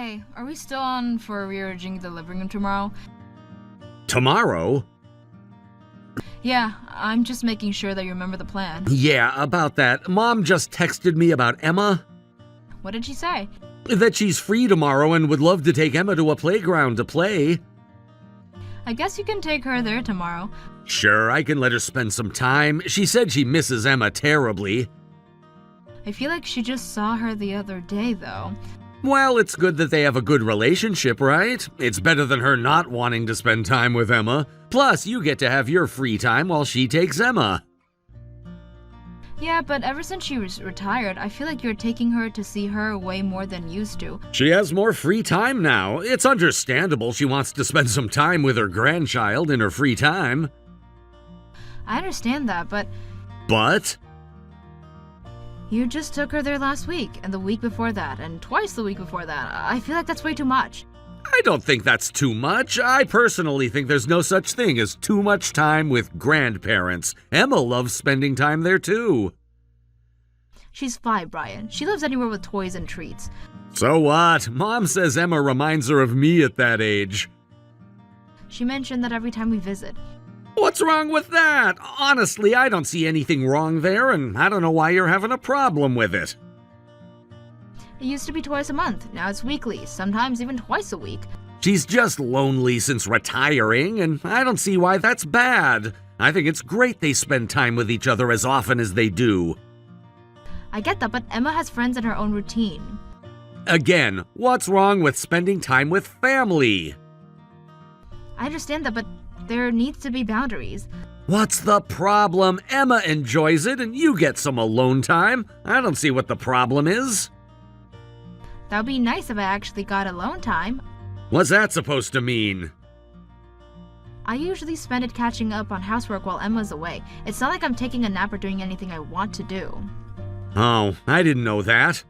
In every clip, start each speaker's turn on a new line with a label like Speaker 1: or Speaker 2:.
Speaker 1: Hey, are we still on for rearranging the living room tomorrow?
Speaker 2: Tomorrow?
Speaker 1: Yeah, I'm just making sure that you remember the plan.
Speaker 2: Yeah, about that. Mom just texted me about Emma.
Speaker 1: What did she say?
Speaker 2: That she's free tomorrow and would love to take Emma to a playground to play.
Speaker 1: I guess you can take her there tomorrow.
Speaker 2: Sure, I can let her spend some time. She said she misses Emma terribly.
Speaker 1: I feel like she just saw her the other day, though.
Speaker 2: Well, it's good that they have a good relationship, right? It's better than her not wanting to spend time with Emma. Plus, you get to have your free time while she takes Emma.
Speaker 1: Yeah, but ever since she was retired, I feel like you're taking her to see her way more than used to.
Speaker 2: She has more free time now. It's understandable she wants to spend some time with her grandchild in her free time.
Speaker 1: I understand that, but...
Speaker 2: But?
Speaker 1: You just took her there last week, and the week before that, and twice the week before that. I feel like that's way too much.
Speaker 2: I don't think that's too much. I personally think there's no such thing as too much time with grandparents. Emma loves spending time there too.
Speaker 1: She's 5, Brian. She lives anywhere with toys and treats.
Speaker 2: So what? Mom says Emma reminds her of me at that age.
Speaker 1: She mentioned that every time we visit.
Speaker 2: What's wrong with that? Honestly, I don't see anything wrong there, and I don't know why you're having a problem with it.
Speaker 1: It used to be twice a month. Now it's weekly, sometimes even twice a week.
Speaker 2: She's just lonely since retiring, and I don't see why that's bad. I think it's great they spend time with each other as often as they do.
Speaker 1: I get that, but Emma has friends in her own routine.
Speaker 2: Again, what's wrong with spending time with family?
Speaker 1: I understand that, but there needs to be boundaries.
Speaker 2: What's the problem? Emma enjoys it, and you get some alone time. I don't see what the problem is.
Speaker 1: That would be nice if I actually got alone time.
Speaker 2: What's that supposed to mean?
Speaker 1: I usually spend it catching up on housework while Emma's away. It's not like I'm taking a nap or doing anything I want to do.
Speaker 2: Oh, I didn't know that.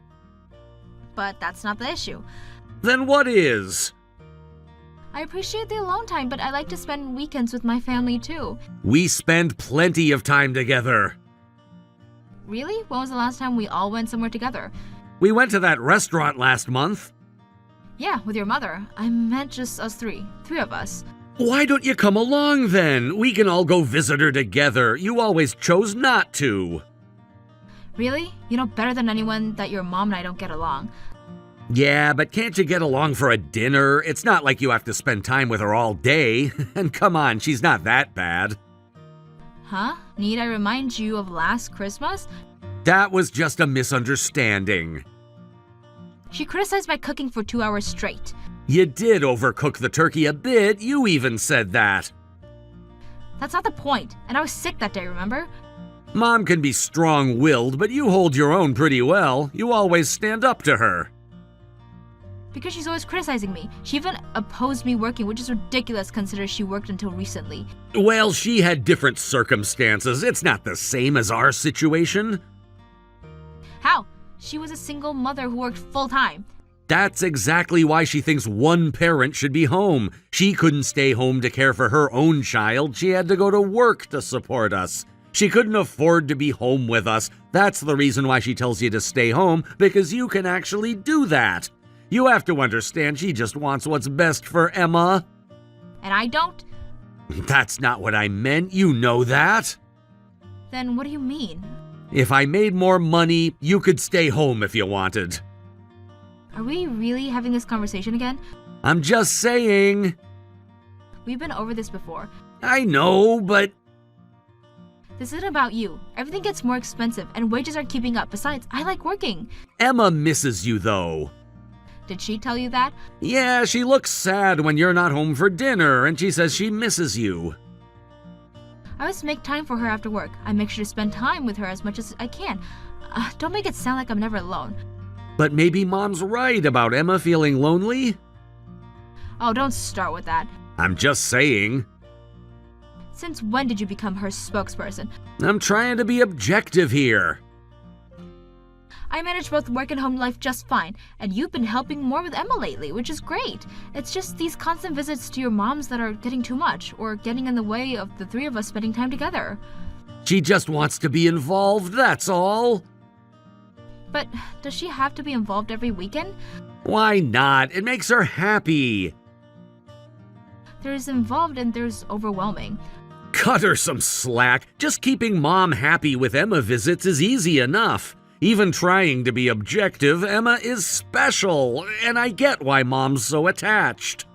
Speaker 1: But that's not the issue.
Speaker 2: Then what is?
Speaker 1: I appreciate the alone time, but I like to spend weekends with my family too.
Speaker 2: We spend plenty of time together.
Speaker 1: Really? When was the last time we all went somewhere together?
Speaker 2: We went to that restaurant last month.
Speaker 1: Yeah, with your mother. I meant just us three. 3 of us.
Speaker 2: Why don't you come along then? We can all go visit her together. You always chose not to.
Speaker 1: Really? You know better than anyone that your mom and I don't get along.
Speaker 2: Yeah, but can't you get along for a dinner? It's not like you have to spend time with her all day. And come on, she's not that bad.
Speaker 1: Huh? Need I remind you of last Christmas?
Speaker 2: That was just a misunderstanding.
Speaker 1: She criticized my cooking for 2 hours straight.
Speaker 2: You did overcook the turkey a bit. You even said that.
Speaker 1: That's not the point. And I was sick that day, remember?
Speaker 2: Mom can be strong-willed, but you hold your own pretty well. You always stand up to her.
Speaker 1: Because she's always criticizing me. She even opposed me working, which is ridiculous considering she worked until recently.
Speaker 2: Well, she had different circumstances. It's not the same as our situation.
Speaker 1: How? She was a single mother who worked full-time.
Speaker 2: That's exactly why she thinks one parent should be home. She couldn't stay home to care for her own child. She had to go to work to support us. She couldn't afford to be home with us. That's the reason why she tells you to stay home, because you can actually do that. You have to understand she just wants what's best for Emma.
Speaker 1: And I don't?
Speaker 2: That's not what I meant. You know that.
Speaker 1: Then what do you mean?
Speaker 2: If I made more money, you could stay home if you wanted.
Speaker 1: Are we really having this conversation again?
Speaker 2: I'm just saying.
Speaker 1: We've been over this before.
Speaker 2: I know, but...
Speaker 1: This isn't about you. Everything gets more expensive, and wages aren't keeping up. Besides, I like working.
Speaker 2: Emma misses you, though.
Speaker 1: Did she tell you that?
Speaker 2: Yeah, she looks sad when you're not home for dinner, and she says she misses you.
Speaker 1: I always make time for her after work. I make sure to spend time with her as much as I can. Don't make it sound like I'm never alone.
Speaker 2: But maybe Mom's right about Emma feeling lonely?
Speaker 1: Oh, don't start with that.
Speaker 2: I'm just saying.
Speaker 1: Since when did you become her spokesperson?
Speaker 2: I'm trying to be objective here.
Speaker 1: I manage both work and home life just fine, and you've been helping more with Emma lately, which is great. It's just these constant visits to your mom's that are getting too much, or getting in the way of the 3 of us spending time together.
Speaker 2: She just wants to be involved, that's all.
Speaker 1: But does she have to be involved every weekend?
Speaker 2: Why not? It makes her happy.
Speaker 1: There's involved and there's overwhelming.
Speaker 2: Cut her some slack. Just keeping Mom happy with Emma visits is easy enough. Even trying to be objective, Emma is special, and I get why Mom's so attached.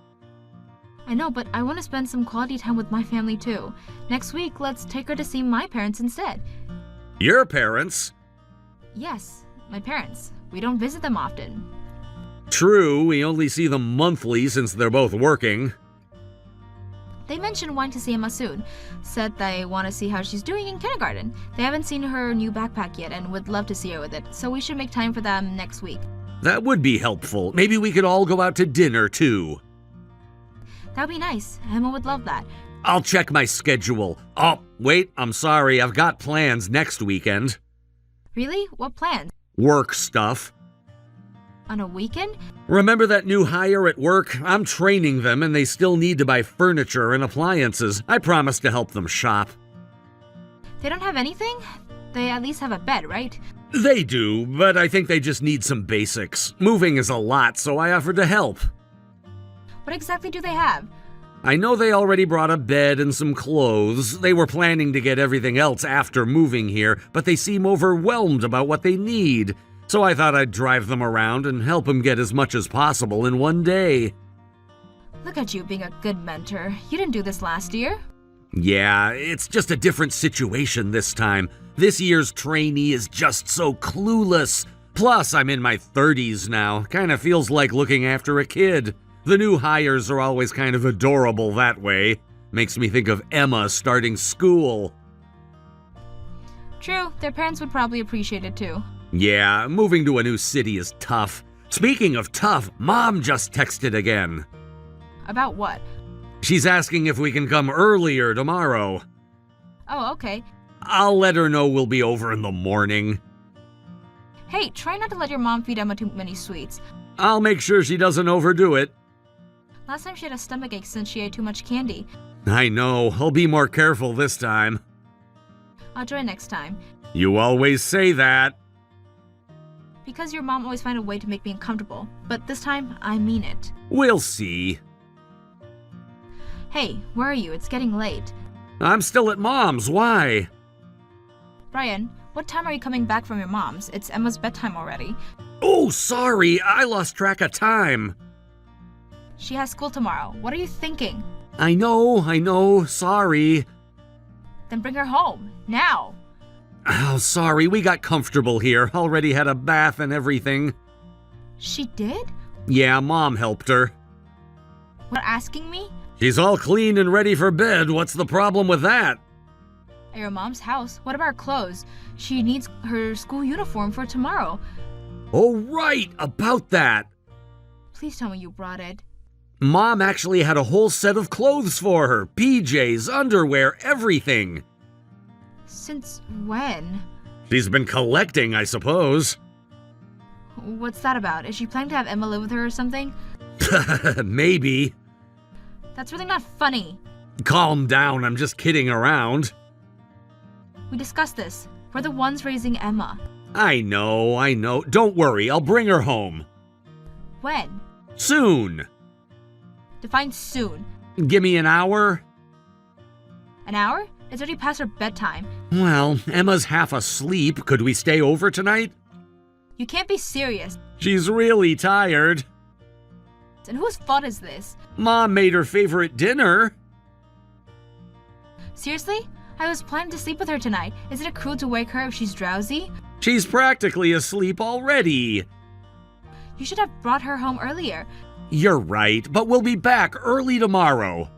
Speaker 1: I know, but I want to spend some quality time with my family too. Next week, let's take her to see my parents instead.
Speaker 2: Your parents?
Speaker 1: Yes, my parents. We don't visit them often.
Speaker 2: True, we only see them monthly since they're both working.
Speaker 1: They mentioned wanting to see Emma soon. Said they want to see how she's doing in kindergarten. They haven't seen her new backpack yet and would love to see her with it, so we should make time for them next week.
Speaker 2: That would be helpful. Maybe we could all go out to dinner too.
Speaker 1: That'd be nice. Emma would love that.
Speaker 2: I'll check my schedule. Oh, wait, I'm sorry. I've got plans next weekend.
Speaker 1: Really? What plans?
Speaker 2: Work stuff.
Speaker 1: On a weekend?
Speaker 2: Remember that new hire at work? I'm training them and they still need to buy furniture and appliances. I promised to help them shop.
Speaker 1: They don't have anything? They at least have a bed, right?
Speaker 2: They do, but I think they just need some basics. Moving is a lot, so I offered to help.
Speaker 1: What exactly do they have?
Speaker 2: I know they already brought a bed and some clothes. They were planning to get everything else after moving here, but they seem overwhelmed about what they need. So I thought I'd drive them around and help them get as much as possible in one day.
Speaker 1: Look at you being a good mentor. You didn't do this last year.
Speaker 2: Yeah, it's just a different situation this time. This year's trainee is just so clueless. Plus, I'm in my 30s now. Kinda feels like looking after a kid. The new hires are always kind of adorable that way. Makes me think of Emma starting school.
Speaker 1: True, their parents would probably appreciate it too.
Speaker 2: Yeah, moving to a new city is tough. Speaking of tough, Mom just texted again.
Speaker 1: About what?
Speaker 2: She's asking if we can come earlier tomorrow.
Speaker 1: Oh, okay.
Speaker 2: I'll let her know we'll be over in the morning.
Speaker 1: Hey, try not to let your mom feed Emma too many sweets.
Speaker 2: I'll make sure she doesn't overdo it.
Speaker 1: Last time she had a stomachache since she ate too much candy.
Speaker 2: I know, I'll be more careful this time.
Speaker 1: I'll join next time.
Speaker 2: You always say that.
Speaker 1: Because your mom always finds a way to make me uncomfortable. But this time, I mean it.
Speaker 2: We'll see.
Speaker 1: Hey, where are you? It's getting late.
Speaker 2: I'm still at Mom's, why?
Speaker 1: Brian, what time are you coming back from your mom's? It's Emma's bedtime already.
Speaker 2: Oh, sorry, I lost track of time.
Speaker 1: She has school tomorrow. What are you thinking?
Speaker 2: I know, sorry.
Speaker 1: Then bring her home. Now.
Speaker 2: Oh, sorry, we got comfortable here. Already had a bath and everything.
Speaker 1: She did?
Speaker 2: Yeah, Mom helped her.
Speaker 1: What, asking me?
Speaker 2: She's all clean and ready for bed. What's the problem with that?
Speaker 1: At your mom's house? What about her clothes? She needs her school uniform for tomorrow.
Speaker 2: Oh, right, about that.
Speaker 1: Please tell me you brought it.
Speaker 2: Mom actually had a whole set of clothes for her. PJs, underwear, everything.
Speaker 1: Since when?
Speaker 2: She's been collecting, I suppose.
Speaker 1: What's that about? Is she planning to have Emma live with her or something?
Speaker 2: Maybe.
Speaker 1: That's really not funny.
Speaker 2: Calm down, I'm just kidding around.
Speaker 1: We discussed this. We're the ones raising Emma.
Speaker 2: I know. Don't worry, I'll bring her home.
Speaker 1: When?
Speaker 2: Soon.
Speaker 1: Define soon.
Speaker 2: Give me an hour?
Speaker 1: An hour? It's already past her bedtime.
Speaker 2: Well, Emma's half asleep. Could we stay over tonight?
Speaker 1: You can't be serious.
Speaker 2: She's really tired.
Speaker 1: And whose fault is this?
Speaker 2: Mom made her favorite dinner.
Speaker 1: Seriously? I was planning to sleep with her tonight. Isn't it cruel to wake her if she's drowsy?
Speaker 2: She's practically asleep already.
Speaker 1: You should have brought her home earlier.
Speaker 2: You're right, but we'll be back early tomorrow.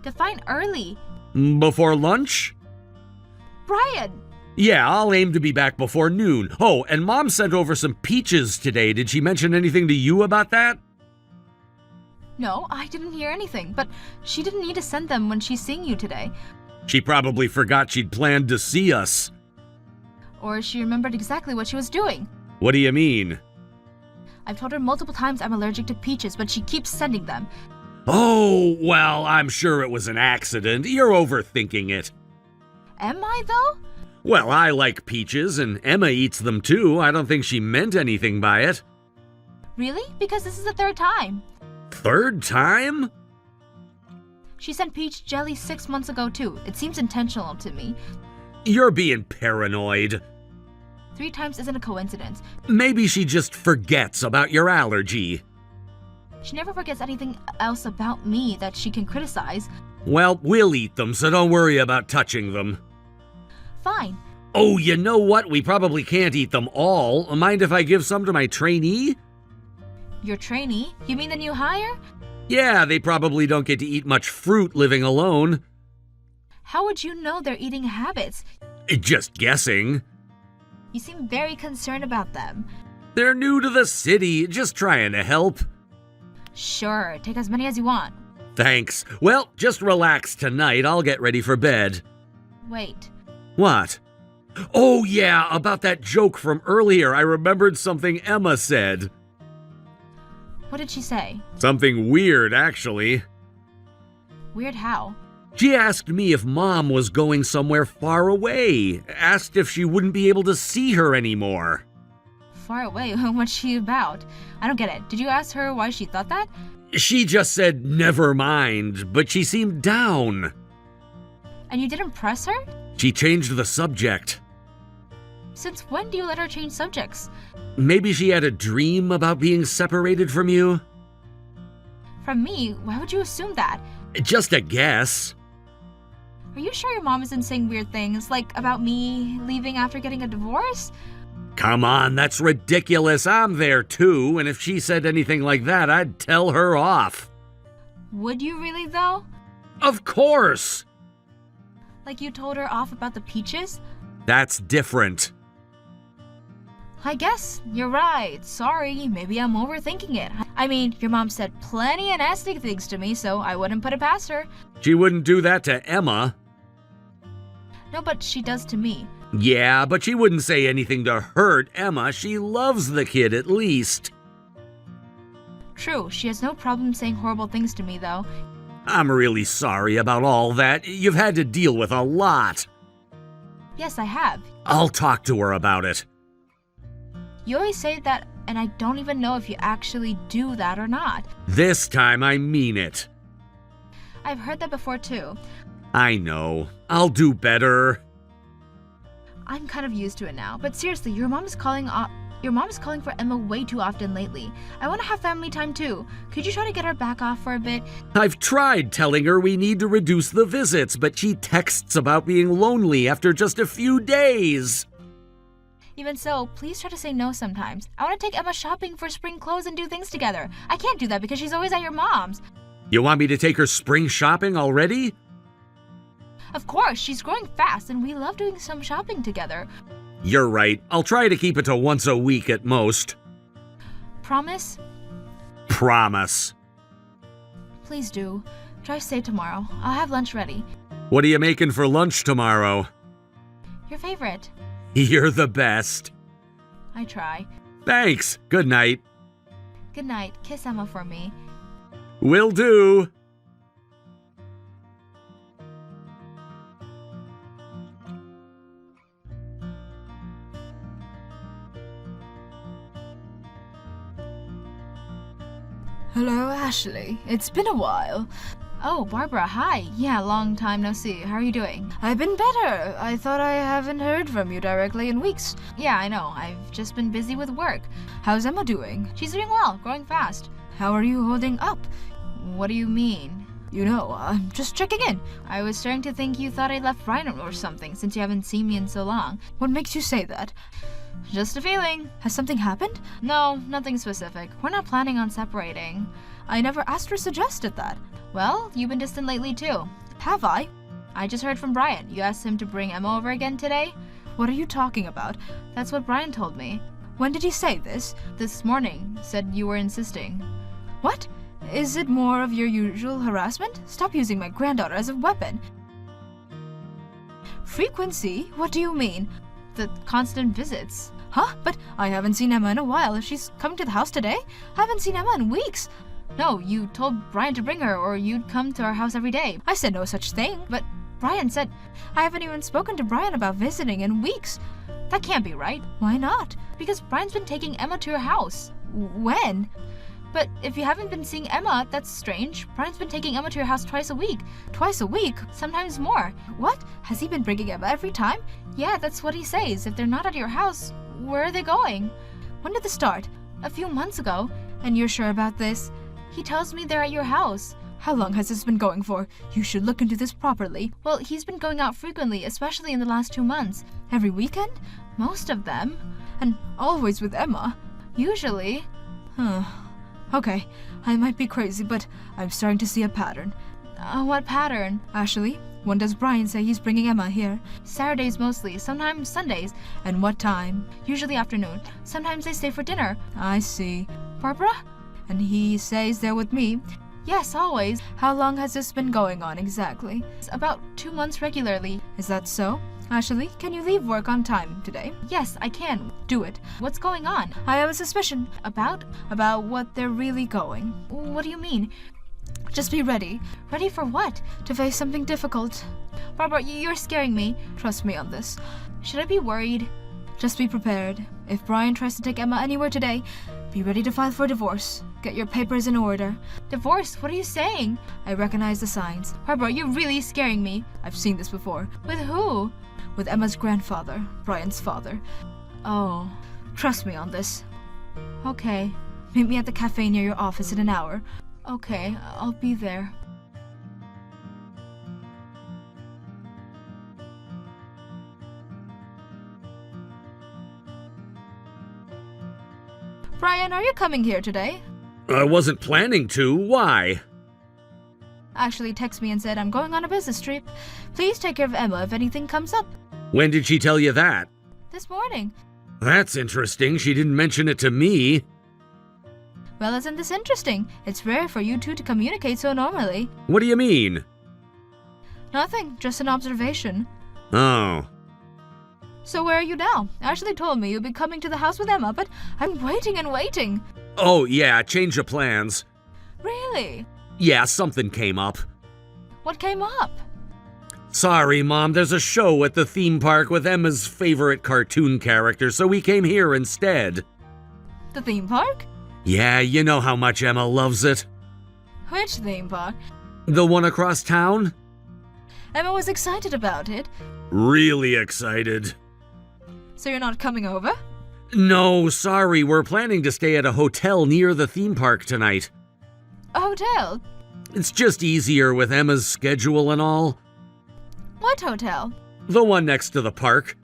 Speaker 1: Define early.
Speaker 2: Before lunch?
Speaker 1: Brian!
Speaker 2: Yeah, I'll aim to be back before noon. Oh, and Mom sent over some peaches today. Did she mention anything to you about that?
Speaker 1: No, I didn't hear anything, but she didn't need to send them when she's seeing you today.
Speaker 2: She probably forgot she'd planned to see us.
Speaker 1: Or she remembered exactly what she was doing.
Speaker 2: What do you mean?
Speaker 1: I've told her multiple times I'm allergic to peaches, but she keeps sending them.
Speaker 2: Oh, well, I'm sure it was an accident. You're overthinking it.
Speaker 1: Am I, though?
Speaker 2: Well, I like peaches, and Emma eats them too. I don't think she meant anything by it.
Speaker 1: Really? Because this is the third time.
Speaker 2: Third time?
Speaker 1: She sent peach jelly 6 months ago too. It seems intentional to me.
Speaker 2: You're being paranoid.
Speaker 1: 3 times isn't a coincidence.
Speaker 2: Maybe she just forgets about your allergy.
Speaker 1: She never forgets anything else about me that she can criticize.
Speaker 2: Well, we'll eat them, so don't worry about touching them.
Speaker 1: Fine.
Speaker 2: Oh, you know what? We probably can't eat them all. Mind if I give some to my trainee?
Speaker 1: Your trainee? You mean the new hire?
Speaker 2: Yeah, they probably don't get to eat much fruit living alone.
Speaker 1: How would you know their eating habits?
Speaker 2: Just guessing.
Speaker 1: You seem very concerned about them.
Speaker 2: They're new to the city, just trying to help.
Speaker 1: Sure, take as many as you want.
Speaker 2: Thanks. Well, just relax tonight. I'll get ready for bed.
Speaker 1: Wait.
Speaker 2: What? Oh yeah, about that joke from earlier. I remembered something Emma said.
Speaker 1: What did she say?
Speaker 2: Something weird, actually.
Speaker 1: Weird how?
Speaker 2: She asked me if Mom was going somewhere far away. Asked if she wouldn't be able to see her anymore.
Speaker 1: Far away? What's she about? I don't get it. Did you ask her why she thought that?
Speaker 2: She just said never mind, but she seemed down.
Speaker 1: And you didn't press her?
Speaker 2: She changed the subject.
Speaker 1: Since when do you let her change subjects?
Speaker 2: Maybe she had a dream about being separated from you?
Speaker 1: From me? Why would you assume that?
Speaker 2: Just a guess.
Speaker 1: Are you sure your mom isn't saying weird things, like about me leaving after getting a divorce?
Speaker 2: Come on, that's ridiculous. I'm there too, and if she said anything like that, I'd tell her off.
Speaker 1: Would you really, though?
Speaker 2: Of course!
Speaker 1: Like you told her off about the peaches?
Speaker 2: That's different.
Speaker 1: I guess you're right. Sorry, maybe I'm overthinking it. I mean, your mom said plenty of nasty things to me, so I wouldn't put it past her.
Speaker 2: She wouldn't do that to Emma.
Speaker 1: No, but she does to me.
Speaker 2: Yeah, but she wouldn't say anything to hurt Emma. She loves the kid at least.
Speaker 1: True, she has no problem saying horrible things to me, though.
Speaker 2: I'm really sorry about all that. You've had to deal with a lot.
Speaker 1: Yes, I have.
Speaker 2: I'll talk to her about it.
Speaker 1: You always say that, and I don't even know if you actually do that or not.
Speaker 2: This time I mean it.
Speaker 1: I've heard that before, too.
Speaker 2: I know. I'll do better.
Speaker 1: I'm kind of used to it now, but seriously, your mom is calling for Emma way too often lately. I want to have family time too. Could you try to get her back off for a bit?
Speaker 2: I've tried telling her we need to reduce the visits, but she texts about being lonely after just a few days.
Speaker 1: Even so, please try to say no sometimes. I want to take Emma shopping for spring clothes and do things together. I can't do that because she's always at your mom's.
Speaker 2: You want me to take her spring shopping already?
Speaker 1: Of course, she's growing fast and we love doing some shopping together.
Speaker 2: You're right. I'll try to keep it to once a week at most.
Speaker 1: Promise?
Speaker 2: Promise.
Speaker 1: Please do. Drive safe tomorrow. I'll have lunch ready.
Speaker 2: What are you making for lunch tomorrow?
Speaker 1: Your favorite.
Speaker 2: You're the best.
Speaker 1: I try.
Speaker 2: Thanks. Good night.
Speaker 1: Good night. Kiss Emma for me.
Speaker 2: Will do.
Speaker 1: Hello, Ashley. It's been a while. Oh, Barbara, hi. Yeah, long time no see. How are you doing? I've been better. I thought I haven't heard from you directly in weeks. Yeah, I know. I've just been busy with work. How's Emma doing? She's doing well, growing fast. How are you holding up? What do you mean? You know, I'm just checking in. I was starting to think you thought I left Ryan or something since you haven't seen me in so long. What makes you say that? Just a feeling. Has something happened? No, nothing specific. We're not planning on separating. I never asked or suggested that. Well, you've been distant lately too. Have I? I just heard from Brian. You asked him to bring Emma over again today? What are you talking about? That's what Brian told me. When did he say this? This morning. Said you were insisting. What? Is it more of your usual harassment? Stop using my granddaughter as a weapon. Frequency? What do you mean? The constant visits. Huh? But I haven't seen Emma in a while. She's coming to the house today? I haven't seen Emma in weeks. No, you told Brian to bring her or you'd come to our house every day. I said no such thing, but Brian said... I haven't even spoken to Brian about visiting in weeks. That can't be right. Why not? Because Brian's been taking Emma to your house. When? But if you haven't been seeing Emma, that's strange. Brian's been taking Emma to your house twice a week. Twice a week? Sometimes more. What? Has he been bringing Emma every time? Yeah, that's what he says. If they're not at your house, where are they going? When did this start? A few months ago. And you're sure about this? He tells me they're at your house. How long has this been going for? You should look into this properly. Well, he's been going out frequently, especially in the last 2 months. Every weekend? Most of them. And always with Emma. Usually. Okay, I might be crazy, but I'm starting to see a pattern. What pattern? Ashley, when does Brian say he's bringing Emma here? Saturdays mostly, sometimes Sundays. And what time? Usually afternoon. Sometimes they stay for dinner. I see. Barbara? And he stays there with me? Yes, always. How long has this been going on exactly? About 2 months regularly. Is that so? Ashley, can you leave work on time today? Yes, I can. Do it. What's going on? I have a suspicion. About what they're really going. What do you mean? Just be ready. Ready for what? To face something difficult. Barbara, you're scaring me. Trust me on this. Should I be worried? Just be prepared. If Brian tries to take Emma anywhere today, be ready to file for divorce. Get your papers in order. Divorce? What are you saying? I recognize the signs. Barbara, you're really scaring me. I've seen this before. With who? With Emma's grandfather, Brian's father. Oh, trust me on this. Okay. Meet me at the cafe near your office in an hour. Okay, I'll be there. Brian, are you coming here today?
Speaker 2: I wasn't planning to. Why?
Speaker 1: Actually texted me and said, I'm going on a business trip. Please take care of Emma if anything comes up.
Speaker 2: When did she tell you that?
Speaker 1: This morning.
Speaker 2: That's interesting. She didn't mention it to me.
Speaker 1: Well, isn't this interesting? It's rare for you two to communicate so normally.
Speaker 2: What do you mean?
Speaker 1: Nothing, just an observation.
Speaker 2: Oh.
Speaker 1: So where are you now? Ashley told me you'd be coming to the house with Emma, but I'm waiting and waiting.
Speaker 2: Oh, yeah, change of plans.
Speaker 1: Really?
Speaker 2: Yeah, something came up.
Speaker 1: What came up?
Speaker 2: Sorry, Mom, there's a show at the theme park with Emma's favorite cartoon character, so we came here instead.
Speaker 1: The theme park?
Speaker 2: Yeah, you know how much Emma loves it.
Speaker 1: Which theme park?
Speaker 2: The one across town?
Speaker 1: Emma was excited about it.
Speaker 2: Really excited.
Speaker 1: So you're not coming over?
Speaker 2: No, sorry, we're planning to stay at a hotel near the theme park tonight.
Speaker 1: A hotel?
Speaker 2: It's just easier with Emma's schedule and all.
Speaker 1: What hotel?
Speaker 2: The one next to the park.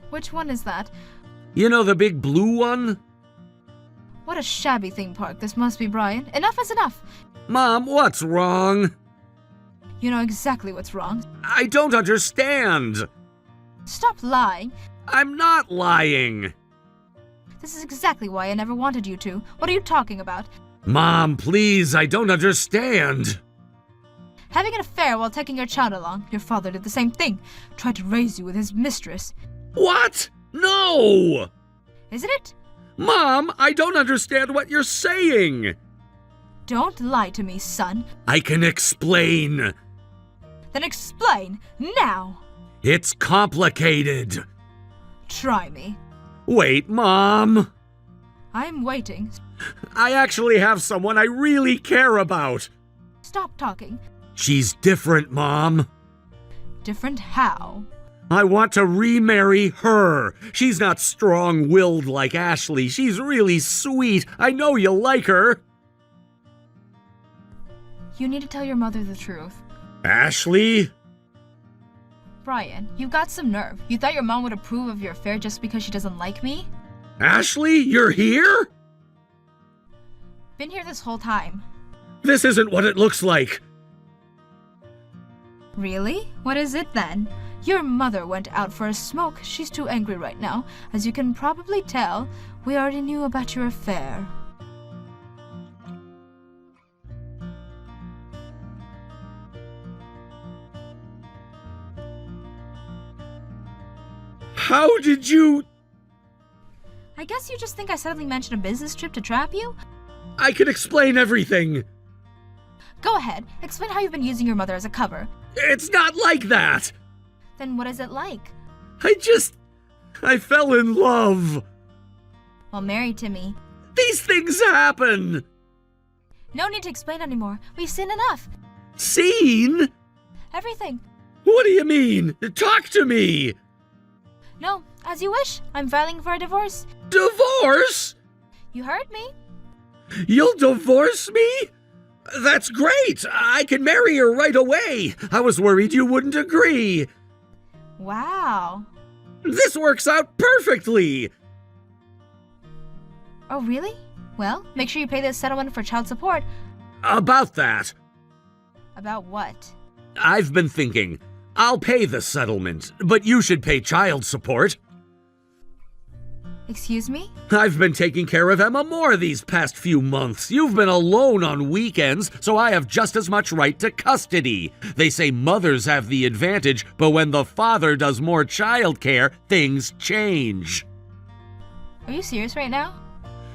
Speaker 1: Which one is that?
Speaker 2: You know the big blue one?
Speaker 1: What a shabby theme park this must be, Brian. Enough is enough.
Speaker 2: Mom, what's wrong?
Speaker 1: You know exactly what's wrong.
Speaker 2: I don't understand.
Speaker 1: Stop lying.
Speaker 2: I'm not lying.
Speaker 1: This is exactly why I never wanted you to. What are you talking about?
Speaker 2: Mom, please, I don't understand.
Speaker 1: Having an affair while taking your child along. Your father did the same thing. Tried to raise you with his mistress.
Speaker 2: What? No!
Speaker 1: Isn't it?
Speaker 2: Mom, I don't understand what you're saying.
Speaker 1: Don't lie to me, son.
Speaker 2: I can explain.
Speaker 1: Then explain, now.
Speaker 2: It's complicated.
Speaker 1: Try me.
Speaker 2: Wait, Mom.
Speaker 1: I'm waiting.
Speaker 2: I actually have someone I really care about.
Speaker 1: Stop talking.
Speaker 2: She's different, Mom.
Speaker 1: Different how?
Speaker 2: I want to remarry her. She's not strong-willed like Ashley. She's really sweet. I know you'll like her.
Speaker 1: You need to tell your mother the truth.
Speaker 2: Ashley?
Speaker 1: Brian, you've got some nerve. You thought your mom would approve of your affair just because she doesn't like me?
Speaker 2: Ashley, you're here?
Speaker 1: Been here this whole time.
Speaker 2: This isn't what it looks like.
Speaker 1: Really? What is it then? Your mother went out for a smoke. She's too angry right now. As you can probably tell, we already knew about your affair.
Speaker 2: How did you...
Speaker 1: I guess you just think I suddenly mentioned a business trip to trap you?
Speaker 2: I can explain everything.
Speaker 1: Go ahead. Explain how you've been using your mother as a cover.
Speaker 2: It's not like that!
Speaker 1: Then what is it like?
Speaker 2: I fell in love.
Speaker 1: Well, married to me.
Speaker 2: These things happen!
Speaker 1: No need to explain anymore. We've seen enough.
Speaker 2: Seen?
Speaker 1: Everything.
Speaker 2: What do you mean? Talk to me!
Speaker 1: No, as you wish. I'm filing for a divorce.
Speaker 2: Divorce?
Speaker 1: You heard me.
Speaker 2: You'll divorce me? That's great! I can marry her right away! I was worried you wouldn't agree.
Speaker 1: Wow.
Speaker 2: This works out perfectly!
Speaker 1: Oh, really? Well, make sure you pay the settlement for child support.
Speaker 2: About that.
Speaker 1: About what?
Speaker 2: I've been thinking. I'll pay the settlement, but you should pay child support.
Speaker 1: Excuse me?
Speaker 2: I've been taking care of Emma more these past few months. You've been alone on weekends, so I have just as much right to custody. They say mothers have the advantage, but when the father does more childcare, things change.
Speaker 1: Are you serious right now?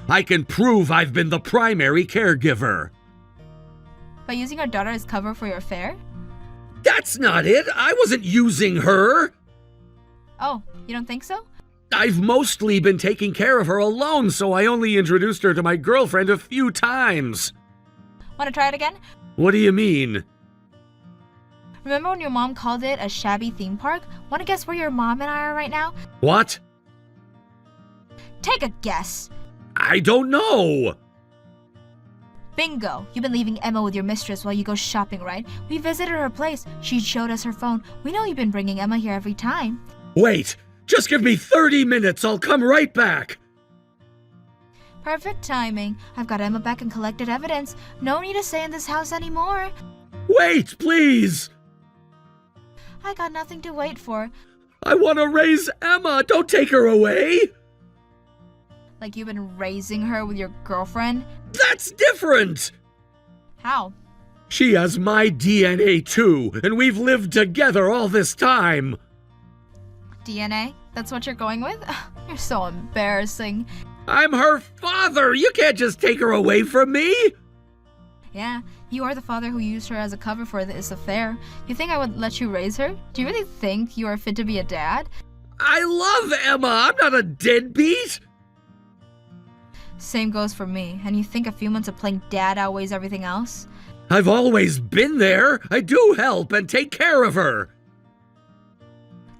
Speaker 2: I can prove I've been the primary caregiver.
Speaker 1: By using our daughter as cover for your affair?
Speaker 2: That's not it. I wasn't using her.
Speaker 1: Oh, you don't think so?
Speaker 2: I've mostly been taking care of her alone, so I only introduced her to my girlfriend a few times.
Speaker 1: Want to try it again?
Speaker 2: What do you mean?
Speaker 1: Remember when your mom called it a shabby theme park? Want to guess where your mom and I are right now?
Speaker 2: What?
Speaker 1: Take a guess.
Speaker 2: I don't know.
Speaker 1: Bingo! You've been leaving Emma with your mistress while you go shopping, right? We visited her place. She showed us her phone. We know you've been bringing Emma here every time.
Speaker 2: Wait! Just give me 30 minutes. I'll come right back.
Speaker 1: Perfect timing. I've got Emma back and collected evidence. No need to stay in this house anymore.
Speaker 2: Wait, please.
Speaker 1: I got nothing to wait for.
Speaker 2: I want to raise Emma. Don't take her away.
Speaker 1: Like you've been raising her with your girlfriend?
Speaker 2: That's different.
Speaker 1: How?
Speaker 2: She has my DNA too, and we've lived together all this time.
Speaker 1: DNA? That's what you're going with? You're so embarrassing.
Speaker 2: I'm her father. You can't just take her away from me.
Speaker 1: Yeah, you are the father who used her as a cover for this affair. You think I would let you raise her? Do you really think you are fit to be a dad?
Speaker 2: I love Emma. I'm not a deadbeat.
Speaker 1: Same goes for me. And you think a few months of playing dad outweighs everything else?
Speaker 2: I've always been there. I do help and take care of her.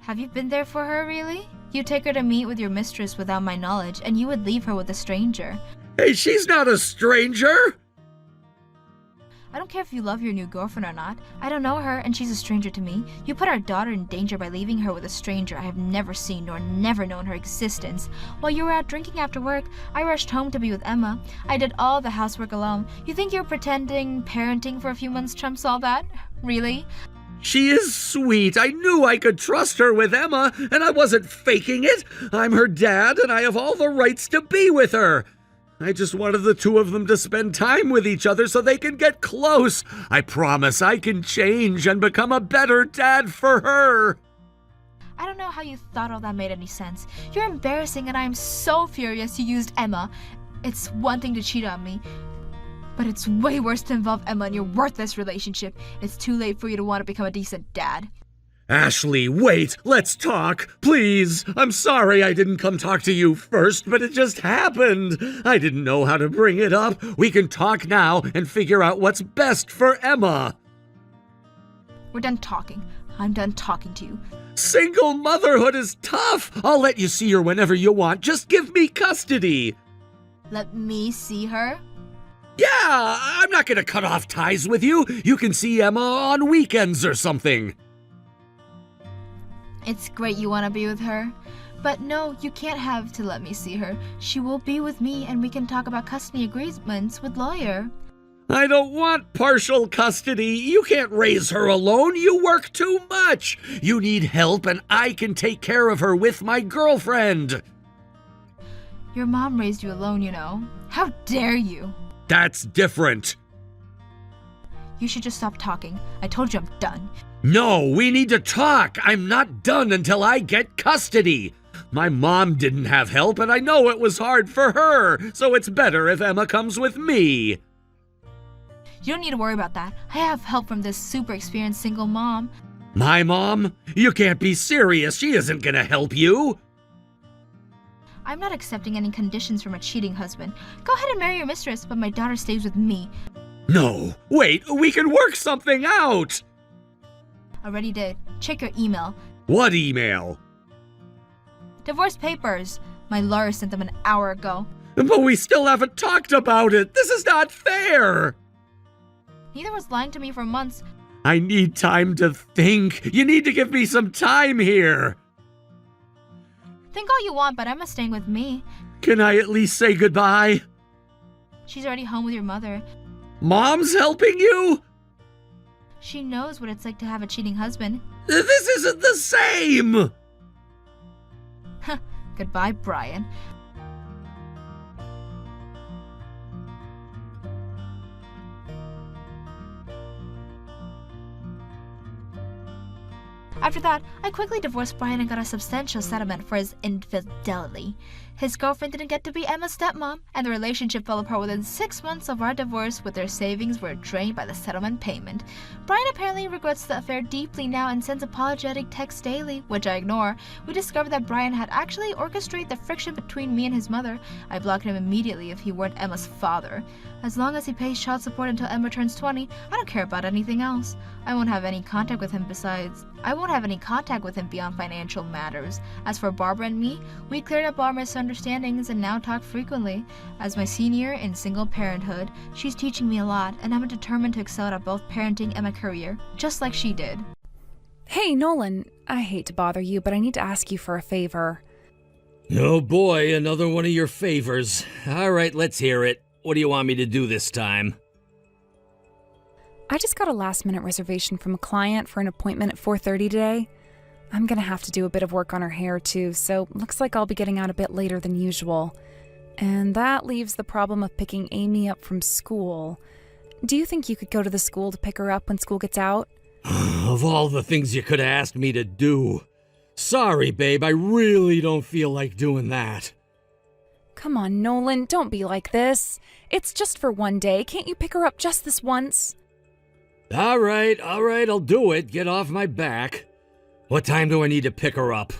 Speaker 1: Have you been there for her, really? You take her to meet with your mistress without my knowledge, and you would leave her with a stranger.
Speaker 2: Hey, she's not a stranger.
Speaker 1: I don't care if you love your new girlfriend or not. I don't know her, and she's a stranger to me. You put our daughter in danger by leaving her with a stranger I have never seen nor never known her existence. While you were out drinking after work, I rushed home to be with Emma. I did all the housework alone. You think you're pretending parenting for a few months trumps all that? Really?
Speaker 2: She is sweet. I knew I could trust her with Emma, and I wasn't faking it. I'm her dad, and I have all the rights to be with her. I just wanted the two of them to spend time with each other so they can get close. I promise I can change and become a better dad for her.
Speaker 1: I don't know how you thought all that made any sense. You're embarrassing, and I am so furious you used Emma. It's one thing to cheat on me, but it's way worse to involve Emma in your worthless relationship. It's too late for you to want to become a decent dad.
Speaker 2: Ashley, wait, let's talk, please. I'm sorry I didn't come talk to you first, but it just happened. I didn't know how to bring it up. We can talk now and figure out what's best for Emma.
Speaker 1: We're done talking. I'm done talking to you.
Speaker 2: Single motherhood is tough. I'll let you see her whenever you want. Just give me custody.
Speaker 1: Let me see her?
Speaker 2: Yeah, I'm not gonna cut off ties with you. You can see Emma on weekends or something.
Speaker 1: It's great you want to be with her. But no, you can't have to let me see her. She will be with me and we can talk about custody agreements with lawyer.
Speaker 2: I don't want partial custody. You can't raise her alone. You work too much. You need help and I can take care of her with my girlfriend.
Speaker 1: Your mom raised you alone, you know. How dare you?
Speaker 2: That's different.
Speaker 1: You should just stop talking. I told you I'm done.
Speaker 2: No, we need to talk. I'm not done until I get custody. My mom didn't have help, and I know it was hard for her, so it's better if Emma comes with me.
Speaker 1: You don't need to worry about that. I have help from this super experienced single mom.
Speaker 2: My mom? You can't be serious. She isn't gonna help you.
Speaker 1: I'm not accepting any conditions from a cheating husband. Go ahead and marry your mistress, but my daughter stays with me.
Speaker 2: No, wait, we can work something out.
Speaker 1: Already did. Check your email.
Speaker 2: What email?
Speaker 1: Divorce papers. My lawyer sent them an hour ago.
Speaker 2: But we still haven't talked about it. This is not fair.
Speaker 1: Neither was lying to me for months.
Speaker 2: I need time to think. You need to give me some time here.
Speaker 1: Think all you want, but Emma's staying with me.
Speaker 2: Can I at least say goodbye?
Speaker 1: She's already home with your mother.
Speaker 2: Mom's helping you?
Speaker 1: She knows what it's like to have a cheating husband.
Speaker 2: This isn't the same!
Speaker 1: Goodbye, Brian. After that, I quickly divorced Brian and got a substantial settlement for his infidelity. His girlfriend didn't get to be Emma's stepmom, and the relationship fell apart within 6 months of our divorce, with their savings were drained by the settlement payment. Brian apparently regrets the affair deeply now and sends apologetic texts daily, which I ignore. We discovered that Brian had actually orchestrated the friction between me and his mother. I blocked him immediately if he weren't Emma's father. As long as he pays child support until Emma turns 20, I don't care about anything else. I won't have any contact with him beyond financial matters. As for Barbara and me, we cleared up our misunderstandings and now talk frequently. As my senior in single parenthood, she's teaching me a lot, and I'm determined to excel at both parenting and my career, just like she did.
Speaker 3: Hey, Nolan, I hate to bother you, but I need to ask you for a favor.
Speaker 4: Oh boy, another one of your favors. All right, let's hear it. What do you want me to do this time?
Speaker 3: I just got a last-minute reservation from a client for an appointment at 4:30 today. I'm gonna have to do a bit of work on her hair too, so looks like I'll be getting out a bit later than usual. And that leaves the problem of picking Amy up from school. Do you think you could go to the school to pick her up when school gets out?
Speaker 4: Of all the things you could have asked me to do. Sorry, babe, I really don't feel like doing that.
Speaker 3: Come on, Nolan, don't be like this. It's just for one day. Can't you pick her up just this once?
Speaker 4: All right, I'll do it. Get off my back. What time do I need to pick her up?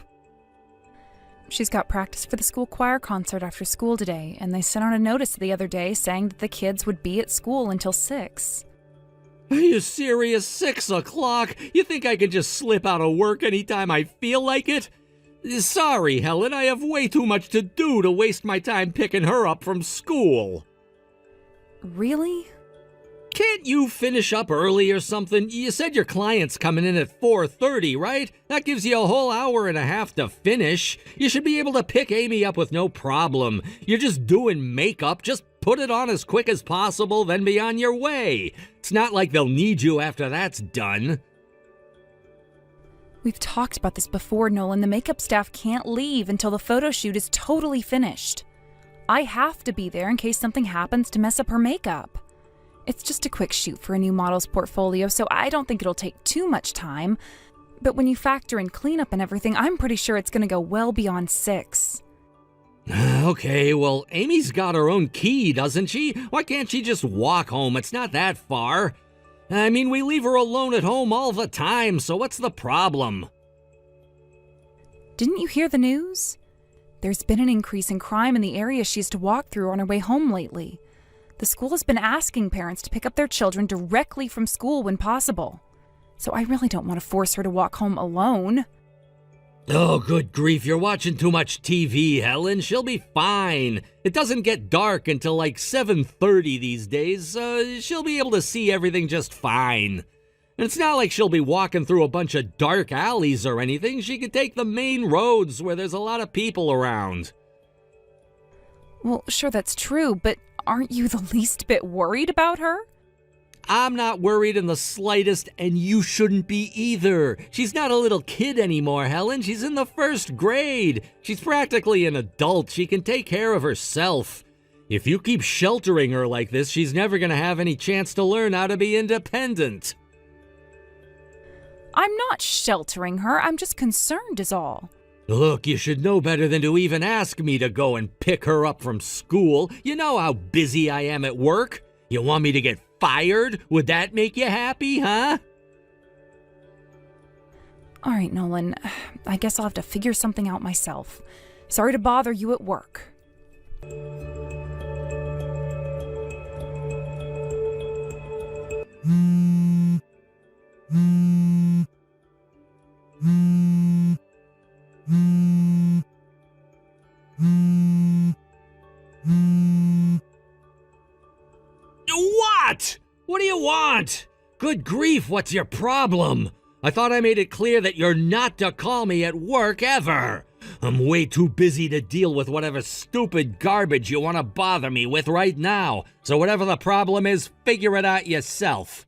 Speaker 3: She's got practice for the school choir concert after school today, and they sent out a notice the other day saying that the kids would be at school until 6.
Speaker 4: Are you serious? 6 o'clock? You think I can just slip out of work anytime I feel like it? Sorry, Helen, I have way too much to do to waste my time picking her up from school.
Speaker 3: Really?
Speaker 4: Can't you finish up early or something? You said your client's coming in at 4:30, right? That gives you a whole hour and a half to finish. You should be able to pick Amy up with no problem. You're just doing makeup. Just put it on as quick as possible, then be on your way. It's not like they'll need you after that's done.
Speaker 3: We've talked about this before, Nolan. The makeup staff can't leave until the photo shoot is totally finished. I have to be there in case something happens to mess up her makeup. It's just a quick shoot for a new model's portfolio, so I don't think it'll take too much time. But when you factor in cleanup and everything, I'm pretty sure it's going to go well beyond 6.
Speaker 4: Okay, well, Amy's got her own key, doesn't she? Why can't she just walk home? It's not that far. I mean, we leave her alone at home all the time, so what's the problem?
Speaker 3: Didn't you hear the news? There's been an increase in crime in the area she has to walk through on her way home lately. The school has been asking parents to pick up their children directly from school when possible. So I really don't want to force her to walk home alone.
Speaker 4: Oh, good grief, you're watching too much TV, Helen. She'll be fine. It doesn't get dark until like 7:30 these days, so she'll be able to see everything just fine. And it's not like she'll be walking through a bunch of dark alleys or anything. She can take the main roads where there's a lot of people around.
Speaker 3: Well, sure, that's true, but aren't you the least bit worried about her?
Speaker 4: I'm not worried in the slightest, and you shouldn't be either. She's not a little kid anymore, Helen. She's in the 1st grade. She's practically an adult. She can take care of herself. If you keep sheltering her like this, she's never going to have any chance to learn how to be independent.
Speaker 3: I'm not sheltering her. I'm just concerned is all.
Speaker 4: Look, you should know better than to even ask me to go and pick her up from school. You know how busy I am at work. You want me to get fired? Would that make you happy, huh?
Speaker 3: All right, Nolan. I guess I'll have to figure something out myself. Sorry to bother you at work.
Speaker 4: What? What do you want? Good grief, what's your problem? I thought I made it clear that you're not to call me at work ever. I'm way too busy to deal with whatever stupid garbage you want to bother me with right now. So whatever the problem is, figure it out yourself.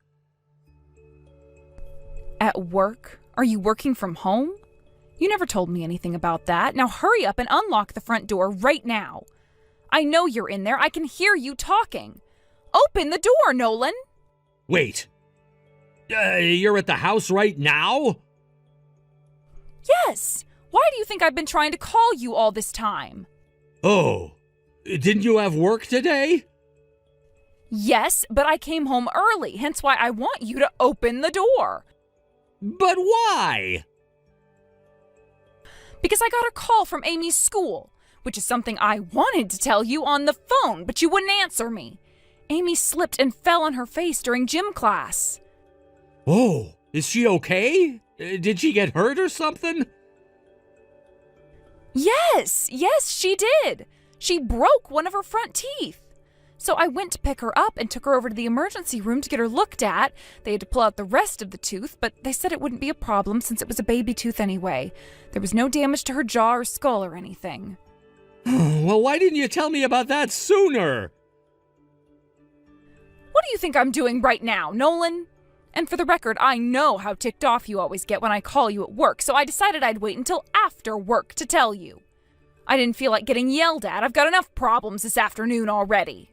Speaker 3: At work? Are you working from home? You never told me anything about that. Now hurry up and unlock the front door right now. I know you're in there. I can hear you talking. Open the door, Nolan!
Speaker 4: Wait. You're at the house right now?
Speaker 3: Yes! Why do you think I've been trying to call you all this time?
Speaker 4: Oh, didn't you have work today?
Speaker 3: Yes, but I came home early, hence why I want you to open the door.
Speaker 4: But why?
Speaker 3: Because I got a call from Amy's school, which is something I wanted to tell you on the phone, but you wouldn't answer me. Amy slipped and fell on her face during gym class.
Speaker 4: Oh, is she okay? Did she get hurt or something?
Speaker 3: Yes, she did. She broke one of her front teeth. So I went to pick her up and took her over to the emergency room to get her looked at. They had to pull out the rest of the tooth, but they said it wouldn't be a problem since it was a baby tooth anyway. There was no damage to her jaw or skull or anything.
Speaker 4: Well, why didn't you tell me about that sooner?
Speaker 3: What do you think I'm doing right now, Nolan? And for the record, I know how ticked off you always get when I call you at work, so I decided I'd wait until after work to tell you. I didn't feel like getting yelled at. I've got enough problems this afternoon already.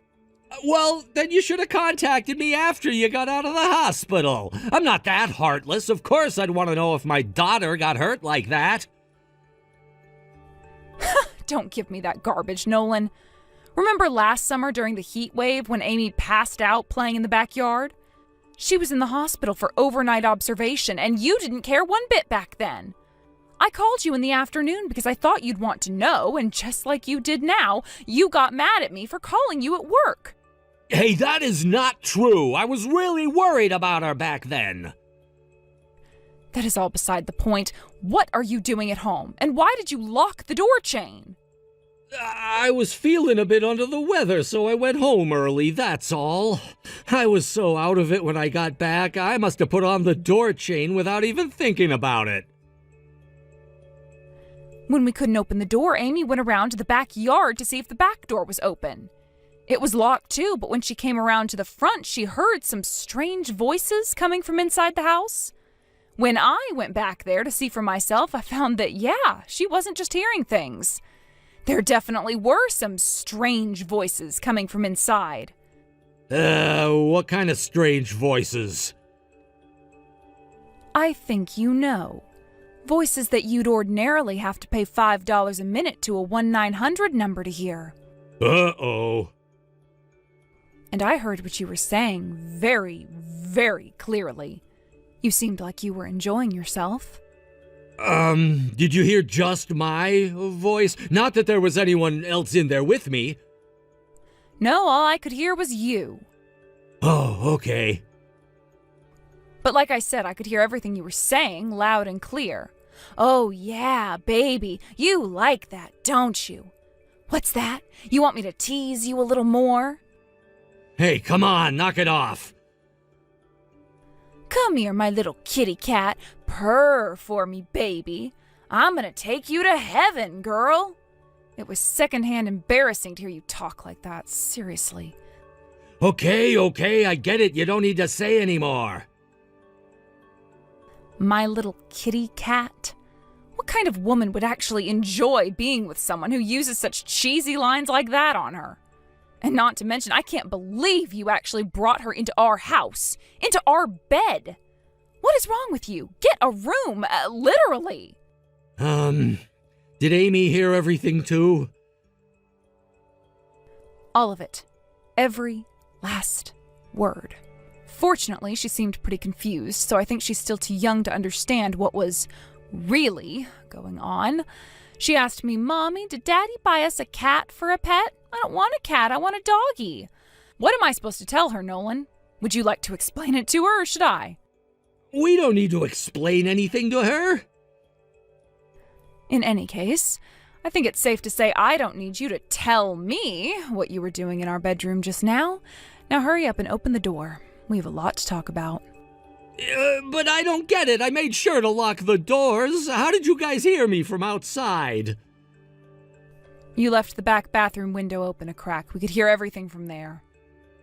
Speaker 4: Well, then you should have contacted me after you got out of the hospital. I'm not that heartless. Of course I'd want to know if my daughter got hurt like that.
Speaker 3: Don't give me that garbage, Nolan. Remember last summer during the heat wave when Amy passed out playing in the backyard? She was in the hospital for overnight observation, and you didn't care one bit back then. I called you in the afternoon because I thought you'd want to know, and just like you did now, you got mad at me for calling you at work.
Speaker 4: Hey, that is not true. I was really worried about her back then.
Speaker 3: That is all beside the point. What are you doing at home, and why did you lock the door chain?
Speaker 4: I was feeling a bit under the weather, so I went home early, that's all. I was so out of it when I got back, I must have put on the door chain without even thinking about it.
Speaker 3: When we couldn't open the door, Amy went around to the backyard to see if the back door was open. It was locked too, but when she came around to the front, she heard some strange voices coming from inside the house. When I went back there to see for myself, I found that, she wasn't just hearing things. There definitely were some strange voices coming from inside.
Speaker 4: What kind of strange voices?
Speaker 3: I think you know. Voices that you'd ordinarily have to pay $5 a minute to a 1-900 number to hear.
Speaker 4: Uh-oh.
Speaker 3: And I heard what you were saying very, very clearly. You seemed like you were enjoying yourself.
Speaker 4: Did you hear just my voice? Not that there was anyone else in there with me.
Speaker 3: No, all I could hear was you.
Speaker 4: Oh, okay.
Speaker 3: But like I said, I could hear everything you were saying loud and clear. Oh yeah, baby, you like that, don't you? What's that? You want me to tease you a little more?
Speaker 4: Hey, come on, knock it off.
Speaker 3: Come here, my little kitty cat. Purr for me, baby. I'm gonna take you to heaven, girl. It was secondhand embarrassing to hear you talk like that, seriously.
Speaker 4: Okay, I get it. You don't need to say anymore.
Speaker 3: My little kitty cat? What kind of woman would actually enjoy being with someone who uses such cheesy lines like that on her? And not to mention, I can't believe you actually brought her into our house, into our bed. What is wrong with you? Get a room, literally.
Speaker 4: Did Amy hear everything too?
Speaker 3: All of it. Every last word. Fortunately, she seemed pretty confused, so I think she's still too young to understand what was really going on. She asked me, "Mommy, did Daddy buy us a cat for a pet? I don't want a cat, I want a doggy." What am I supposed to tell her, Nolan? Would you like to explain it to her, or should I?
Speaker 4: We don't need to explain anything to her.
Speaker 3: In any case, I think it's safe to say I don't need you to tell me what you were doing in our bedroom just now. Now hurry up and open the door. We have a lot to talk about.
Speaker 4: But I don't get it. I made sure to lock the doors. How did you guys hear me from outside?
Speaker 3: You left the back bathroom window open a crack. We could hear everything from there.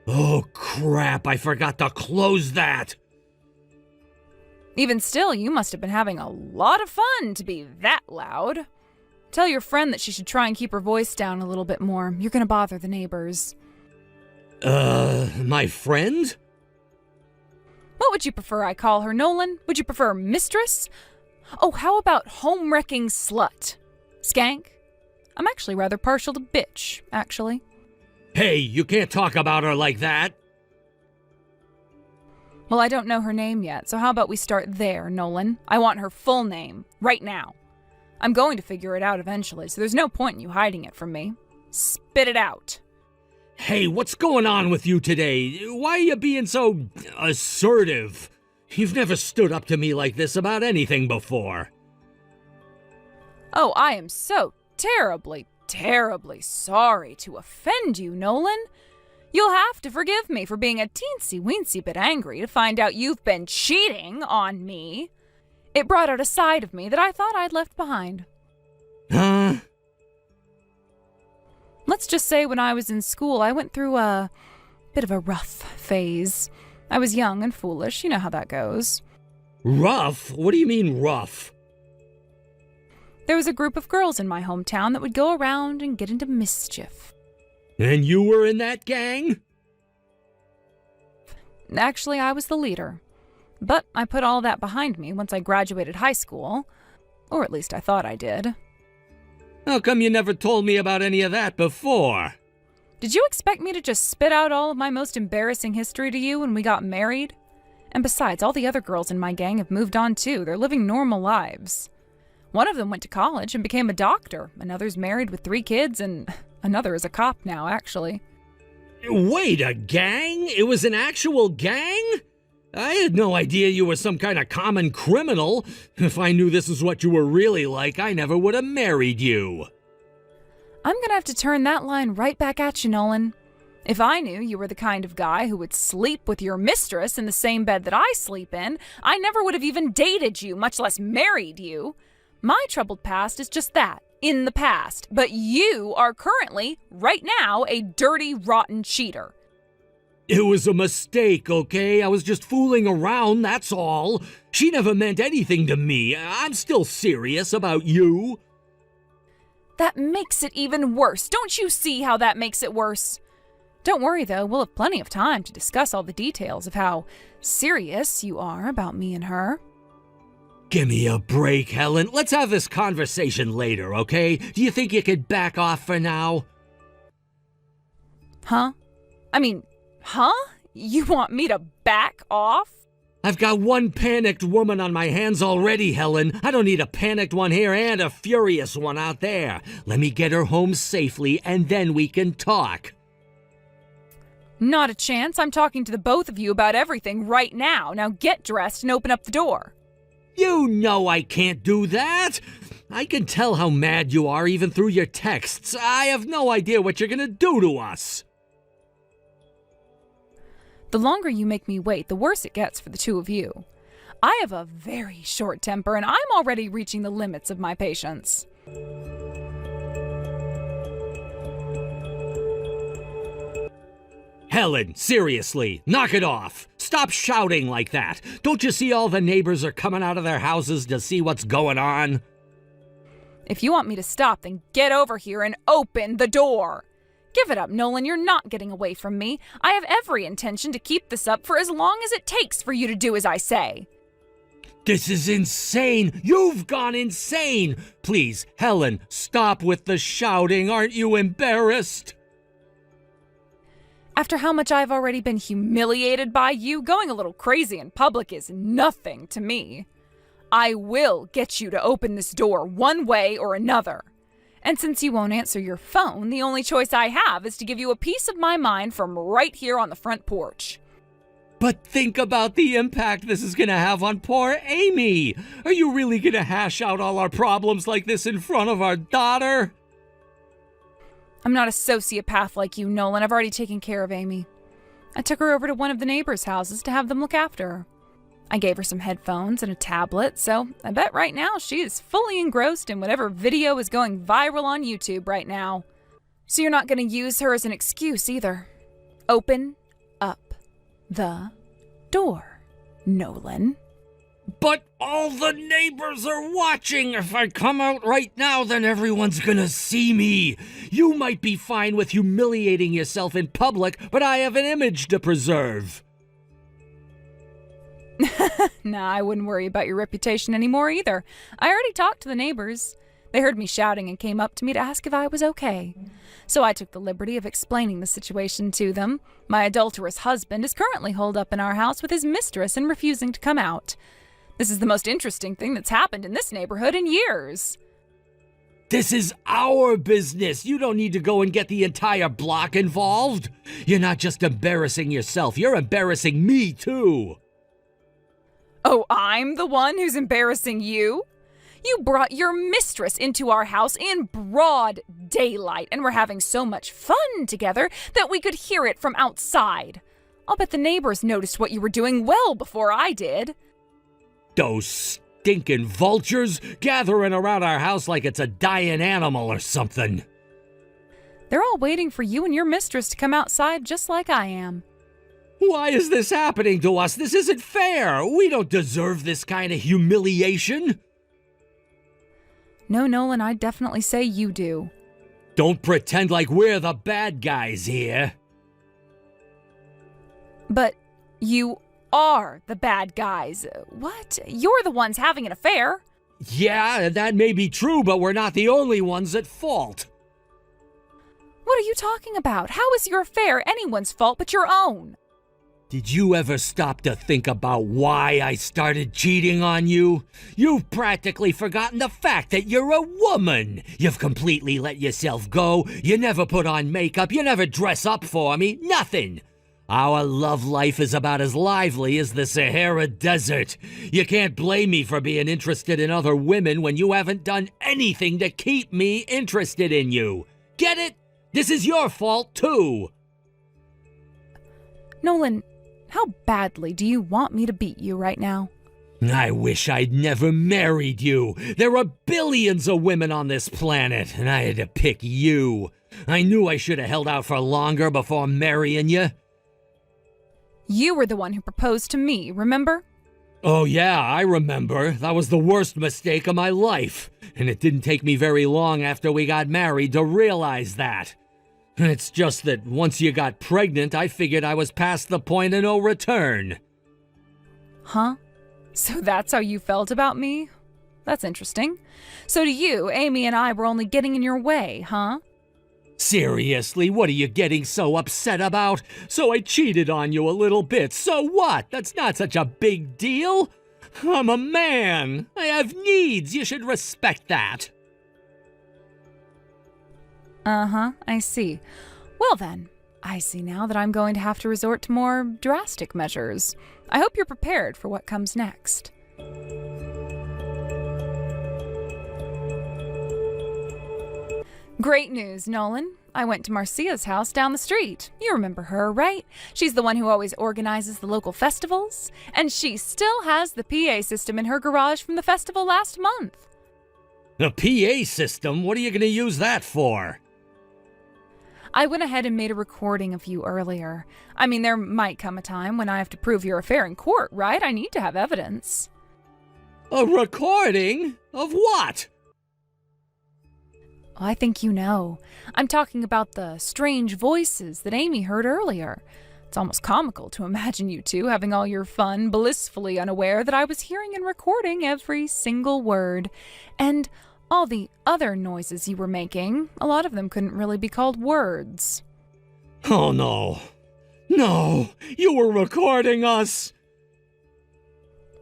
Speaker 4: Oh, crap. I forgot to close that.
Speaker 3: Even still, you must have been having a lot of fun to be that loud. Tell your friend that she should try and keep her voice down a little bit more. You're gonna bother the neighbors.
Speaker 4: My friend?
Speaker 3: What would you prefer I call her, Nolan? Would you prefer mistress? Oh, how about home-wrecking slut? Skank? I'm actually rather partial to bitch, actually.
Speaker 4: Hey, you can't talk about her like that.
Speaker 3: Well, I don't know her name yet, so how about we start there, Nolan? I want her full name, right now. I'm going to figure it out eventually, so there's no point in you hiding it from me. Spit it out.
Speaker 4: Hey, what's going on with you today? Why are you being so assertive? You've never stood up to me like this about anything before.
Speaker 3: Oh, I am so terribly, terribly sorry to offend you, Nolan. You'll have to forgive me for being a teensy-weensy bit angry to find out you've been cheating on me. It brought out a side of me that I thought I'd left behind.
Speaker 4: Huh?
Speaker 3: Let's just say when I was in school, I went through a bit of a rough phase. I was young and foolish, you know how that goes.
Speaker 4: Rough? What do you mean rough?
Speaker 3: There was a group of girls in my hometown that would go around and get into mischief.
Speaker 4: And you were in that gang?
Speaker 3: Actually, I was the leader. But I put all that behind me once I graduated high school. Or at least I thought I did.
Speaker 4: How come you never told me about any of that before?
Speaker 3: Did you expect me to just spit out all of my most embarrassing history to you when we got married? And besides, all the other girls in my gang have moved on too. They're living normal lives. One of them went to college and became a doctor. Another's married with 3 kids, and another is a cop now, actually.
Speaker 4: Wait, a gang? It was an actual gang? I had no idea you were some kind of common criminal. If I knew this is what you were really like, I never would have married you.
Speaker 3: I'm gonna have to turn that line right back at you, Nolan. If I knew you were the kind of guy who would sleep with your mistress in the same bed that I sleep in, I never would have even dated you, much less married you. My troubled past is just that, in the past. But you are currently, right now, a dirty, rotten cheater.
Speaker 4: It was a mistake, okay? I was just fooling around, that's all. She never meant anything to me. I'm still serious about you.
Speaker 3: That makes it even worse. Don't you see how that makes it worse? Don't worry, though. We'll have plenty of time to discuss all the details of how serious you are about me and her.
Speaker 4: Give me a break, Helen. Let's have this conversation later, okay? Do you think you could back off for now?
Speaker 3: Huh? You want me to back off?
Speaker 4: I've got one panicked woman on my hands already, Helen. I don't need a panicked one here and a furious one out there. Let me get her home safely, and then we can talk.
Speaker 3: Not a chance. I'm talking to the both of you about everything right now. Now get dressed and open up the door.
Speaker 4: You know I can't do that. I can tell how mad you are even through your texts. I have no idea what you're gonna do to us.
Speaker 3: The longer you make me wait, the worse it gets for the two of you. I have a very short temper, and I'm already reaching the limits of my patience.
Speaker 4: Helen, seriously, knock it off. Stop shouting like that. Don't you see all the neighbors are coming out of their houses to see what's going on?
Speaker 3: If you want me to stop, then get over here and open the door. Give it up, Nolan. You're not getting away from me. I have every intention to keep this up for as long as it takes for you to do as I say.
Speaker 4: This is insane. You've gone insane. Please, Helen, stop with the shouting. Aren't you embarrassed?
Speaker 3: After how much I've already been humiliated by you, going a little crazy in public is nothing to me. I will get you to open this door one way or another. And since you won't answer your phone, the only choice I have is to give you a piece of my mind from right here on the front porch.
Speaker 4: But think about the impact this is going to have on poor Amy. Are you really going to hash out all our problems like this in front of our daughter?
Speaker 3: I'm not a sociopath like you, Nolan. I've already taken care of Amy. I took her over to one of the neighbors' houses to have them look after her. I gave her some headphones and a tablet, so I bet right now she is fully engrossed in whatever video is going viral on YouTube right now. So you're not going to use her as an excuse either. Open up the door, Nolan.
Speaker 4: But all the neighbors are watching. If I come out right now, then everyone's gonna see me. You might be fine with humiliating yourself in public, but I have an image to preserve.
Speaker 3: Nah, I wouldn't worry about your reputation anymore either. I already talked to the neighbors. They heard me shouting and came up to me to ask if I was okay. So I took the liberty of explaining the situation to them. My adulterous husband is currently holed up in our house with his mistress and refusing to come out. This is the most interesting thing that's happened in this neighborhood in years.
Speaker 4: This is our business. You don't need to go and get the entire block involved. You're not just embarrassing yourself, you're embarrassing me too.
Speaker 3: Oh, I'm the one who's embarrassing you? You brought your mistress into our house in broad daylight, and we're having so much fun together that we could hear it from outside. I'll bet the neighbors noticed what you were doing well before I did.
Speaker 4: Those stinking vultures gathering around our house like it's a dying animal or something.
Speaker 3: They're all waiting for you and your mistress to come outside just like I am.
Speaker 4: Why is this happening to us? This isn't fair. We don't deserve this kind of humiliation.
Speaker 3: No, Nolan, I'd definitely say you do.
Speaker 4: Don't pretend like we're the bad guys here.
Speaker 3: But you are the bad guys. What? You're the ones having an affair.
Speaker 4: Yeah, that may be true, but we're not the only ones at fault.
Speaker 3: What are you talking about? How is your affair anyone's fault but your own?
Speaker 4: Did you ever stop to think about why I started cheating on you? You've practically forgotten the fact that you're a woman. You've completely let yourself go. You never put on makeup. You never dress up for me. Nothing. Our love life is about as lively as the Sahara Desert. You can't blame me for being interested in other women when you haven't done anything to keep me interested in you. Get it? This is your fault, too.
Speaker 3: Nolan, how badly do you want me to beat you right now?
Speaker 4: I wish I'd never married you. There are billions of women on this planet, and I had to pick you. I knew I should have held out for longer before marrying you.
Speaker 3: You were the one who proposed to me, remember?
Speaker 4: Oh yeah, I remember. That was the worst mistake of my life. And it didn't take me very long after we got married to realize that. It's just that once you got pregnant, I figured I was past the point of no return.
Speaker 3: Huh? So that's how you felt about me? That's interesting. So to you, Amy and I were only getting in your way, huh?
Speaker 4: Seriously, what are you getting so upset about? So I cheated on you a little bit, so what? That's not such a big deal. I'm a man. I have needs. You should respect that.
Speaker 3: Uh-huh, I see. Well then, I see now that I'm going to have to resort to more drastic measures. I hope you're prepared for what comes next. Great news, Nolan. I went to Marcia's house down the street. You remember her, right? She's the one who always organizes the local festivals. And she still has the PA system in her garage from the festival last month.
Speaker 4: The PA system? What are you going to use that for?
Speaker 3: I went ahead and made a recording of you earlier. I mean, there might come a time when I have to prove your affair in court, right? I need to have evidence.
Speaker 4: A recording? Of what?
Speaker 3: I think you know. I'm talking about the strange voices that Amy heard earlier. It's almost comical to imagine you two having all your fun, blissfully unaware that I was hearing and recording every single word. And all the other noises you were making, a lot of them couldn't really be called words.
Speaker 4: Oh no. No, you were recording us.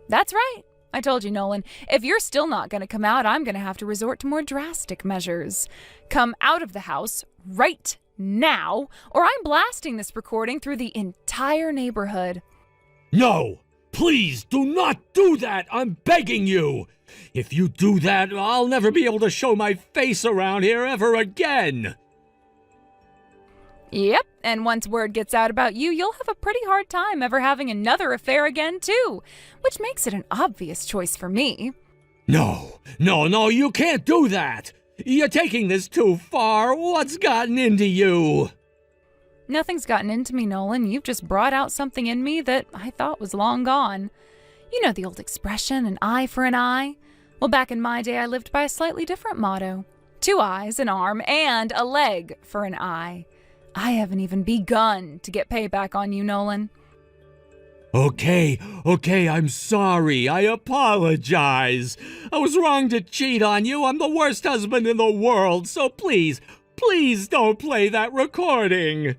Speaker 3: That's right. I told you, Nolan. If you're still not going to come out, I'm going to have to resort to more drastic measures. Come out of the house right now, or I'm blasting this recording through the entire neighborhood.
Speaker 4: No, please do not do that. I'm begging you. If you do that, I'll never be able to show my face around here ever again.
Speaker 3: Yep, and once word gets out about you, you'll have a pretty hard time ever having another affair again, too, which makes it an obvious choice for me.
Speaker 4: No, you can't do that. You're taking this too far. What's gotten into you?
Speaker 3: Nothing's gotten into me, Nolan. You've just brought out something in me that I thought was long gone. You know the old expression, an eye for an eye? Well, back in my day, I lived by a slightly different motto. 2 eyes, an arm, and a leg for an eye. I haven't even begun to get payback on you, Nolan.
Speaker 4: Okay, I'm sorry. I apologize. I was wrong to cheat on you. I'm the worst husband in the world, so please don't play that recording.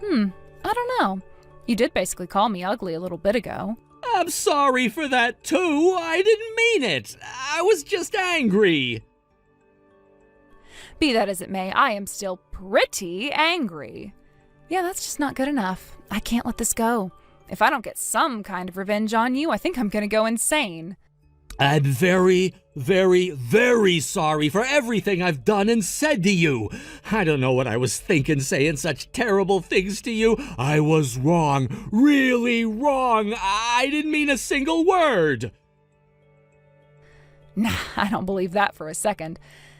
Speaker 3: I don't know. You did basically call me ugly a little bit ago.
Speaker 4: I'm sorry for that, too. I didn't mean it. I was just angry.
Speaker 3: Be that as it may, I am still pretty angry. Yeah, that's just not good enough. I can't let this go. If I don't get some kind of revenge on you, I think I'm gonna go insane.
Speaker 4: I'm very, very, very sorry for everything I've done and said to you. I don't know what I was thinking saying such terrible things to you. I was wrong, really wrong. I didn't mean a single word.
Speaker 3: Nah, I don't believe that for a second.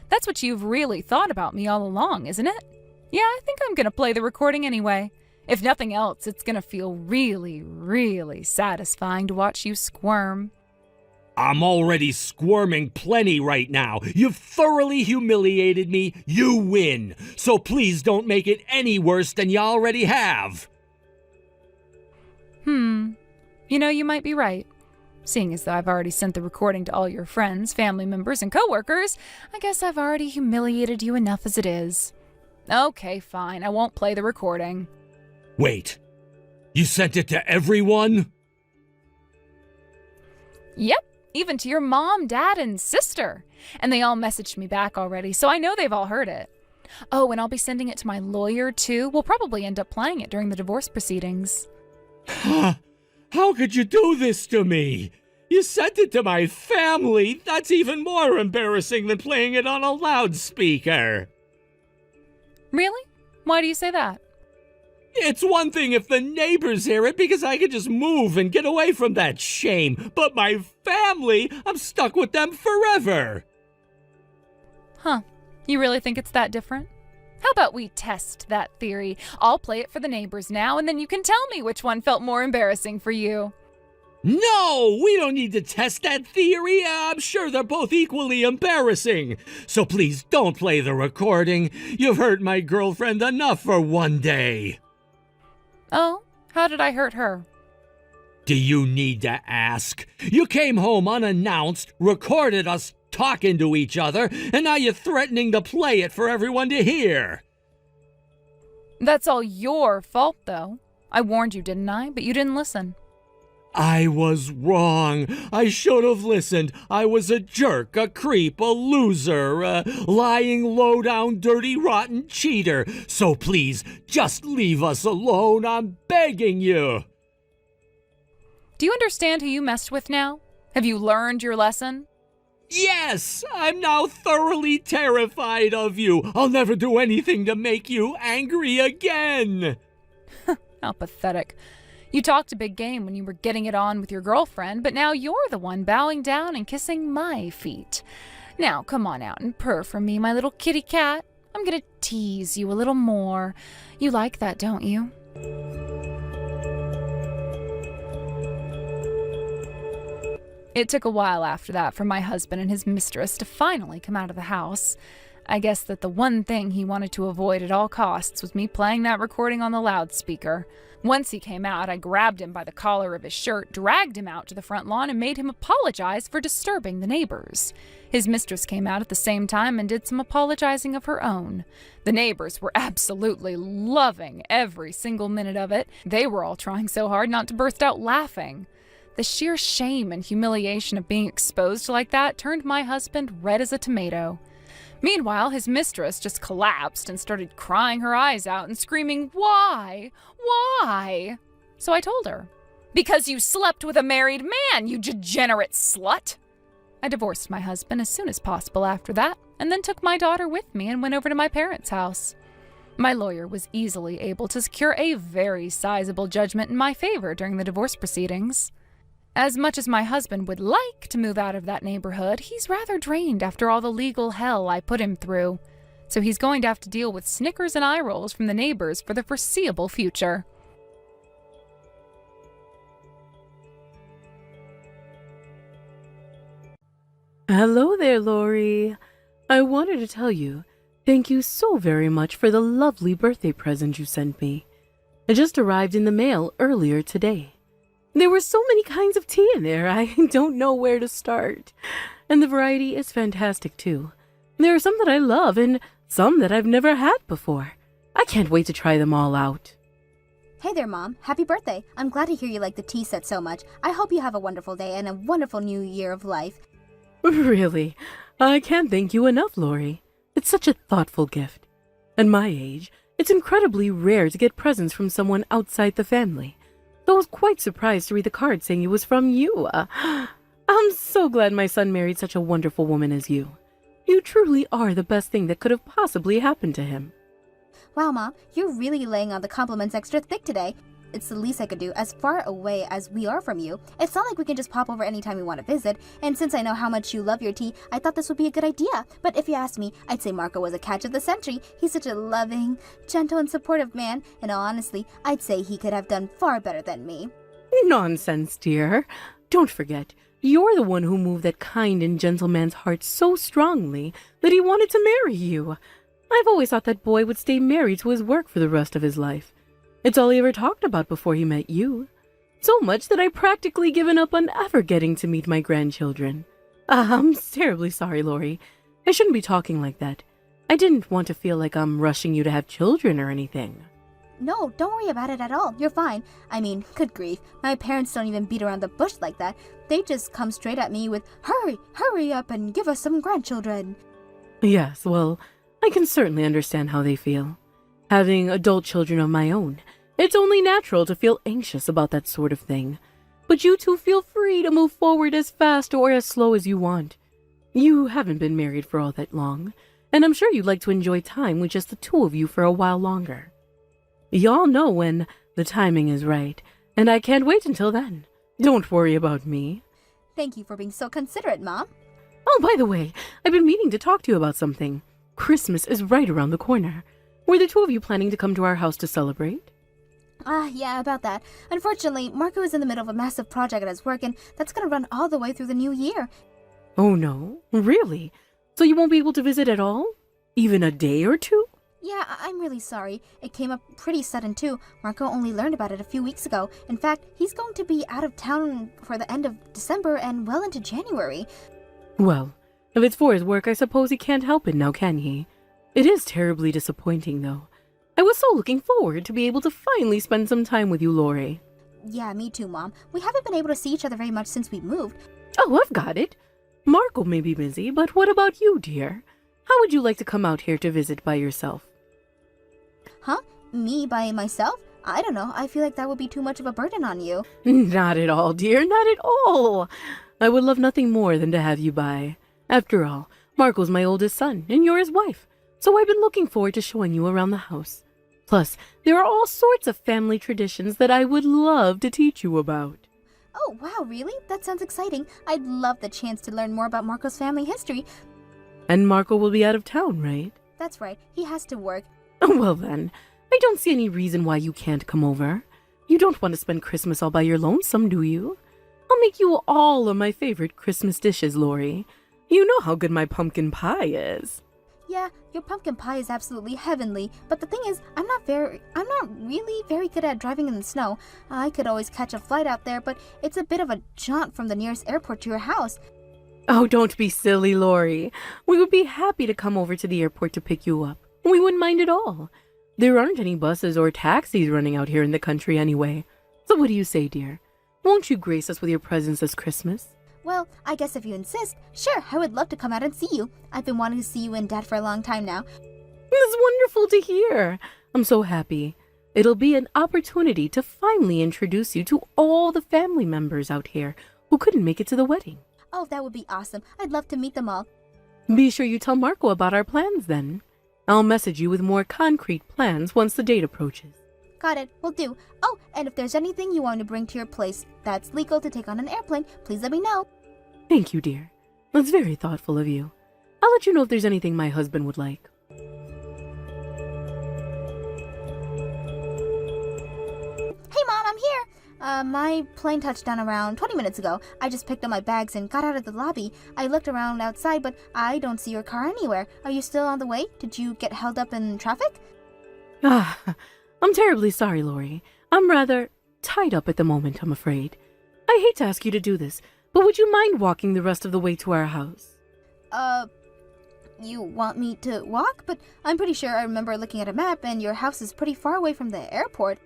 Speaker 3: That's what you've really thought about me all along, isn't it? Yeah, I think I'm gonna play the recording anyway. If nothing else, it's gonna feel really, really satisfying to watch you squirm.
Speaker 4: I'm already squirming plenty right now. You've thoroughly humiliated me. You win. So please don't make it any worse than you already have.
Speaker 3: You know, you might be right. Seeing as though I've already sent the recording to all your friends, family members, and coworkers, I guess I've already humiliated you enough as it is. Okay, fine. I won't play the recording.
Speaker 4: Wait. You sent it to everyone?
Speaker 3: Yep. Even to your mom, dad, and sister. And they all messaged me back already, so I know they've all heard it. Oh, and I'll be sending it to my lawyer, too. We'll probably end up playing it during the divorce proceedings.
Speaker 4: How could you do this to me? You sent it to my family. That's even more embarrassing than playing it on a loudspeaker.
Speaker 3: Really? Why do you say that?
Speaker 4: It's one thing if the neighbors hear it because I could just move and get away from that shame. But my family, I'm stuck with them forever.
Speaker 3: Huh. You really think it's that different? How about we test that theory? I'll play it for the neighbors now, and then you can tell me which one felt more embarrassing for you.
Speaker 4: No, we don't need to test that theory. I'm sure they're both equally embarrassing. So please don't play the recording. You've hurt my girlfriend enough for one day.
Speaker 3: Oh, how did I hurt her?
Speaker 4: Do you need to ask? You came home unannounced, recorded us talking to each other, and now you're threatening to play it for everyone to hear.
Speaker 3: That's all your fault, though. I warned you, didn't I? But you didn't listen.
Speaker 4: I was wrong. I should have listened. I was a jerk, a creep, a loser, a lying, low-down, dirty, rotten cheater. So please, just leave us alone. I'm begging you.
Speaker 3: Do you understand who you messed with now? Have you learned your lesson?
Speaker 4: Yes, I'm now thoroughly terrified of you. I'll never do anything to make you angry again.
Speaker 3: How pathetic. You talked a big game when you were getting it on with your girlfriend, but now you're the one bowing down and kissing my feet. Now, come on out and purr for me, my little kitty cat. I'm gonna tease you a little more. You like that, don't you? It took a while after that for my husband and his mistress to finally come out of the house. I guess that the one thing he wanted to avoid at all costs was me playing that recording on the loudspeaker. Once he came out, I grabbed him by the collar of his shirt, dragged him out to the front lawn, and made him apologize for disturbing the neighbors. His mistress came out at the same time and did some apologizing of her own. The neighbors were absolutely loving every single minute of it. They were all trying so hard not to burst out laughing. The sheer shame and humiliation of being exposed like that turned my husband red as a tomato. Meanwhile, his mistress just collapsed and started crying her eyes out and screaming, "Why? Why?" So I told her, "Because you slept with a married man, you degenerate slut!" I divorced my husband as soon as possible after that, and then took my daughter with me and went over to my parents' house. My lawyer was easily able to secure a very sizable judgment in my favor during the divorce proceedings. As much as my husband would like to move out of that neighborhood, he's rather drained after all the legal hell I put him through. So he's going to have to deal with snickers and eye rolls from the neighbors for the foreseeable future.
Speaker 5: Hello there, Lori. I wanted to tell you, thank you so very much for the lovely birthday present you sent me. It just arrived in the mail earlier today. There were so many kinds of tea in there, I don't know where to start. And the variety is fantastic too. There are some that I love and some that I've never had before. I can't wait to try them all out.
Speaker 6: Hey there, Mom. Happy birthday. I'm glad to hear you like the tea set so much. I hope you have a wonderful day and a wonderful new year of life.
Speaker 5: Really, I can't thank you enough, Lori. It's such a thoughtful gift. At my age, it's incredibly rare to get presents from someone outside the family. So I was quite surprised to read the card saying it was from you. I'm so glad my son married such a wonderful woman as you. You truly are the best thing that could have possibly happened to him.
Speaker 6: Wow, Mom, you're really laying on the compliments extra thick today. It's the least I could do, as far away as we are from you. It's not like we can just pop over anytime we want to visit, and since I know how much you love your tea, I thought this would be a good idea. But if you ask me, I'd say Marco was a catch of the century. He's such a loving, gentle, and supportive man, and honestly, I'd say he could have done far better than me.
Speaker 5: Nonsense, dear. Don't forget, you're the one who moved that kind and gentle man's heart so strongly that he wanted to marry you. I've always thought that boy would stay married to his work for the rest of his life. It's all he ever talked about before he met you. So much that I've practically given up on ever getting to meet my grandchildren. I'm terribly sorry, Lori. I shouldn't be talking like that. I didn't want to feel like I'm rushing you to have children or anything.
Speaker 6: No, don't worry about it at all. You're fine. I mean, good grief. My parents don't even beat around the bush like that. They just come straight at me with, hurry up and give us some grandchildren.
Speaker 5: Yes, well, I can certainly understand how they feel. Having adult children of my own, it's only natural to feel anxious about that sort of thing. But you two feel free to move forward as fast or as slow as you want. You haven't been married for all that long, and I'm sure you'd like to enjoy time with just the two of you for a while longer. Y'all know when the timing is right, and I can't wait until then. Don't worry about me.
Speaker 6: Thank you for being so considerate, Mom.
Speaker 5: Oh, by the way, I've been meaning to talk to you about something. Christmas is right around the corner. Were the two of you planning to come to our house to celebrate?
Speaker 6: Yeah, about that. Unfortunately, Marco is in the middle of a massive project at his work, and that's gonna run all the way through the new year.
Speaker 5: Oh no, really? So you won't be able to visit at all? Even a day or two?
Speaker 6: Yeah, I'm really sorry. It came up pretty sudden too. Marco only learned about it a few weeks ago. In fact, he's going to be out of town for the end of December and well into January.
Speaker 5: Well, if it's for his work, I suppose he can't help it now, can he? It is terribly disappointing, though. I was so looking forward to be able to finally spend some time with you, Lori.
Speaker 6: Yeah, me too, Mom. We haven't been able to see each other very much since we moved.
Speaker 5: Oh, I've got it. Marco may be busy, but what about you, dear? How would you like to come out here to visit by yourself?
Speaker 6: Huh? Me by myself? I don't know. I feel like that would be too much of a burden on you.
Speaker 5: Not at all, dear, not at all. I would love nothing more than to have you by. After all, Marco's my oldest son, and you're his wife. So I've been looking forward to showing you around the house. Plus, there are all sorts of family traditions that I would love to teach you about.
Speaker 6: Oh, wow, really? That sounds exciting. I'd love the chance to learn more about Marco's family history.
Speaker 5: And Marco will be out of town, right?
Speaker 6: That's right. He has to work.
Speaker 5: Well then, I don't see any reason why you can't come over. You don't want to spend Christmas all by your lonesome, do you? I'll make you all of my favorite Christmas dishes, Lori. You know how good my pumpkin pie is.
Speaker 6: Yeah, your pumpkin pie is absolutely heavenly, but the thing is, I'm not really very good at driving in the snow. I could always catch a flight out there, but it's a bit of a jaunt from the nearest airport to your house.
Speaker 5: Oh, don't be silly, Lori. We would be happy to come over to the airport to pick you up. We wouldn't mind at all. There aren't any buses or taxis running out here in the country anyway. So what do you say, dear? Won't you grace us with your presence this Christmas?
Speaker 6: Well, I guess if you insist, sure, I would love to come out and see you. I've been wanting to see you and Dad for a long time now.
Speaker 5: That's wonderful to hear. I'm so happy. It'll be an opportunity to finally introduce you to all the family members out here who couldn't make it to the wedding.
Speaker 6: Oh, that would be awesome. I'd love to meet them all.
Speaker 5: Be sure you tell Marco about our plans then. I'll message you with more concrete plans once the date approaches.
Speaker 6: Got it, will do. Oh, and if there's anything you want to bring to your place that's legal to take on an airplane, please let me know.
Speaker 5: Thank you, dear. That's very thoughtful of you. I'll let you know if there's anything my husband would like.
Speaker 6: Hey, Mom, I'm here. My plane touched down around 20 minutes ago. I just picked up my bags and got out of the lobby. I looked around outside, but I don't see your car anywhere. Are you still on the way? Did you get held up in traffic?
Speaker 5: I'm terribly sorry, Lori. I'm rather tied up at the moment, I'm afraid. I hate to ask you to do this, but would you mind walking the rest of the way to our house?
Speaker 6: You want me to walk? But I'm pretty sure I remember looking at a map and your house is pretty far away from the airport.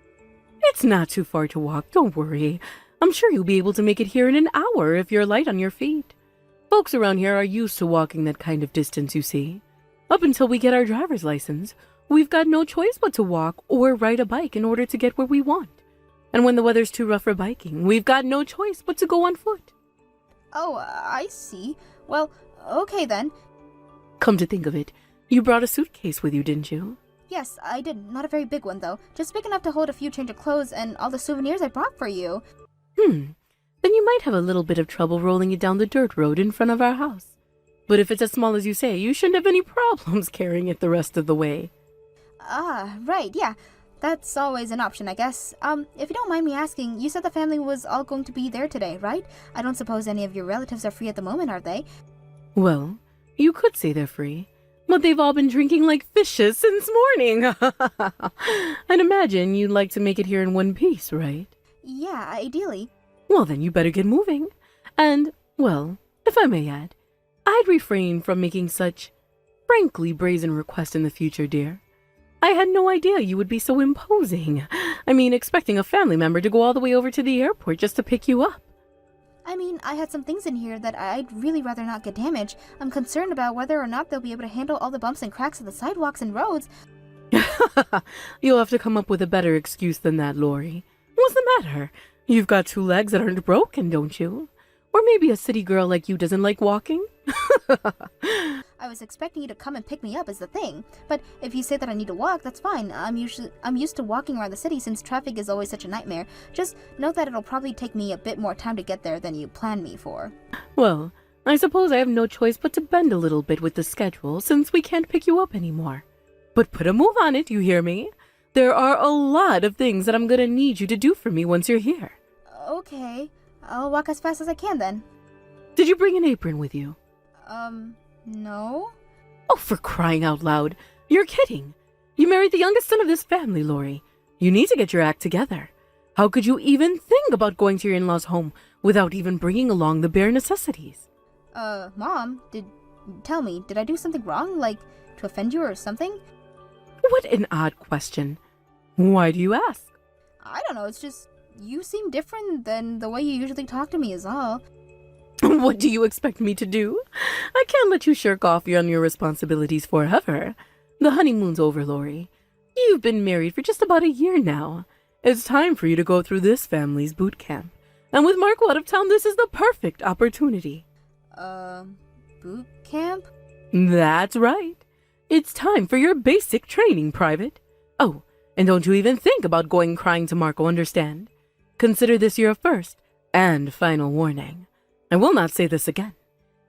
Speaker 5: It's not too far to walk, don't worry. I'm sure you'll be able to make it here in an hour if you're light on your feet. Folks around here are used to walking that kind of distance, you see. Up until we get our driver's license, we've got no choice but to walk or ride a bike in order to get where we want. And when the weather's too rough for biking, we've got no choice but to go on foot.
Speaker 6: Oh, I see. Well, okay then.
Speaker 5: Come to think of it, you brought a suitcase with you, didn't you?
Speaker 6: Yes, I did. Not a very big one, though. Just big enough to hold a few change of clothes and all the souvenirs I brought for you.
Speaker 5: Then you might have a little bit of trouble rolling it down the dirt road in front of our house. But if it's as small as you say, you shouldn't have any problems carrying it the rest of the way.
Speaker 6: Ah, right, yeah. That's always an option, I guess. If you don't mind me asking, you said the family was all going to be there today, right? I don't suppose any of your relatives are free at the moment, are they?
Speaker 5: Well, you could say they're free, but they've all been drinking like fishes since morning. I'd imagine you'd like to make it here in one piece, right?
Speaker 6: Yeah, ideally.
Speaker 5: Well, then you better get moving. And, well, if I may add, I'd refrain from making such frankly brazen requests in the future, dear. I had no idea you would be so imposing. I mean, expecting a family member to go all the way over to the airport just to pick you up.
Speaker 6: I mean, I had some things in here that I'd really rather not get damaged. I'm concerned about whether or not they'll be able to handle all the bumps and cracks of the sidewalks and roads.
Speaker 5: You'll have to come up with a better excuse than that, Lori. What's the matter? You've got 2 legs that aren't broken, don't you? Or maybe a city girl like you doesn't like walking?
Speaker 6: I was expecting you to come and pick me up is the thing. But if you say that I need to walk, that's fine. I'm used to walking around the city since traffic is always such a nightmare. Just know that it'll probably take me a bit more time to get there than you planned me for.
Speaker 5: Well, I suppose I have no choice but to bend a little bit with the schedule since we can't pick you up anymore. But put a move on it, you hear me? There are a lot of things that I'm gonna need you to do for me once you're here.
Speaker 6: Okay. I'll walk as fast as I can then.
Speaker 5: Did you bring an apron with you?
Speaker 6: No?
Speaker 5: Oh, for crying out loud. You're kidding. You married the youngest son of this family, Lori. You need to get your act together. How could you even think about going to your in-laws' home without even bringing along the bare necessities?
Speaker 6: Mom, tell me, did I do something wrong? Like, to offend you or something?
Speaker 5: What an odd question. Why do you ask?
Speaker 6: I don't know, it's just, you seem different than the way you usually talk to me is all.
Speaker 5: What do you expect me to do? I can't let you shirk off on your responsibilities forever. The honeymoon's over, Lori. You've been married for just about a year now. It's time for you to go through this family's boot camp. And with Marco out of town, this is the perfect opportunity.
Speaker 6: Boot camp?
Speaker 5: That's right. It's time for your basic training, Private. Oh, and don't you even think about going crying to Marco, understand? Consider this your first and final warning. I will not say this again.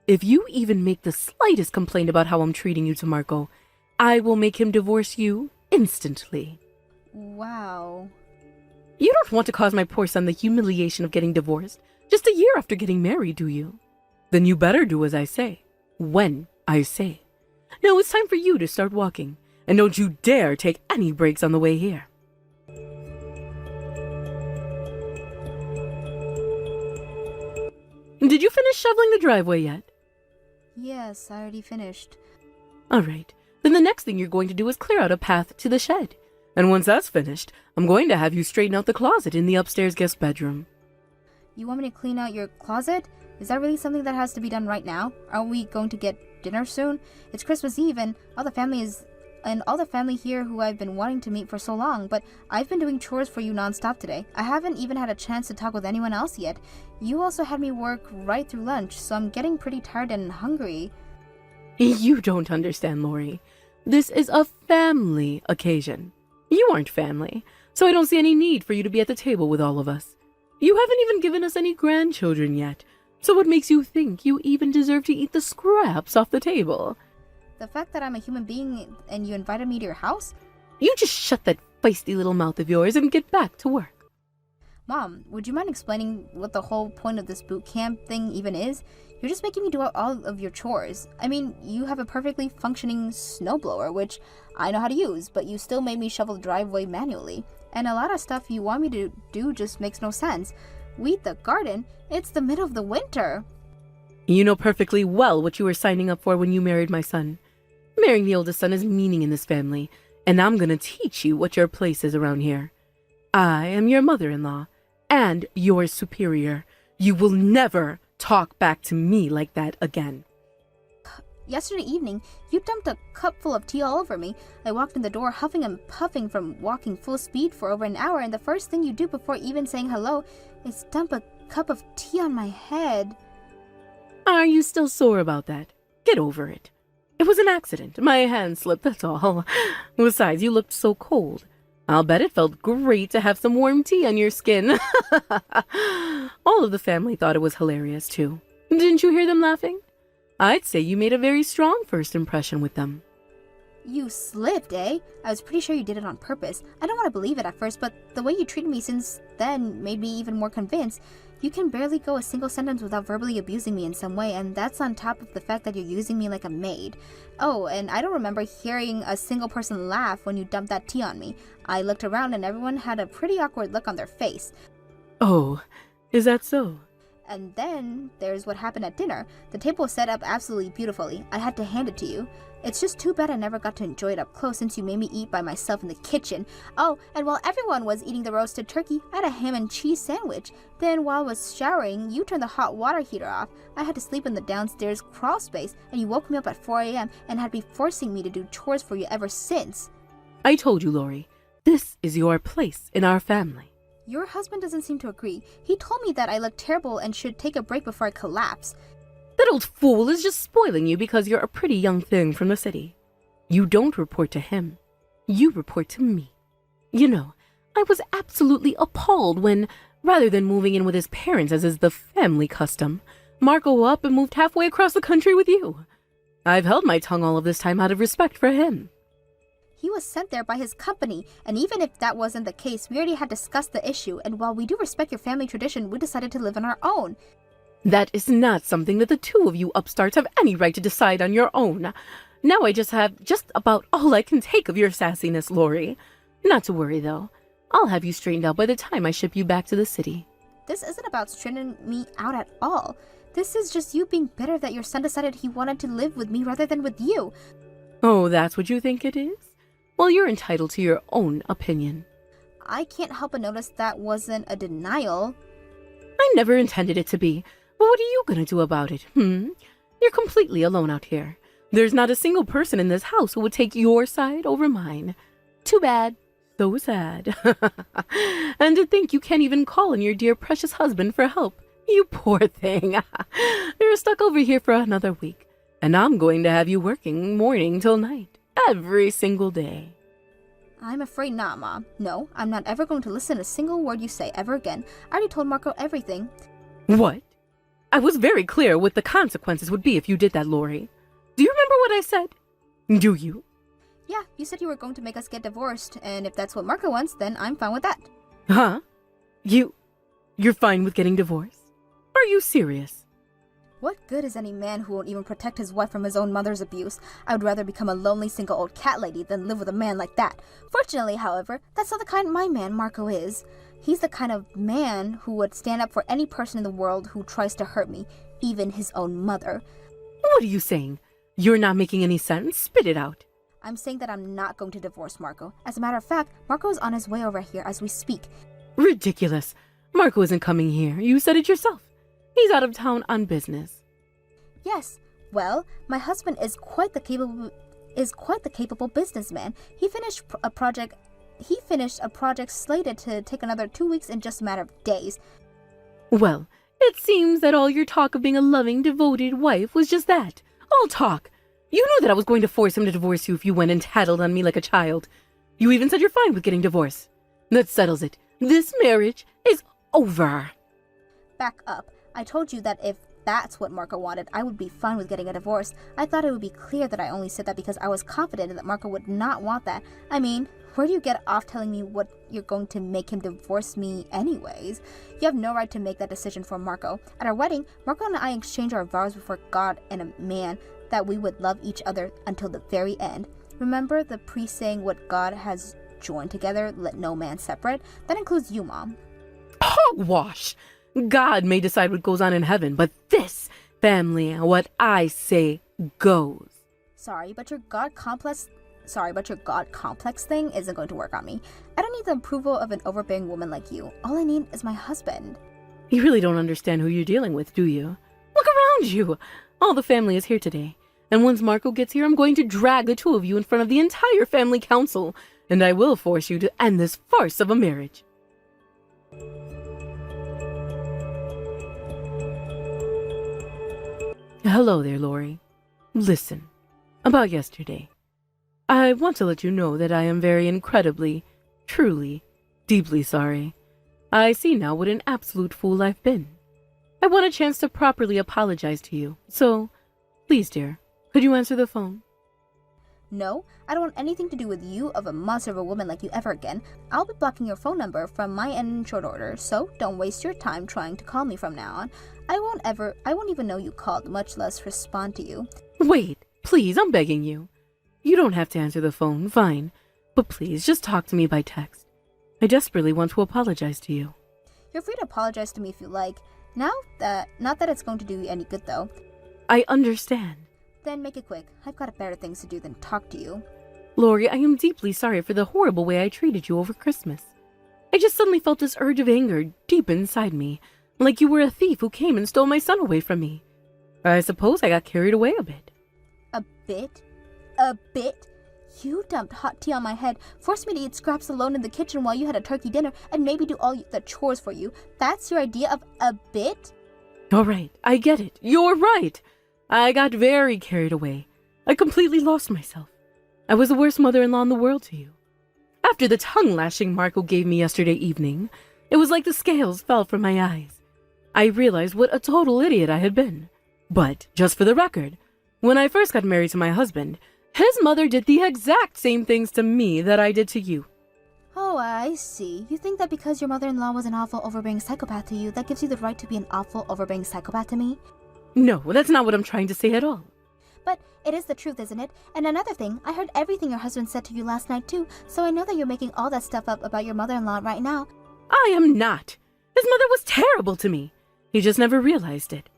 Speaker 5: If you even make the slightest complaint about how I'm treating you to Marco, I will make him divorce you instantly.
Speaker 6: Wow.
Speaker 5: You don't want to cause my poor son the humiliation of getting divorced just a year after getting married, do you? Then you better do as I say, when I say. Now it's time for you to start walking. And don't you dare take any breaks on the way here. Did you finish shoveling the driveway yet?
Speaker 6: Yes, I already finished.
Speaker 5: All right. Then the next thing you're going to do is clear out a path to the shed. And once that's finished, I'm going to have you straighten out the closet in the upstairs guest bedroom.
Speaker 6: You want me to clean out your closet? Is that really something that has to be done right now? Are we going to get dinner soon? It's Christmas Eve and all the family here who I've been wanting to meet for so long, but I've been doing chores for you nonstop today. I haven't even had a chance to talk with anyone else yet. You also had me work right through lunch, so I'm getting pretty tired and hungry.
Speaker 5: You don't understand, Lori. This is a family occasion. You aren't family, so I don't see any need for you to be at the table with all of us. You haven't even given us any grandchildren yet, so what makes you think you even deserve to eat the scraps off the table?
Speaker 6: The fact that I'm a human being and you invited me to your house?
Speaker 5: You just shut that feisty little mouth of yours and get back to work.
Speaker 6: Mom, would you mind explaining what the whole point of this boot camp thing even is? You're just making me do all of your chores. I mean, you have a perfectly functioning snowblower, which I know how to use, but you still made me shovel the driveway manually. And a lot of stuff you want me to do just makes no sense. Weed the garden? It's the middle of the winter.
Speaker 5: You know perfectly well what you were signing up for when you married my son. Marrying the oldest son is meaning in this family, and I'm gonna teach you what your place is around here. I am your mother-in-law, and your superior. You will never talk back to me like that again.
Speaker 6: Yesterday evening, you dumped a cup full of tea all over me. I walked in the door huffing and puffing from walking full speed for over an hour, and the first thing you do before even saying hello is dump a cup of tea on my head.
Speaker 5: Are you still sore about that? Get over it. It was an accident. My hand slipped, that's all. Besides, you looked so cold. I'll bet it felt great to have some warm tea on your skin. All of the family thought it was hilarious, too. Didn't you hear them laughing? I'd say you made a very strong first impression with them.
Speaker 6: You slipped, eh? I was pretty sure you did it on purpose. I don't want to believe it at first, but the way you treated me since then made me even more convinced. You can barely go a single sentence without verbally abusing me in some way, and that's on top of the fact that you're using me like a maid. Oh, and I don't remember hearing a single person laugh when you dumped that tea on me. I looked around and everyone had a pretty awkward look on their face.
Speaker 5: Oh, is that so?
Speaker 6: And then there's what happened at dinner. The table was set up absolutely beautifully. I had to hand it to you. It's just too bad I never got to enjoy it up close since you made me eat by myself in the kitchen. Oh, and while everyone was eating the roasted turkey, I had a ham and cheese sandwich. Then while I was showering, you turned the hot water heater off. I had to sleep in the downstairs crawl space, and you woke me up at 4 a.m. and had been forcing me to do chores for you ever since.
Speaker 5: I told you, Lori, this is your place in our family.
Speaker 6: Your husband doesn't seem to agree. He told me that I look terrible and should take a break before I collapse.
Speaker 5: That old fool is just spoiling you because you're a pretty young thing from the city. You don't report to him. You report to me. You know, I was absolutely appalled when, rather than moving in with his parents as is the family custom, Marco up and moved halfway across the country with you. I've held my tongue all of this time out of respect for him.
Speaker 6: He was sent there by his company, and even if that wasn't the case, we already had discussed the issue, and while we do respect your family tradition, we decided to live on our own.
Speaker 5: That is not something that the two of you upstarts have any right to decide on your own. Now I just have just about all I can take of your sassiness, Lori. Not to worry, though. I'll have you straightened out by the time I ship you back to the city.
Speaker 6: This isn't about straightening me out at all. This is just you being bitter that your son decided he wanted to live with me rather than with you.
Speaker 5: Oh, that's what you think it is? Well, you're entitled to your own opinion.
Speaker 6: I can't help but notice that wasn't a denial.
Speaker 5: I never intended it to be. But what are you gonna do about it, You're completely alone out here. There's not a single person in this house who would take your side over mine. Too bad. So sad. And to think you can't even call on your dear precious husband for help. You poor thing. You're stuck over here for another week. And I'm going to have you working morning till night. Every single day.
Speaker 6: I'm afraid not, Mom. No, I'm not ever going to listen to a single word you say ever again. I already told Marco everything.
Speaker 5: What? I was very clear what the consequences would be if you did that, Lori. Do you remember what I said? Do you?
Speaker 6: Yeah, you said you were going to make us get divorced, and if that's what Marco wants, then I'm fine with that.
Speaker 5: Huh? You're fine with getting divorced? Are you serious?
Speaker 6: What good is any man who won't even protect his wife from his own mother's abuse? I would rather become a lonely single old cat lady than live with a man like that. Fortunately, however, that's not the kind my man Marco is. He's the kind of man who would stand up for any person in the world who tries to hurt me, even his own mother.
Speaker 5: What are you saying? You're not making any sense. Spit it out.
Speaker 6: I'm saying that I'm not going to divorce Marco. As a matter of fact, Marco is on his way over here as we speak.
Speaker 5: Ridiculous. Marco isn't coming here. You said it yourself. He's out of town on business.
Speaker 6: Yes. Well, my husband is quite the capable businessman. He finished a project slated to take another 2 weeks in just a matter of days.
Speaker 5: Well, it seems that all your talk of being a loving, devoted wife was just that. All talk. You knew that I was going to force him to divorce you if you went and tattled on me like a child. You even said you're fine with getting divorced. That settles it. This marriage is over.
Speaker 6: Back up. I told you that if that's what Marco wanted, I would be fine with getting a divorce. I thought it would be clear that I only said that because I was confident that Marco would not want that. I mean, where do you get off telling me what you're going to make him divorce me anyways? You have no right to make that decision for Marco. At our wedding, Marco and I exchanged our vows before God and a man that we would love each other until the very end. Remember the priest saying what God has joined together, let no man separate? That includes you, Mom.
Speaker 5: Hogwash! God may decide what goes on in heaven, but this family, what I say, goes.
Speaker 6: Sorry, but your God complex thing isn't going to work on me. I don't need the approval of an overbearing woman like you. All I need is my husband.
Speaker 5: You really don't understand who you're dealing with, do you? Look around you! All the family is here today. And once Marco gets here, I'm going to drag the two of you in front of the entire family council. And I will force you to end this farce of a marriage. Hello there, Lori. Listen, about yesterday. I want to let you know that I am very incredibly, truly, deeply sorry. I see now what an absolute fool I've been. I want a chance to properly apologize to you. So, please, dear, could you answer the phone?
Speaker 6: No, I don't want anything to do with you of a monster of a woman like you ever again. I'll be blocking your phone number from my end in short order, so don't waste your time trying to call me from now on. I won't even know you called, much less respond to you.
Speaker 5: Wait, please, I'm begging you. You don't have to answer the phone, fine. But please, just talk to me by text. I desperately want to apologize to you.
Speaker 6: You're free to apologize to me if you like. Not that it's going to do you any good, though.
Speaker 5: I understand.
Speaker 6: Then make it quick. I've got better things to do than talk to you.
Speaker 5: Lori, I am deeply sorry for the horrible way I treated you over Christmas. I just suddenly felt this urge of anger deep inside me, like you were a thief who came and stole my son away from me. I suppose I got carried away a bit.
Speaker 6: A bit? A bit? You dumped hot tea on my head, forced me to eat scraps alone in the kitchen while you had a turkey dinner, and made me do all the chores for you. That's your idea of a bit?
Speaker 5: All right, I get it. You're right. I got very carried away. I completely lost myself. I was the worst mother-in-law in the world to you. After the tongue-lashing Marco gave me yesterday evening, it was like the scales fell from my eyes. I realized what a total idiot I had been. But, just for the record, when I first got married to my husband, his mother did the exact same things to me that I did to you.
Speaker 6: Oh, I see. You think that because your mother-in-law was an awful, overbearing psychopath to you, that gives you the right to be an awful, overbearing psychopath to me?
Speaker 5: No, that's not what I'm trying to say at all.
Speaker 6: But it is the truth, isn't it? And another thing, I heard everything your husband said to you last night too, so I know that you're making all that stuff up about your mother-in-law right now.
Speaker 5: I am not. His mother was terrible to me. He just never realized it.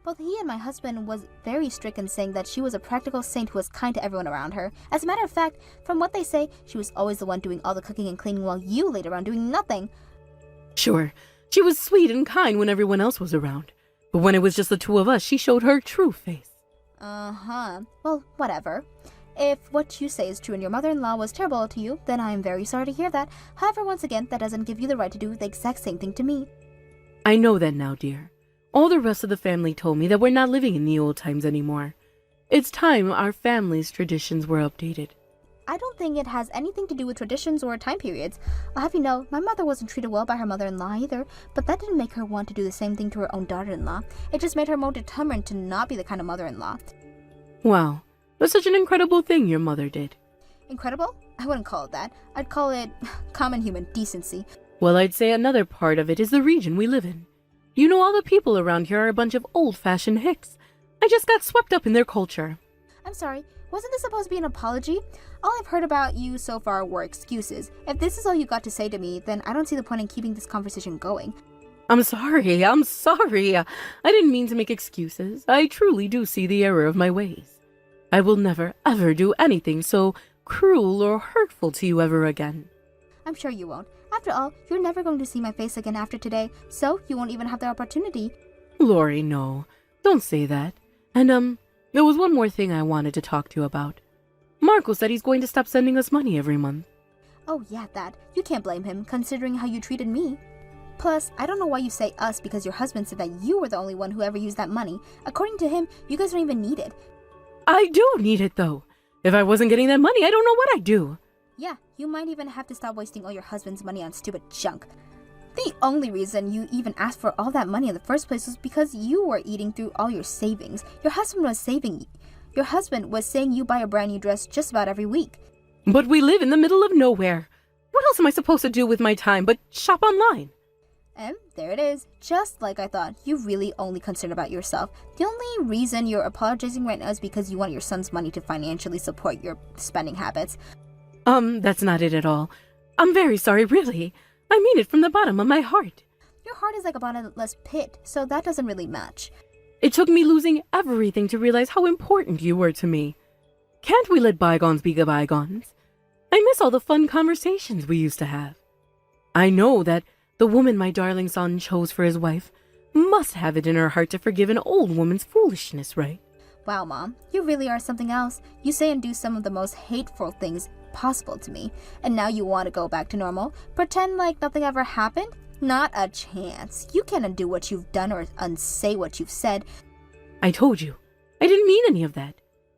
Speaker 6: Both he and my husband was very strict in saying that she was a practical saint who was kind to everyone around her. As a matter of fact, from what they say, she was always the one doing all the cooking and cleaning while you laid around doing nothing.
Speaker 5: Sure, she was sweet and kind when everyone else was around. But when it was just the two of us, she showed her true face.
Speaker 6: Uh-huh. Well, whatever. If what you say is true and your mother-in-law was terrible to you, then I am very sorry to hear that. However, once again, that doesn't give you the right to do the exact same thing to me.
Speaker 5: I know that now, dear. All the rest of the family told me that we're not living in the old times anymore. It's time our family's traditions were updated.
Speaker 6: I don't think it has anything to do with traditions or time periods. I'll have you know, my mother wasn't treated well by her mother-in-law either, but that didn't make her want to do the same thing to her own daughter-in-law. It just made her more determined to not be the kind of mother-in-law.
Speaker 5: Wow, that's such an incredible thing your mother did.
Speaker 6: Incredible? I wouldn't call it that. I'd call it common human decency.
Speaker 5: Well, I'd say another part of it is the region we live in. You know, all the people around here are a bunch of old-fashioned hicks. I just got swept up in their culture.
Speaker 6: I'm sorry, wasn't this supposed to be an apology? All I've heard about you so far were excuses. If this is all you got to say to me, then I don't see the point in keeping this conversation going.
Speaker 5: I'm sorry. I didn't mean to make excuses. I truly do see the error of my ways. I will never, ever do anything so cruel or hurtful to you ever again.
Speaker 6: I'm sure you won't. After all, you're never going to see my face again after today, so you won't even have the opportunity.
Speaker 5: Lori, no. Don't say that. And, there was one more thing I wanted to talk to you about. Marco said he's going to stop sending us money every month.
Speaker 6: Oh yeah, that. You can't blame him, considering how you treated me. Plus, I don't know why you say us because your husband said that you were the only one who ever used that money. According to him, you guys don't even need it.
Speaker 5: I do need it, though. If I wasn't getting that money, I don't know what I'd do.
Speaker 6: Yeah, you might even have to stop wasting all your husband's money on stupid junk. The only reason you even asked for all that money in the first place was because you were eating through all your savings. Your husband was saying you buy a brand new dress just about every week.
Speaker 5: But we live in the middle of nowhere. What else am I supposed to do with my time but shop online?
Speaker 6: And there it is. Just like I thought, you really only concern about yourself. The only reason you're apologizing right now is because you want your son's money to financially support your spending habits.
Speaker 5: That's not it at all. I'm very sorry, really. I mean it from the bottom of my heart.
Speaker 6: Your heart is like a bottomless pit, so that doesn't really match.
Speaker 5: It took me losing everything to realize how important you were to me. Can't we let bygones be bygones? I miss all the fun conversations we used to have. I know that the woman my darling son chose for his wife must have it in her heart to forgive an old woman's foolishness, right?
Speaker 6: Wow, Mom, you really are something else. You say and do some of the most hateful things possible to me, and now you want to go back to normal? Pretend like nothing ever happened? Not a chance. You can't undo what you've done or unsay what you've said.
Speaker 5: I told you, I didn't mean any of that.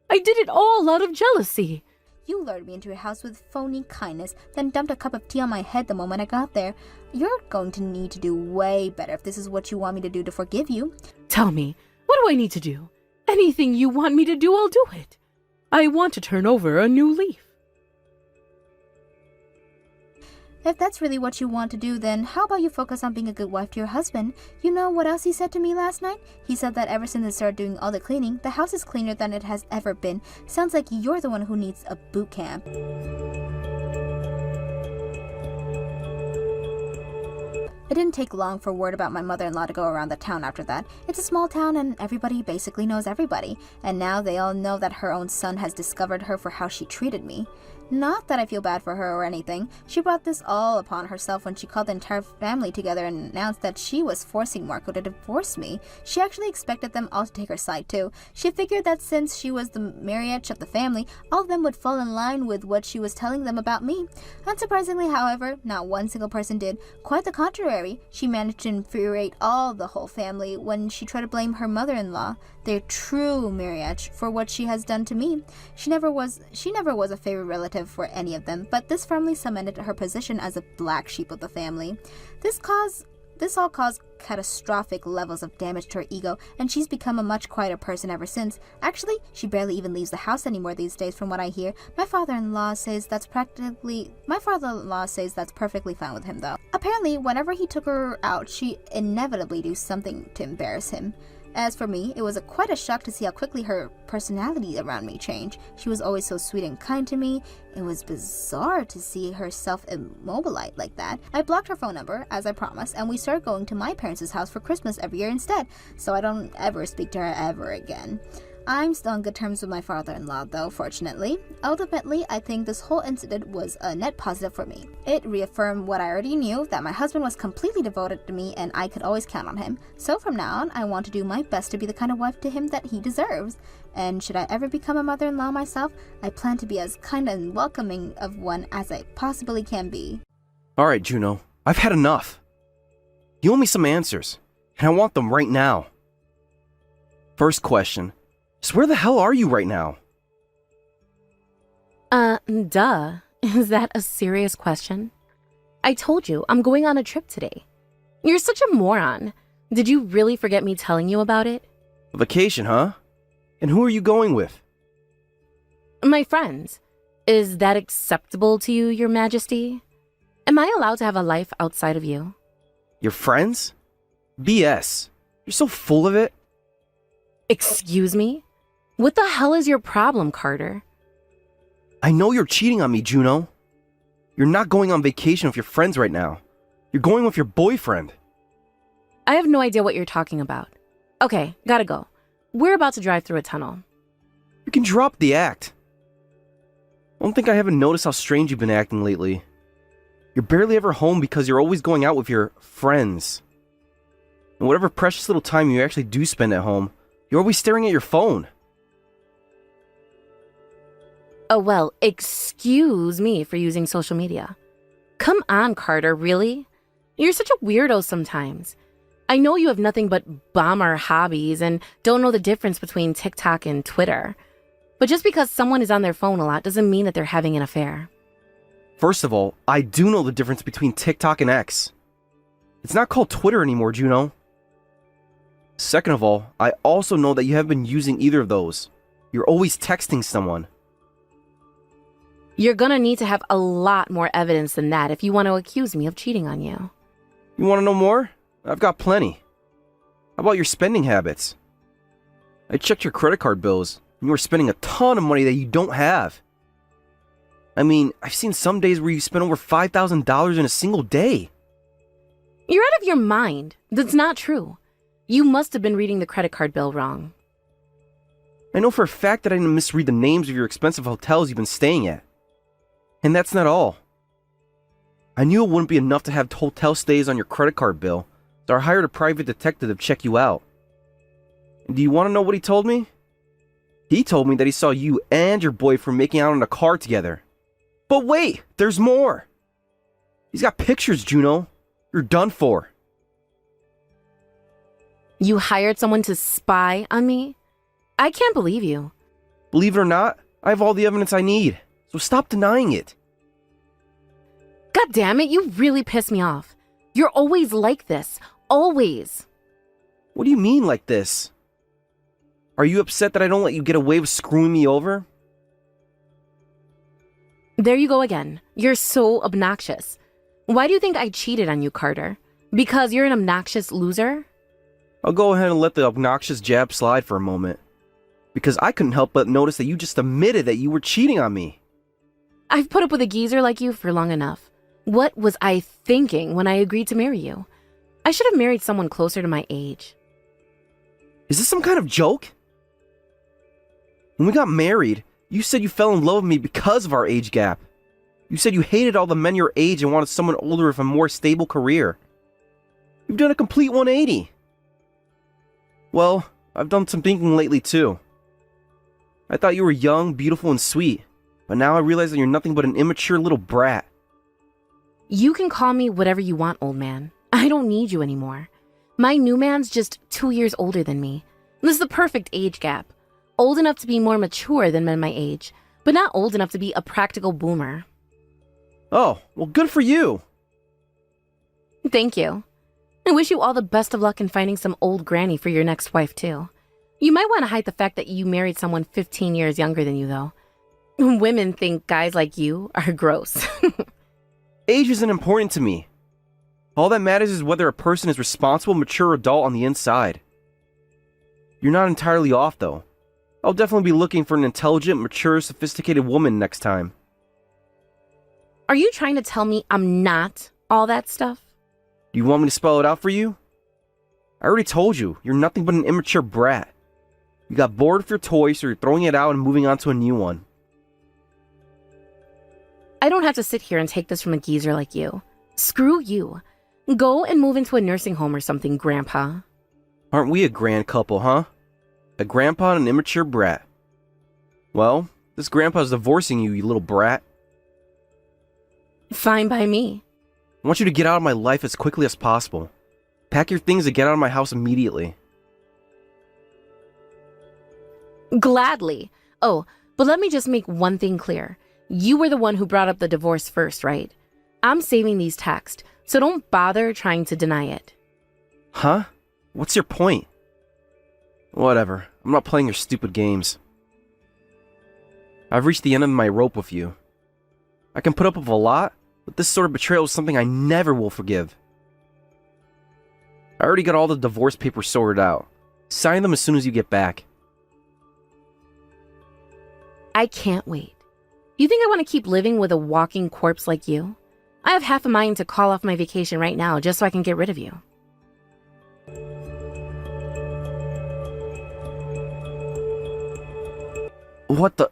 Speaker 5: I did it all out of jealousy.
Speaker 6: You lured me into your house with phony kindness, then dumped a cup of tea on my head the moment I got there. You're going to need to do way better if this is what you want me to do to forgive you.
Speaker 5: Tell me, what do I need to do? Anything you want me to do, I'll do it. I want to turn over a new leaf.
Speaker 6: If that's really what you want to do, then how about you focus on being a good wife to your husband? You know what else he said to me last night? He said that ever since they started doing all the cleaning, the house is cleaner than it has ever been. Sounds like you're the one who needs a boot camp. It didn't take long for word about my mother-in-law to go around the town after that. It's a small town and everybody basically knows everybody. And now they all know that her own son has discovered her for how she treated me. Not that I feel bad for her or anything. She brought this all upon herself when she called the entire family together and announced that she was forcing Marco to divorce me. She actually expected them all to take her side too. She figured that since she was the marriage of the family, all of them would fall in line with what she was telling them about me. Unsurprisingly, however, not one single person did. Quite the contrary, she managed to infuriate the whole family when she tried to blame her mother-in-law, their true marriage, for what she has done to me. She never was a favorite relative for any of them, but this firmly cemented her position as a black sheep of the family. This all caused catastrophic levels of damage to her ego, and she's become a much quieter person ever since. Actually, she barely even leaves the house anymore these days from what I hear. My father-in-law says that's perfectly fine with him though. Apparently, whenever he took her out, she inevitably do something to embarrass him. As for me, it was quite a shock to see how quickly her personality around me changed. She was always so sweet and kind to me. It was bizarre to see her self-immobilized like that. I blocked her phone number, as I promised, and we started going to my parents' house for Christmas every year instead, so I don't ever speak to her ever again. I'm still on good terms with my father-in-law though, fortunately. Ultimately, I think this whole incident was a net positive for me. It reaffirmed what I already knew, that my husband was completely devoted to me and I could always count on him. So from now on, I want to do my best to be the kind of wife to him that he deserves. And should I ever become a mother-in-law myself, I plan to be as kind and welcoming of one as I possibly can be.
Speaker 7: Alright, Juno, I've had enough. You owe me some answers, and I want them right now. First question. So where the hell are you right now?
Speaker 8: Duh. Is that a serious question? I told you, I'm going on a trip today. You're such a moron. Did you really forget me telling you about it?
Speaker 7: A vacation, huh? And who are you going with?
Speaker 8: My friends. Is that acceptable to you, Your Majesty? Am I allowed to have a life outside of you?
Speaker 7: Your friends? BS. You're so full of it.
Speaker 8: Excuse me? What the hell is your problem, Carter?
Speaker 7: I know you're cheating on me, Juno. You're not going on vacation with your friends right now. You're going with your boyfriend.
Speaker 8: I have no idea what you're talking about. Okay, gotta go. We're about to drive through a tunnel.
Speaker 7: You can drop the act. I don't think I haven't noticed how strange you've been acting lately. You're barely ever home because you're always going out with your friends. And whatever precious little time you actually do spend at home, you're always staring at your phone.
Speaker 8: Oh, well, excuse me for using social media. Come on, Carter, really? You're such a weirdo sometimes. I know you have nothing but bummer hobbies and don't know the difference between TikTok and Twitter. But just because someone is on their phone a lot doesn't mean that they're having an affair.
Speaker 7: First of all, I do know the difference between TikTok and X. It's not called Twitter anymore, Juno. Second of all, I also know that you haven't been using either of those. You're always texting someone.
Speaker 8: You're gonna need to have a lot more evidence than that if you want to accuse me of cheating on you.
Speaker 7: You want to know more? I've got plenty. How about your spending habits? I checked your credit card bills, and you were spending a ton of money that you don't have. I mean, I've seen some days where you spend over $5,000 in a single day.
Speaker 8: You're out of your mind. That's not true. You must have been reading the credit card bill wrong.
Speaker 7: I know for a fact that I didn't misread the names of your expensive hotels you've been staying at. And that's not all. I knew it wouldn't be enough to have hotel stays on your credit card bill, so I hired a private detective to check you out. And do you want to know what he told me? He told me that he saw you and your boyfriend making out in a car together. But wait, there's more. He's got pictures, Juno. You're done for.
Speaker 8: You hired someone to spy on me? I can't believe you.
Speaker 7: Believe it or not, I have all the evidence I need, so stop denying it.
Speaker 8: God damn it, you really piss me off. You're always like this. Always.
Speaker 7: What do you mean like this? Are you upset that I don't let you get away with screwing me over?
Speaker 8: There you go again. You're so obnoxious. Why do you think I cheated on you, Carter? Because you're an obnoxious loser?
Speaker 7: I'll go ahead and let the obnoxious jab slide for a moment. Because I couldn't help but notice that you just admitted that you were cheating on me.
Speaker 8: I've put up with a geezer like you for long enough. What was I thinking when I agreed to marry you? I should have married someone closer to my age.
Speaker 7: Is this some kind of joke? When we got married, you said you fell in love with me because of our age gap. You said you hated all the men your age and wanted someone older with a more stable career. You've done a complete 180. Well, I've done some thinking lately too. I thought you were young, beautiful, and sweet, but now I realize that you're nothing but an immature little brat.
Speaker 8: You can call me whatever you want, old man. I don't need you anymore. My new man's just 2 years older than me. This is the perfect age gap. Old enough to be more mature than men my age, but not old enough to be a practical boomer.
Speaker 7: Oh, well, good for you.
Speaker 8: Thank you. I wish you all the best of luck in finding some old granny for your next wife, too. You might want to hide the fact that you married someone 15 years younger than you, though. Women think guys like you are gross.
Speaker 7: Age isn't important to me. All that matters is whether a person is responsible, mature adult on the inside. You're not entirely off, though. I'll definitely be looking for an intelligent, mature, sophisticated woman next time.
Speaker 8: Are you trying to tell me I'm not all that stuff?
Speaker 7: Do you want me to spell it out for you? I already told you, you're nothing but an immature brat. You got bored with your toy, so you're throwing it out and moving on to a new one.
Speaker 8: I don't have to sit here and take this from a geezer like you. Screw you. Go and move into a nursing home or something, Grandpa.
Speaker 7: Aren't we a grand couple, huh? A grandpa and an immature brat. Well, this grandpa's divorcing you, you little brat.
Speaker 8: Fine by me.
Speaker 7: I want you to get out of my life as quickly as possible. Pack your things and get out of my house immediately.
Speaker 8: Gladly. Oh, but let me just make one thing clear. You were the one who brought up the divorce first, right? I'm saving these texts, so don't bother trying to deny it.
Speaker 7: Huh? What's your point? Whatever. I'm not playing your stupid games. I've reached the end of my rope with you. I can put up with a lot, but this sort of betrayal is something I never will forgive. I already got all the divorce papers sorted out. Sign them as soon as you get back.
Speaker 8: I can't wait. You think I want to keep living with a walking corpse like you? I have half a mind to call off my vacation right now just so I can get rid of you.
Speaker 7: What the...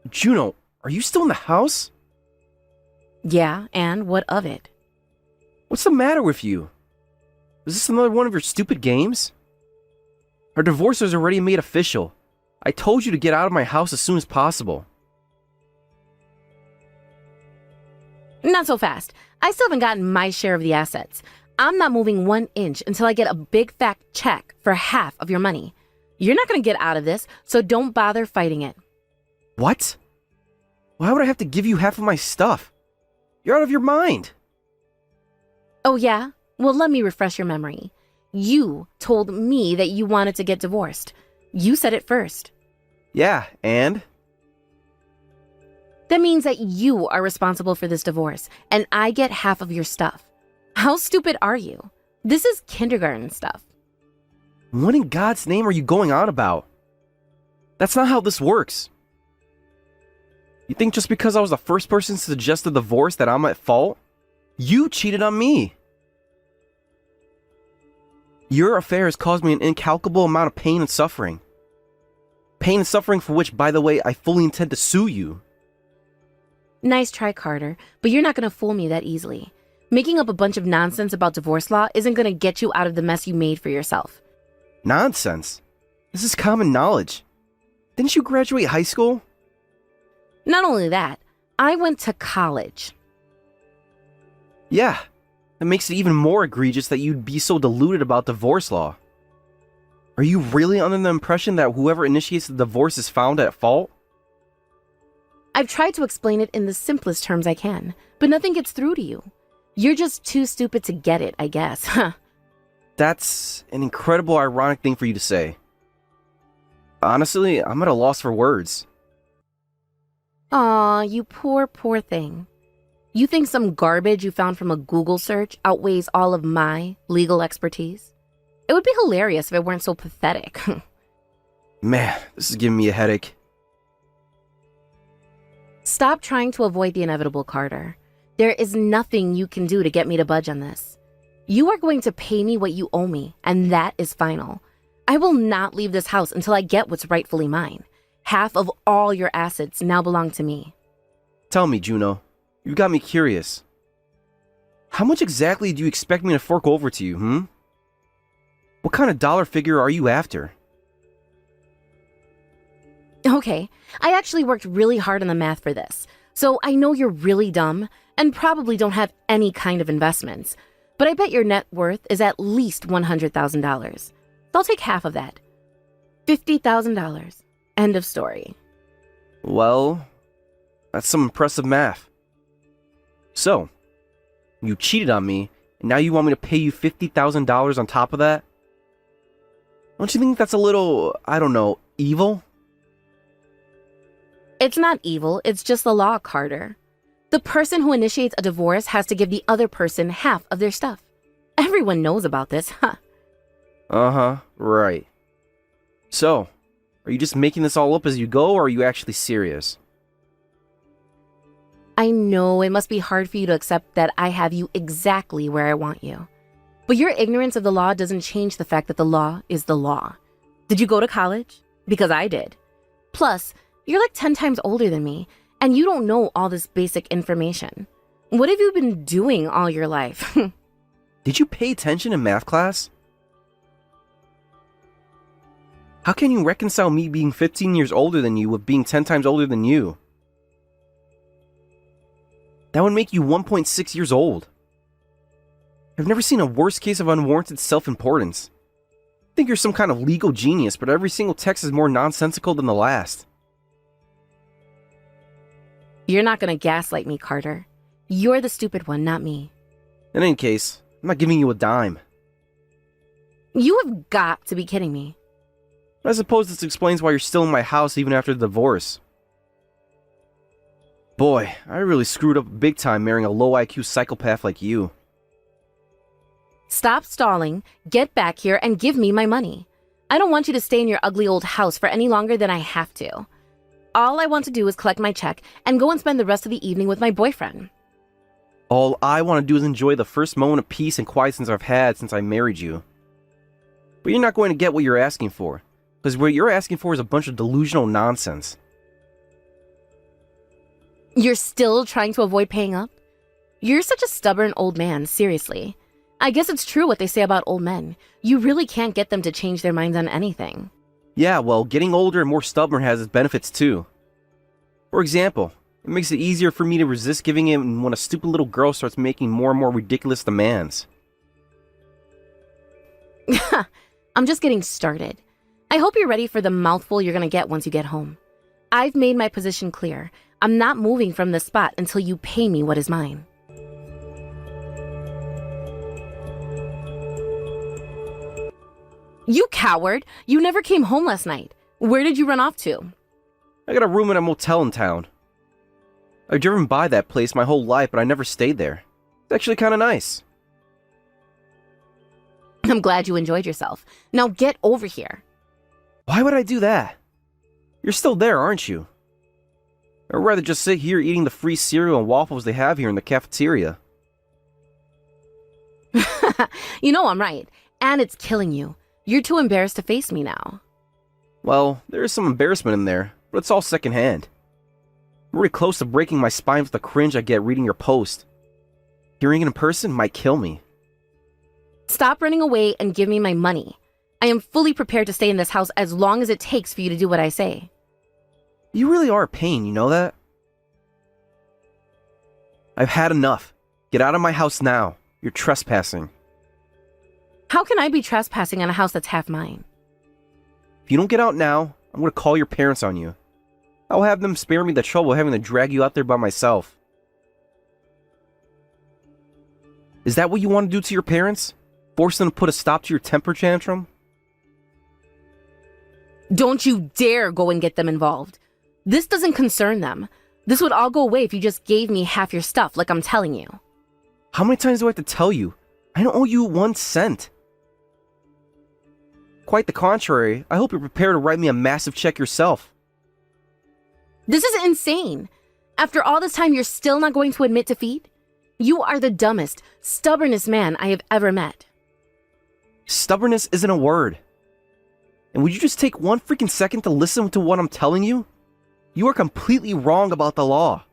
Speaker 7: Juno, are you still in the house?
Speaker 8: Yeah, and what of it?
Speaker 7: What's the matter with you? Is this another one of your stupid games? Our divorce was already made official. I told you to get out of my house as soon as possible.
Speaker 8: Not so fast. I still haven't gotten my share of the assets. I'm not moving 1 inch until I get a big fat check for half of your money. You're not going to get out of this, so don't bother fighting it.
Speaker 7: What? Why would I have to give you half of my stuff? You're out of your mind.
Speaker 8: Oh yeah? Well, let me refresh your memory. You told me that you wanted to get divorced. You said it first.
Speaker 7: Yeah, and?
Speaker 8: That means that you are responsible for this divorce, and I get half of your stuff. How stupid are you? This is kindergarten stuff.
Speaker 7: What in God's name are you going on about? That's not how this works. You think just because I was the first person to suggest a divorce that I'm at fault? You cheated on me. Your affair has caused me an incalculable amount of pain and suffering. Pain and suffering for which, by the way, I fully intend to sue you.
Speaker 8: Nice try, Carter, but you're not going to fool me that easily. Making up a bunch of nonsense about divorce law isn't going to get you out of the mess you made for yourself.
Speaker 7: Nonsense? This is common knowledge. Didn't you graduate high school?
Speaker 8: Not only that, I went to college.
Speaker 7: Yeah, that makes it even more egregious that you'd be so deluded about divorce law. Are you really under the impression that whoever initiates the divorce is found at fault?
Speaker 8: I've tried to explain it in the simplest terms I can, but nothing gets through to you. You're just too stupid to get it, I guess.
Speaker 7: That's an incredible ironic thing for you to say. Honestly, I'm at a loss for words.
Speaker 8: Aw, you poor, poor thing. You think some garbage you found from a Google search outweighs all of my legal expertise? It would be hilarious if it weren't so pathetic.
Speaker 7: Man, this is giving me a headache.
Speaker 8: Stop trying to avoid the inevitable, Carter. There is nothing you can do to get me to budge on this. You are going to pay me what you owe me, and that is final. I will not leave this house until I get what's rightfully mine. Half of all your assets now belong to me.
Speaker 7: Tell me, Juno. You got me curious. How much exactly do you expect me to fork over to you, What kind of dollar figure are you after?
Speaker 8: Okay, I actually worked really hard on the math for this, so I know you're really dumb and probably don't have any kind of investments, but I bet your net worth is at least $100,000. I'll take half of that. $50,000. End of story.
Speaker 7: Well, that's some impressive math. So, you cheated on me, and now you want me to pay you $50,000 on top of that? Don't you think that's a little, I don't know, evil?
Speaker 8: It's not evil, it's just the law, Carter. The person who initiates a divorce has to give the other person half of their stuff. Everyone knows about this, huh?
Speaker 7: Uh-huh, right. So, are you just making this all up as you go, or are you actually serious?
Speaker 8: I know it must be hard for you to accept that I have you exactly where I want you. But your ignorance of the law doesn't change the fact that the law is the law. Did you go to college? Because I did. Plus, you're like 10 times older than me, and you don't know all this basic information. What have you been doing all your life?
Speaker 7: Did you pay attention in math class? How can you reconcile me being 15 years older than you with being 10 times older than you? That would make you 1.6 years old. I've never seen a worse case of unwarranted self-importance. I think you're some kind of legal genius, but every single text is more nonsensical than the last.
Speaker 8: You're not gonna gaslight me, Carter. You're the stupid one, not me.
Speaker 7: In any case, I'm not giving you a dime.
Speaker 8: You have got to be kidding me.
Speaker 7: I suppose this explains why you're still in my house even after the divorce. Boy, I really screwed up big time marrying a low IQ psychopath like you.
Speaker 8: Stop stalling, get back here, and give me my money. I don't want you to stay in your ugly old house for any longer than I have to. All I want to do is collect my check and go and spend the rest of the evening with my boyfriend.
Speaker 7: All I want to do is enjoy the first moment of peace and quiet I've had since I married you. But you're not going to get what you're asking for, because what you're asking for is a bunch of delusional nonsense.
Speaker 8: You're still trying to avoid paying up? You're such a stubborn old man, seriously. I guess it's true what they say about old men. You really can't get them to change their minds on anything.
Speaker 7: Yeah, well, getting older and more stubborn has its benefits too. For example, it makes it easier for me to resist giving in when a stupid little girl starts making more and more ridiculous demands.
Speaker 8: I'm just getting started. I hope you're ready for the mouthful you're gonna get once you get home. I've made my position clear. I'm not moving from this spot until you pay me what is mine. You coward! You never came home last night. Where did you run off to?
Speaker 7: I got a room in a motel in town. I've driven by that place my whole life, but I never stayed there. It's actually kind of nice.
Speaker 8: I'm glad you enjoyed yourself. Now get over here.
Speaker 7: Why would I do that? You're still there, aren't you? I'd rather just sit here eating the free cereal and waffles they have here in the cafeteria.
Speaker 8: You know I'm right. And it's killing you. You're too embarrassed to face me now.
Speaker 7: Well, there is some embarrassment in there, but it's all secondhand. I'm really close to breaking my spine with the cringe I get reading your post. Hearing it in person might kill me.
Speaker 8: Stop running away and give me my money. I am fully prepared to stay in this house as long as it takes for you to do what I say.
Speaker 7: You really are a pain, you know that? I've had enough. Get out of my house now. You're trespassing.
Speaker 8: How can I be trespassing on a house that's half mine?
Speaker 7: If you don't get out now, I'm going to call your parents on you. I'll have them spare me the trouble of having to drag you out there by myself. Is that what you want to do to your parents? Force them to put a stop to your temper tantrum?
Speaker 8: Don't you dare go and get them involved. This doesn't concern them. This would all go away if you just gave me half your stuff like I'm telling you.
Speaker 7: How many times do I have to tell you? I don't owe you 1 cent. Quite the contrary, I hope you're prepared to write me a massive check yourself.
Speaker 8: This is insane. After all this time, you're still not going to admit defeat? You are the dumbest, stubbornest man I have ever met.
Speaker 7: Stubbornness isn't a word. And would you just take 1 freaking second to listen to what I'm telling you? You are completely wrong about the law.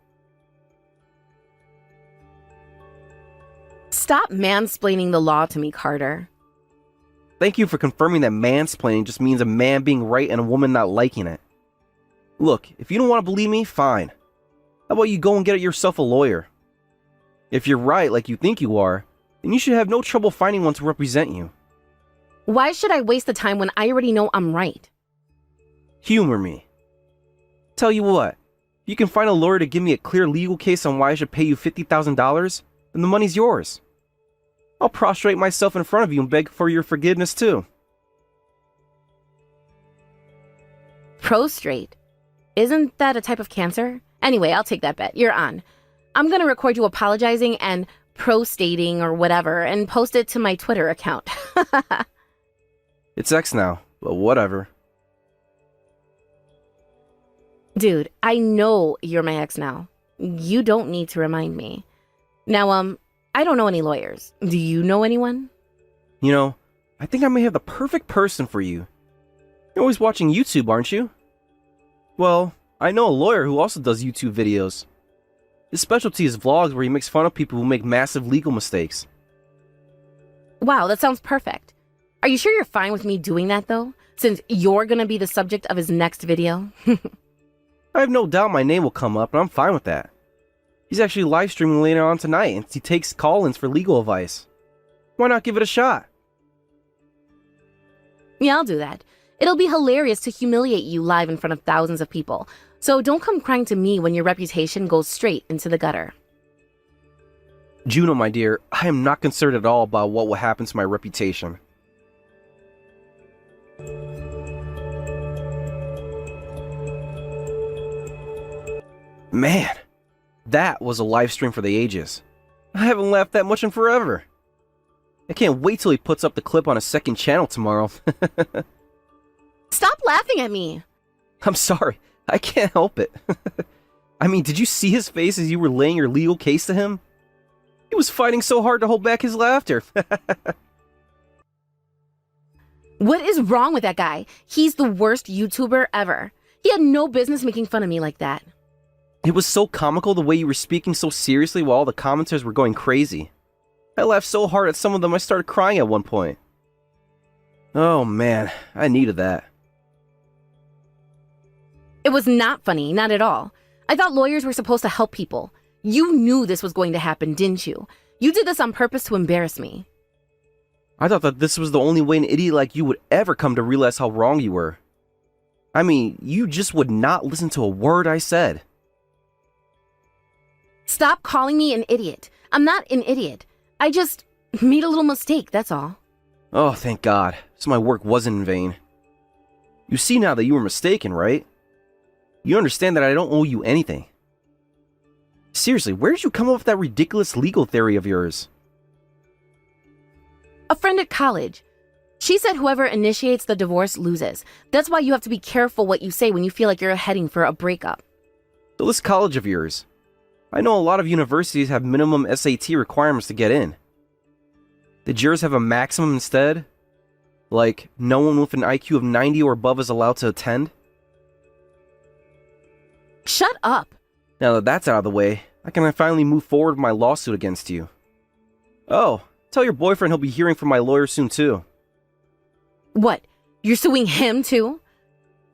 Speaker 8: Stop mansplaining the law to me, Carter.
Speaker 7: Thank you for confirming that mansplaining just means a man being right and a woman not liking it. Look, if you don't want to believe me, fine. How about you go and get yourself a lawyer? If you're right like you think you are, then you should have no trouble finding one to represent you.
Speaker 8: Why should I waste the time when I already know I'm right?
Speaker 7: Humor me. Tell you what, if you can find a lawyer to give me a clear legal case on why I should pay you $50,000, then the money's yours. I'll prostrate myself in front of you and beg for your forgiveness too.
Speaker 8: Prostrate? Isn't that a type of cancer? Anyway, I'll take that bet. You're on. I'm gonna record you apologizing and prostating or whatever and post it to my Twitter account.
Speaker 7: It's X now, but whatever.
Speaker 8: Dude, I know you're my ex now. You don't need to remind me. Now, I don't know any lawyers. Do you know anyone?
Speaker 7: You know, I think I may have the perfect person for you. You're always watching YouTube, aren't you? Well, I know a lawyer who also does YouTube videos. His specialty is vlogs where he makes fun of people who make massive legal mistakes.
Speaker 8: Wow, that sounds perfect. Are you sure you're fine with me doing that, though? Since you're gonna be the subject of his next video?
Speaker 7: I have no doubt my name will come up, and I'm fine with that. He's actually live streaming later on tonight, and he takes call-ins for legal advice. Why not give it a shot?
Speaker 8: Yeah, I'll do that. It'll be hilarious to humiliate you live in front of thousands of people. So don't come crying to me when your reputation goes straight into the gutter.
Speaker 7: Juno, my dear, I am not concerned at all about what will happen to my reputation. Man, that was a live stream for the ages. I haven't laughed that much in forever. I can't wait till he puts up the clip on a second channel tomorrow.
Speaker 8: Stop laughing at me.
Speaker 7: I'm sorry. I can't help it. I mean, did you see his face as you were laying your legal case to him? He was fighting so hard to hold back his laughter.
Speaker 8: What is wrong with that guy? He's the worst YouTuber ever. He had no business making fun of me like that.
Speaker 7: It was so comical the way you were speaking so seriously while all the commenters were going crazy. I laughed so hard at some of them I started crying at one point. Oh man, I needed that.
Speaker 8: It was not funny, not at all. I thought lawyers were supposed to help people. You knew this was going to happen, didn't you? You did this on purpose to embarrass me.
Speaker 7: I thought that this was the only way an idiot like you would ever come to realize how wrong you were. I mean, you just would not listen to a word I said.
Speaker 8: Stop calling me an idiot. I'm not an idiot. I just made a little mistake, that's all.
Speaker 7: Oh, thank God. So my work wasn't in vain. You see now that you were mistaken, right? You understand that I don't owe you anything. Seriously, where did you come up with that ridiculous legal theory of yours?
Speaker 8: A friend at college. She said whoever initiates the divorce loses. That's why you have to be careful what you say when you feel like you're heading for a breakup.
Speaker 7: So this college of yours. I know a lot of universities have minimum SAT requirements to get in. Did yours have a maximum instead? Like, no one with an IQ of 90 or above is allowed to attend?
Speaker 8: Shut up!
Speaker 7: Now that that's out of the way, I can finally move forward with my lawsuit against you. Oh, tell your boyfriend he'll be hearing from my lawyer soon too.
Speaker 8: What? You're suing him too?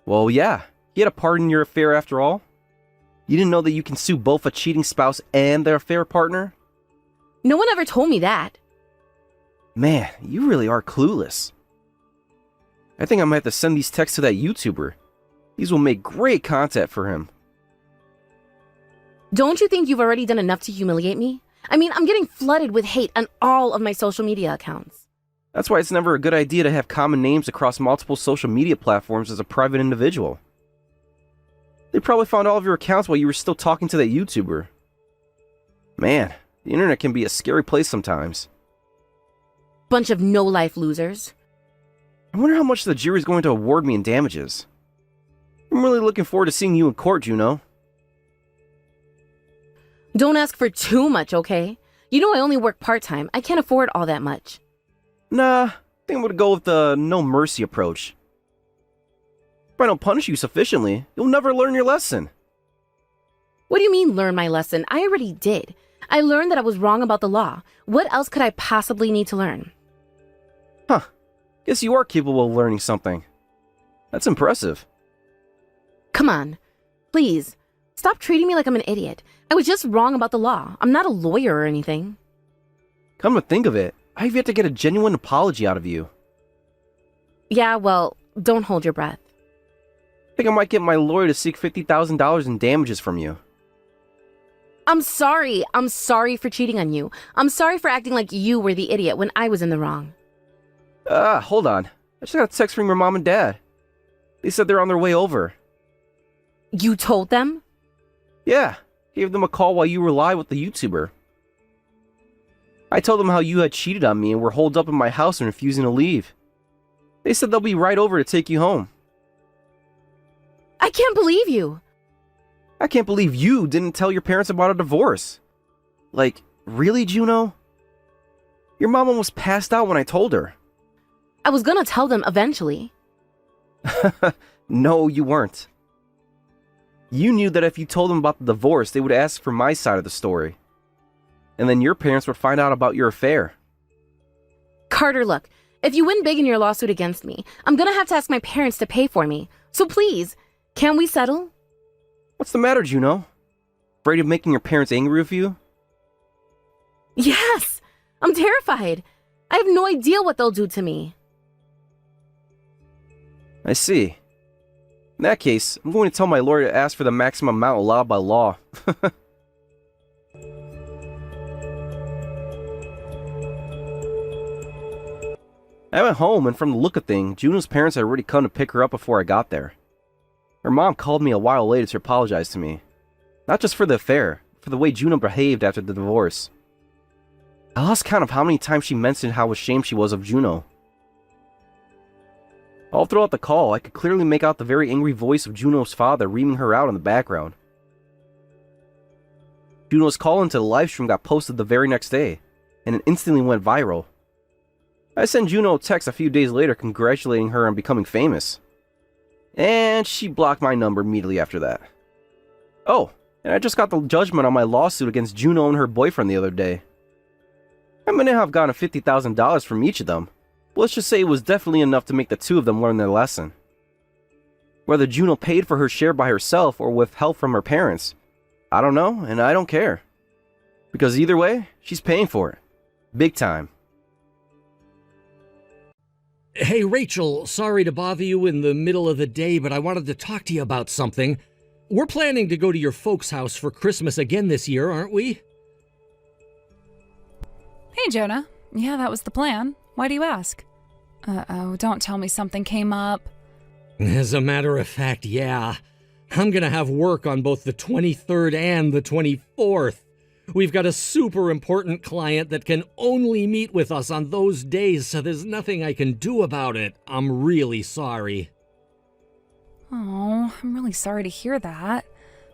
Speaker 7: Well, yeah. He had a part in your affair after all. You didn't know that you can sue both a cheating spouse and their affair partner?
Speaker 8: No one ever told me that.
Speaker 7: Man, you really are clueless. I think I might have to send these texts to that YouTuber. These will make great content for him.
Speaker 8: Don't you think you've already done enough to humiliate me? I mean, I'm getting flooded with hate on all of my social media accounts.
Speaker 7: That's why it's never a good idea to have common names across multiple social media platforms as a private individual. They probably found all of your accounts while you were still talking to that YouTuber. Man, the internet can be a scary place sometimes.
Speaker 8: Bunch of no-life losers.
Speaker 7: I wonder how much the jury's going to award me in damages. I'm really looking forward to seeing you in court, Juno.
Speaker 8: Don't ask for too much, okay? You know I only work part-time. I can't afford all that much.
Speaker 7: Nah, I think I'm gonna go with the no mercy approach. If I don't punish you sufficiently, you'll never learn your lesson.
Speaker 8: What do you mean, learn my lesson? I already did. I learned that I was wrong about the law. What else could I possibly need to learn?
Speaker 7: Huh. Guess you are capable of learning something. That's impressive.
Speaker 8: Come on. Please. Stop treating me like I'm an idiot. I was just wrong about the law. I'm not a lawyer or anything.
Speaker 7: Come to think of it, I've yet to get a genuine apology out of you.
Speaker 8: Yeah, well, don't hold your breath.
Speaker 7: I think I might get my lawyer to seek $50,000 in damages from you.
Speaker 8: I'm sorry. I'm sorry for cheating on you. I'm sorry for acting like you were the idiot when I was in the wrong.
Speaker 7: Hold on. I just got a text from your mom and dad. They said they're on their way over.
Speaker 8: You told them?
Speaker 7: Yeah, gave them a call while you were live with the YouTuber. I told them how you had cheated on me and were holed up in my house and refusing to leave. They said they'll be right over to take you home.
Speaker 8: I can't believe you.
Speaker 7: I can't believe you didn't tell your parents about a divorce. Like, really, Juno? Your mom almost passed out when I told her.
Speaker 8: I was gonna tell them eventually.
Speaker 7: No, you weren't. You knew that if you told them about the divorce, they would ask for my side of the story. And then your parents would find out about your affair.
Speaker 8: Carter, look. If you win big in your lawsuit against me, I'm gonna have to ask my parents to pay for me. So please, can we settle?
Speaker 7: What's the matter, Juno? Afraid of making your parents angry with you?
Speaker 8: Yes! I'm terrified. I have no idea what they'll do to me.
Speaker 7: I see. In that case, I'm going to tell my lawyer to ask for the maximum amount allowed by law. I went home, and from the look of things, Juno's parents had already come to pick her up before I got there. Her mom called me a while later to apologize to me. Not just for the affair, but for the way Juno behaved after the divorce. I lost count of how many times she mentioned how ashamed she was of Juno. All throughout the call, I could clearly make out the very angry voice of Juno's father reaming her out in the background. Juno's call into the livestream got posted the very next day, and it instantly went viral. I sent Juno a text a few days later congratulating her on becoming famous. And she blocked my number immediately after that. Oh, and I just got the judgment on my lawsuit against Juno and her boyfriend the other day. I may not have gotten $50,000 from each of them, but let's just say it was definitely enough to make the two of them learn their lesson. Whether Juno paid for her share by herself or with help from her parents, I don't know, and I don't care. Because either way, she's paying for it. Big time.
Speaker 4: Hey, Rachel, sorry to bother you in the middle of the day, but I wanted to talk to you about something. We're planning to go to your folks' house for Christmas again this year, aren't we?
Speaker 3: Hey, Jonah. Yeah, that was the plan. Why do you ask? Uh-oh, don't tell me something came up.
Speaker 4: As a matter of fact, yeah. I'm gonna have work on both the 23rd and the 24th. We've got a super important client that can only meet with us on those days, so there's nothing I can do about it. I'm really sorry.
Speaker 3: Oh, I'm really sorry to hear that.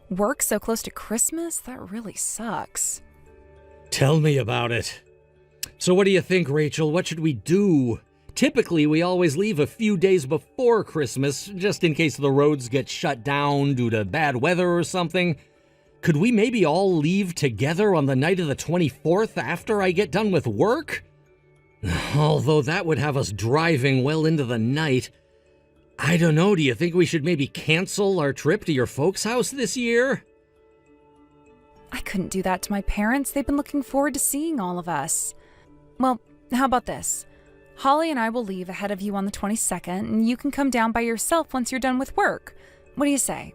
Speaker 3: Work so close to Christmas? That really sucks.
Speaker 4: Tell me about it. So what do you think, Rachel? What should we do? Typically, we always leave a few days before Christmas, just in case the roads get shut down due to bad weather or something. Could we maybe all leave together on the night of the 24th after I get done with work? Although that would have us driving well into the night. I don't know, do you think we should maybe cancel our trip to your folks' house this year?
Speaker 3: I couldn't do that to my parents. They've been looking forward to seeing all of us. Well, how about this? Holly and I will leave ahead of you on the 22nd, and you can come down by yourself once you're done with work. What do you say?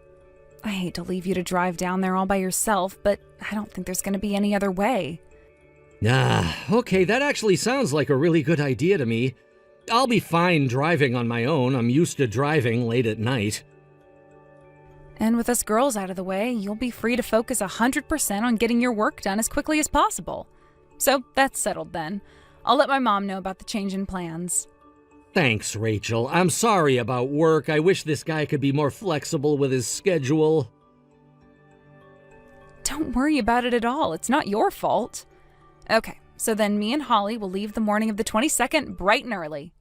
Speaker 3: I hate to leave you to drive down there all by yourself, but I don't think there's going to be any other way.
Speaker 4: Okay, that actually sounds like a really good idea to me. I'll be fine driving on my own. I'm used to driving late at night.
Speaker 3: And with us girls out of the way, you'll be free to focus 100% on getting your work done as quickly as possible. So that's settled then. I'll let my mom know about the change in plans.
Speaker 4: Thanks, Rachel. I'm sorry about work. I wish this guy could be more flexible with his schedule.
Speaker 3: Don't worry about it at all. It's not your fault. Okay, so then me and Holly will leave the morning of the 22nd bright and early.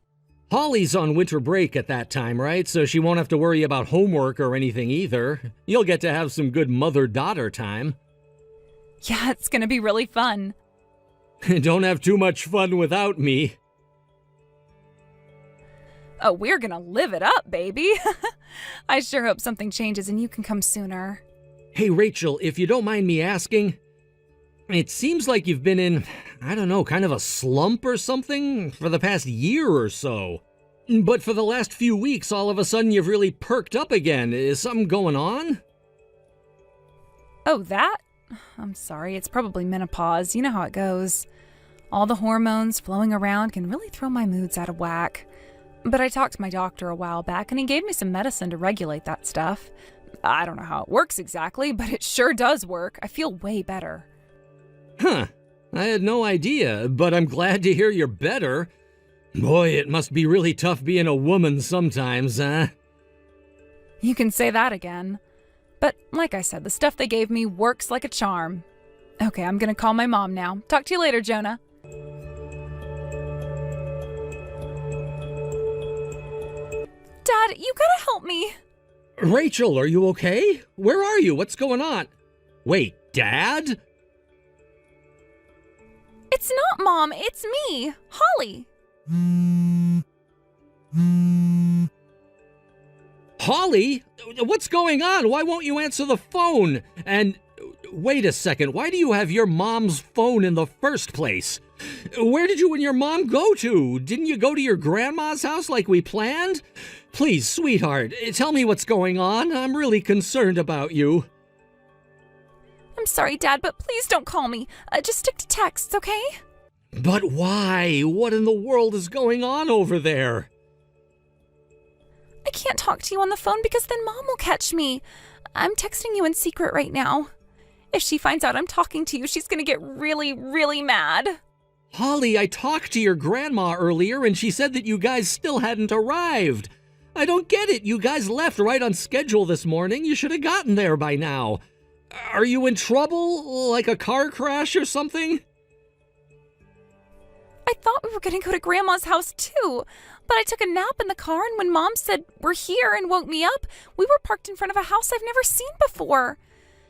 Speaker 4: Holly's on winter break at that time, right? So she won't have to worry about homework or anything either. You'll get to have some good mother-daughter time.
Speaker 3: Yeah, it's gonna be really fun.
Speaker 4: Don't have too much fun without me.
Speaker 3: Oh, we're gonna live it up, baby. I sure hope something changes and you can come sooner.
Speaker 4: Hey, Rachel, if you don't mind me asking, it seems like you've been in, I don't know, kind of a slump or something for the past year or so. But for the last few weeks, all of a sudden you've really perked up again. Is something going on?
Speaker 3: Oh, that? I'm sorry, it's probably menopause. You know how it goes. All the hormones flowing around can really throw my moods out of whack. But I talked to my doctor a while back and he gave me some medicine to regulate that stuff. I don't know how it works exactly, but it sure does work. I feel way better.
Speaker 4: Huh. I had no idea, but I'm glad to hear you're better. Boy, it must be really tough being a woman sometimes, huh?
Speaker 3: You can say that again. But like I said, the stuff they gave me works like a charm. Okay, I'm gonna call my mom now. Talk to you later, Jonah. Dad, you gotta help me.
Speaker 4: Rachel, are you okay? Where are you? What's going on? Wait, Dad?
Speaker 3: It's not Mom, it's me, Holly.
Speaker 4: Holly? What's going on? Why won't you answer the phone? And wait a second, why do you have your mom's phone in the first place? Where did you and your mom go to? Didn't you go to your grandma's house like we planned? Please, sweetheart, tell me what's going on. I'm really concerned about you.
Speaker 3: I'm sorry, Dad, but please don't call me. Just stick to texts, okay?
Speaker 4: But why? What in the world is going on over there?
Speaker 3: I can't talk to you on the phone because then Mom will catch me. I'm texting you in secret right now. If she finds out I'm talking to you, she's gonna get really, really mad.
Speaker 4: Holly, I talked to your grandma earlier and she said that you guys still hadn't arrived. I don't get it. You guys left right on schedule this morning. You should have gotten there by now. Are you in trouble? Like a car crash or something?
Speaker 3: I thought we were going to go to Grandma's house too, but I took a nap in the car, and when Mom said we're here and woke me up, we were parked in front of a house I've never seen before.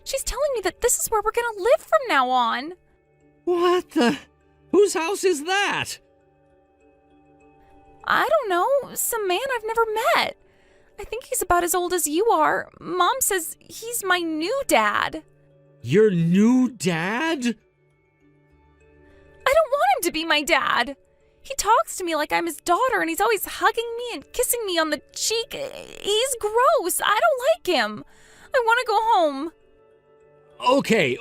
Speaker 3: She's telling me that this is where we're going to live from now on.
Speaker 4: What the? Whose house is that?
Speaker 3: I don't know. Some man I've never met. I think he's about as old as you are. Mom says he's my new dad.
Speaker 4: Your new dad?
Speaker 3: I don't want him to be my dad. He talks to me like I'm his daughter, and he's always hugging me and kissing me on the cheek. He's gross. I don't like him. I want to go home.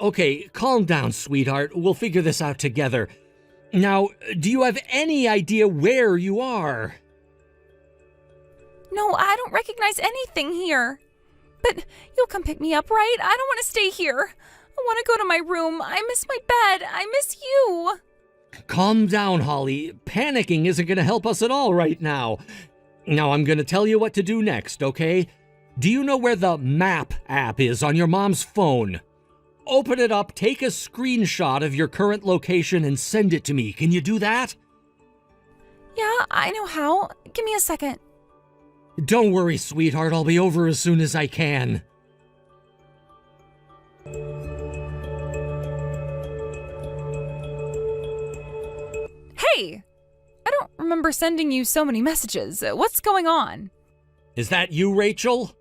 Speaker 4: Okay, calm down, sweetheart. We'll figure this out together. Now, do you have any idea where you are?
Speaker 3: No, I don't recognize anything here. But you'll come pick me up, right? I don't want to stay here. I want to go to my room. I miss my bed. I miss you.
Speaker 4: Calm down, Holly. Panicking isn't going to help us at all right now. Now, I'm going to tell you what to do next, okay? Do you know where the Map app is on your mom's phone? Open it up, take a screenshot of your current location, and send it to me. Can you do that?
Speaker 3: Yeah, I know how. Give me a second.
Speaker 4: Don't worry, sweetheart. I'll be over as soon as I can.
Speaker 3: Hey! I don't remember sending you so many messages. What's going on?
Speaker 4: Is that you, Rachel?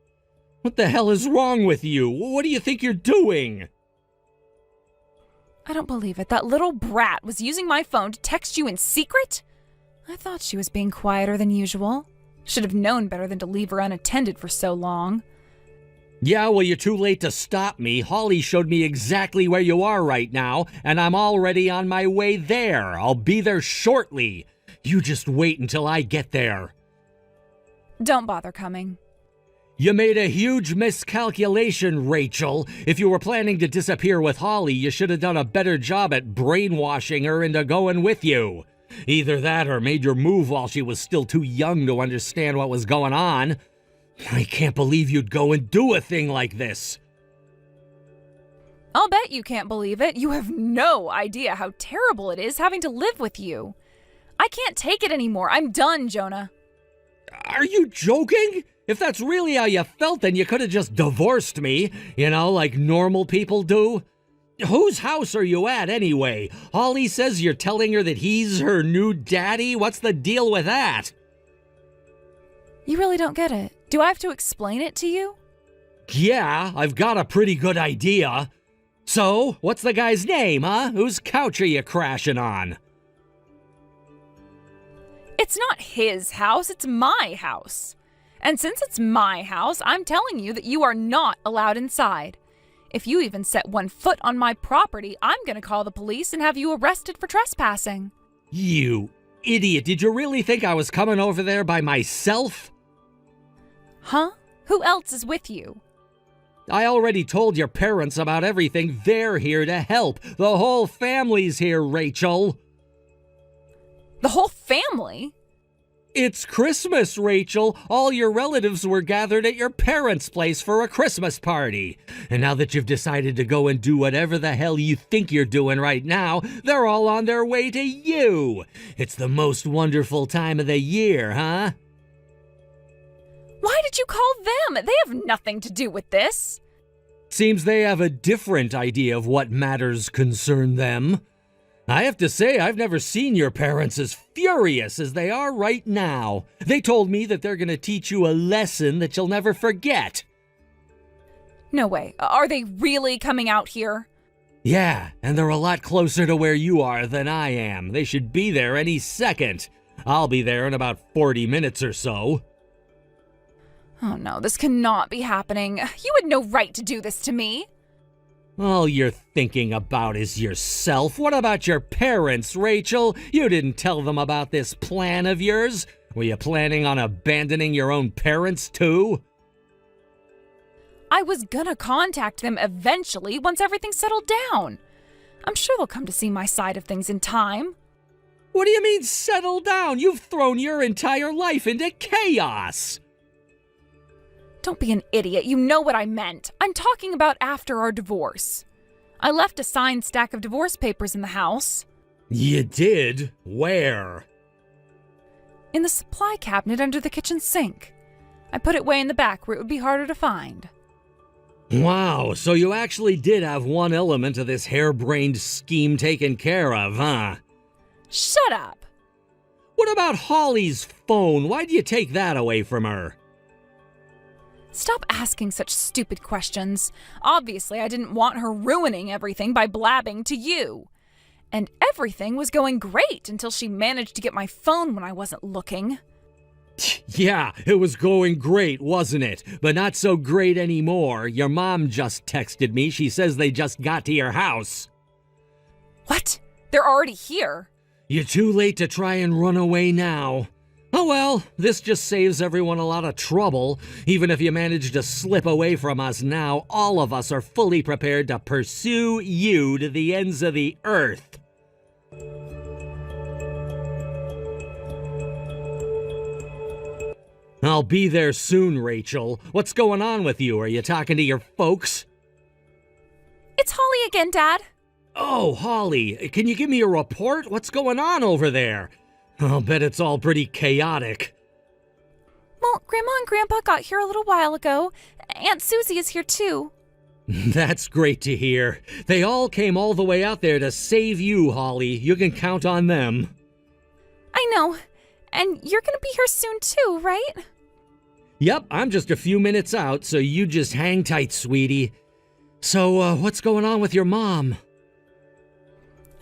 Speaker 4: What the hell is wrong with you? What do you think you're doing?
Speaker 3: I don't believe it. That little brat was using my phone to text you in secret? I thought she was being quieter than usual. Should have known better than to leave her unattended for so long.
Speaker 4: Yeah, well, you're too late to stop me. Holly showed me exactly where you are right now, and I'm already on my way there. I'll be there shortly. You just wait until I get there.
Speaker 3: Don't bother coming.
Speaker 4: You made a huge miscalculation, Rachel. If you were planning to disappear with Holly, you should have done a better job at brainwashing her into going with you. Either that or made your move while she was still too young to understand what was going on. I can't believe you'd go and do a thing like this.
Speaker 3: I'll bet you can't believe it. You have no idea how terrible it is having to live with you. I can't take it anymore. I'm done, Jonah.
Speaker 4: Are you joking? If that's really how you felt, then you could have just divorced me, like normal people do. Whose house are you at anyway? Holly says you're telling her that he's her new daddy? What's the deal with that?
Speaker 3: You really don't get it. Do I have to explain it to you?
Speaker 4: Yeah, I've got a pretty good idea. So, what's the guy's name, huh? Whose couch are you crashing on?
Speaker 3: It's not his house, it's my house. And since it's my house, I'm telling you that you are not allowed inside. If you even set one foot on my property, I'm going to call the police and have you arrested for trespassing.
Speaker 4: You idiot. Did you really think I was coming over there by myself?
Speaker 3: Huh? Who else is with you?
Speaker 4: I already told your parents about everything. They're here to help. The whole family's here, Rachel.
Speaker 3: The whole family?
Speaker 4: It's Christmas, Rachel. All your relatives were gathered at your parents' place for a Christmas party. And now that you've decided to go and do whatever the hell you think you're doing right now, they're all on their way to you. It's the most wonderful time of the year, huh?
Speaker 3: Why did you call them? They have nothing to do with this.
Speaker 4: Seems they have a different idea of what matters concern them. I have to say, I've never seen your parents as furious as they are right now. They told me that they're going to teach you a lesson that you'll never forget.
Speaker 3: No way. Are they really coming out here?
Speaker 4: Yeah, and they're a lot closer to where you are than I am. They should be there any second. I'll be there in about 40 minutes or so.
Speaker 3: Oh no, this cannot be happening. You had no right to do this to me.
Speaker 4: All you're thinking about is yourself. What about your parents, Rachel? You didn't tell them about this plan of yours. Were you planning on abandoning your own parents, too?
Speaker 3: I was gonna contact them eventually once everything settled down. I'm sure they'll come to see my side of things in time.
Speaker 4: What do you mean, settle down? You've thrown your entire life into chaos.
Speaker 3: Don't be an idiot. You know what I meant. I'm talking about after our divorce. I left a signed stack of divorce papers in the house.
Speaker 4: You did? Where?
Speaker 3: In the supply cabinet under the kitchen sink. I put it way in the back where it would be harder to find.
Speaker 4: Wow, so you actually did have one element of this harebrained scheme taken care of, huh?
Speaker 3: Shut up!
Speaker 4: What about Holly's phone? Why'd you take that away from her?
Speaker 3: Stop asking such stupid questions. Obviously, I didn't want her ruining everything by blabbing to you. And everything was going great until she managed to get my phone when I wasn't looking.
Speaker 4: Yeah, it was going great, wasn't it? But not so great anymore. Your mom just texted me. She says they just got to your house.
Speaker 3: What? They're already here?
Speaker 4: You're too late to try and run away now. Oh well, this just saves everyone a lot of trouble. Even if you manage to slip away from us now, all of us are fully prepared to pursue you to the ends of the earth. I'll be there soon, Rachel. What's going on with you? Are you talking to your folks?
Speaker 3: It's Holly again, Dad.
Speaker 4: Oh, Holly, can you give me a report? What's going on over there? I'll bet it's all pretty chaotic.
Speaker 3: Well, Grandma and Grandpa got here a little while ago. Aunt Susie is here too.
Speaker 4: That's great to hear. They all came all the way out there to save you, Holly. You can count on them.
Speaker 3: I know. And you're gonna be here soon too, right?
Speaker 4: Yep, I'm just a few minutes out, so you just hang tight, sweetie. So, what's going on with your mom?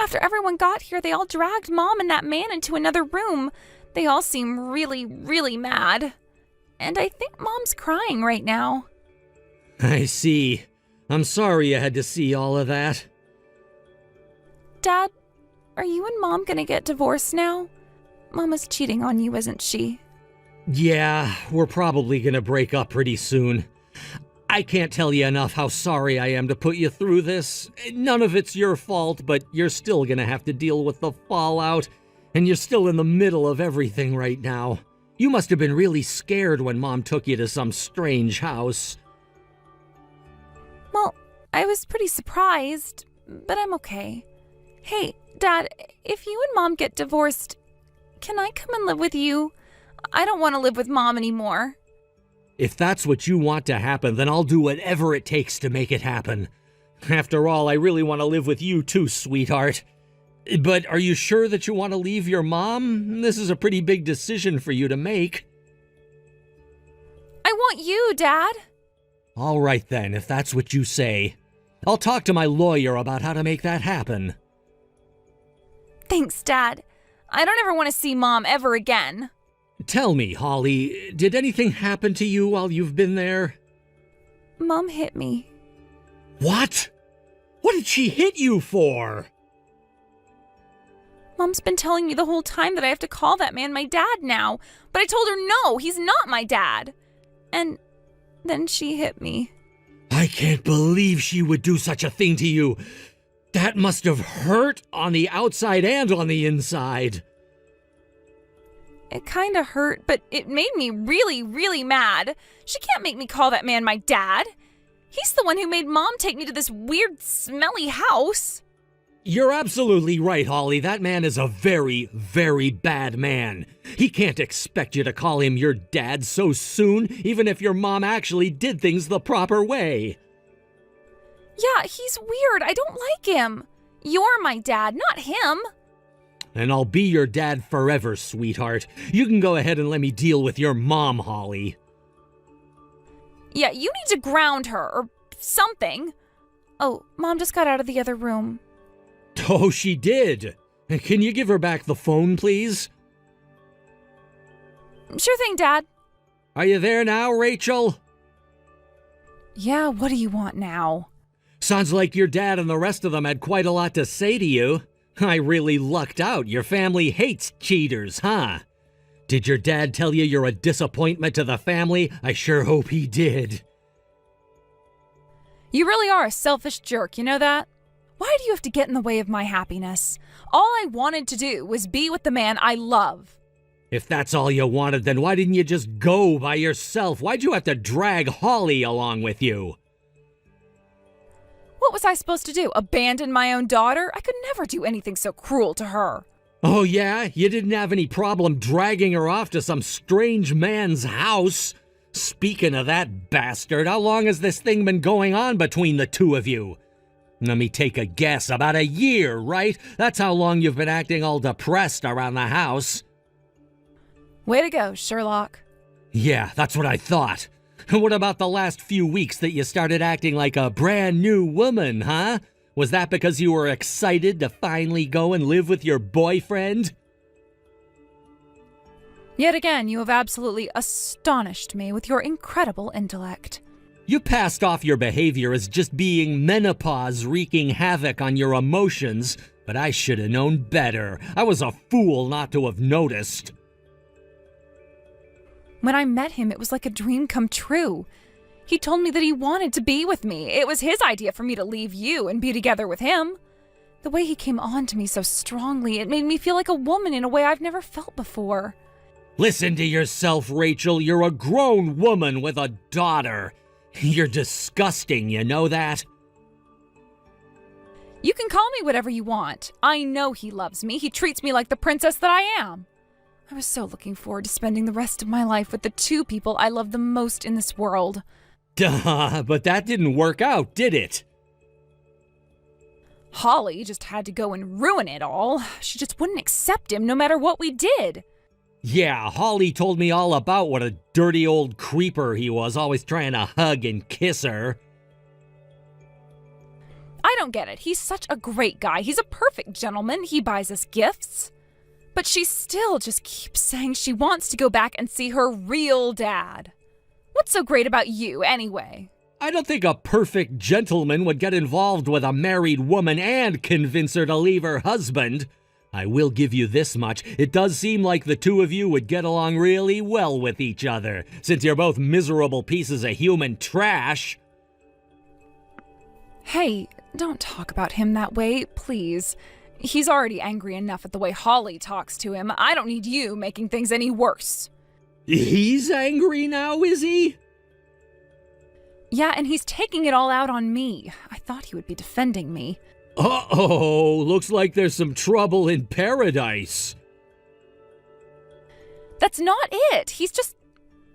Speaker 3: After everyone got here, they all dragged Mom and that man into another room. They all seem really, really mad. And I think Mom's crying right now.
Speaker 4: I see. I'm sorry you had to see all of that.
Speaker 3: Dad, are you and Mom gonna get divorced now? Mama's cheating on you, isn't she?
Speaker 4: Yeah, we're probably gonna break up pretty soon. I can't tell you enough how sorry I am to put you through this. None of it's your fault, but you're still gonna have to deal with the fallout, and you're still in the middle of everything right now. You must have been really scared when Mom took you to some strange house.
Speaker 3: Well, I was pretty surprised, but I'm okay. Hey, Dad, if you and Mom get divorced, can I come and live with you? I don't want to live with Mom anymore.
Speaker 4: If that's what you want to happen, then I'll do whatever it takes to make it happen. After all, I really want to live with you too, sweetheart. But are you sure that you want to leave your mom? This is a pretty big decision for you to make.
Speaker 3: I want you, Dad.
Speaker 4: All right then, if that's what you say. I'll talk to my lawyer about how to make that happen.
Speaker 3: Thanks, Dad. I don't ever want to see Mom ever again.
Speaker 4: Tell me, Holly, did anything happen to you while you've been there?
Speaker 3: Mom hit me.
Speaker 4: What? What did she hit you for?
Speaker 3: Mom's been telling me the whole time that I have to call that man my dad now, but I told her no, he's not my dad. And then she hit me.
Speaker 4: I can't believe she would do such a thing to you. That must have hurt on the outside and on the inside.
Speaker 3: It kinda hurt, but it made me really, really mad. She can't make me call that man my dad. He's the one who made Mom take me to this weird, smelly house.
Speaker 4: You're absolutely right, Holly. That man is a very, very bad man. He can't expect you to call him your dad so soon, even if your mom actually did things the proper way.
Speaker 3: Yeah, he's weird. I don't like him. You're my dad, not him.
Speaker 4: And I'll be your dad forever, sweetheart. You can go ahead and let me deal with your mom, Holly.
Speaker 3: Yeah, you need to ground her, or something. Oh, Mom just got out of the other room.
Speaker 4: Oh, she did. Can you give her back the phone, please?
Speaker 3: Sure thing, Dad.
Speaker 4: Are you there now, Rachel?
Speaker 3: Yeah, what do you want now?
Speaker 4: Sounds like your dad and the rest of them had quite a lot to say to you. I really lucked out. Your family hates cheaters, huh? Did your dad tell you you're a disappointment to the family? I sure hope he did.
Speaker 3: You really are a selfish jerk, you know that? Why do you have to get in the way of my happiness? All I wanted to do was be with the man I love.
Speaker 4: If that's all you wanted, then why didn't you just go by yourself? Why'd you have to drag Holly along with you?
Speaker 3: What was I supposed to do? Abandon my own daughter? I could never do anything so cruel to her.
Speaker 4: Oh yeah? You didn't have any problem dragging her off to some strange man's house? Speaking of that bastard, how long has this thing been going on between the two of you? Let me take a guess, about a year, right? That's how long you've been acting all depressed around the house.
Speaker 3: Way to go, Sherlock.
Speaker 4: Yeah, that's what I thought. What about the last few weeks that you started acting like a brand new woman, huh? Was that because you were excited to finally go and live with your boyfriend?
Speaker 3: Yet again, you have absolutely astonished me with your incredible intellect.
Speaker 4: You passed off your behavior as just being menopause wreaking havoc on your emotions, but I should have known better. I was a fool not to have noticed.
Speaker 3: When I met him, it was like a dream come true. He told me that he wanted to be with me. It was his idea for me to leave you and be together with him. The way he came on to me so strongly, it made me feel like a woman in a way I've never felt before.
Speaker 4: Listen to yourself, Rachel. You're a grown woman with a daughter. You're disgusting, you know that?
Speaker 3: You can call me whatever you want. I know he loves me. He treats me like the princess that I am. I was so looking forward to spending the rest of my life with the two people I love the most in this world.
Speaker 4: Duh, but that didn't work out, did it?
Speaker 3: Holly just had to go and ruin it all. She just wouldn't accept him no matter what we did.
Speaker 4: Yeah, Holly told me all about what a dirty old creeper he was, always trying to hug and kiss her.
Speaker 3: I don't get it. He's such a great guy. He's a perfect gentleman. He buys us gifts. But she still just keeps saying she wants to go back and see her real dad. What's so great about you, anyway?
Speaker 4: I don't think a perfect gentleman would get involved with a married woman and convince her to leave her husband. I will give you this much. It does seem like the two of you would get along really well with each other, since you're both miserable pieces of human trash.
Speaker 3: Hey, don't talk about him that way, please. He's already angry enough at the way Holly talks to him. I don't need you making things any worse.
Speaker 4: He's angry now, is he?
Speaker 3: Yeah, and he's taking it all out on me. I thought he would be defending me.
Speaker 4: Uh-oh, looks like there's some trouble in paradise.
Speaker 3: That's not it. He's just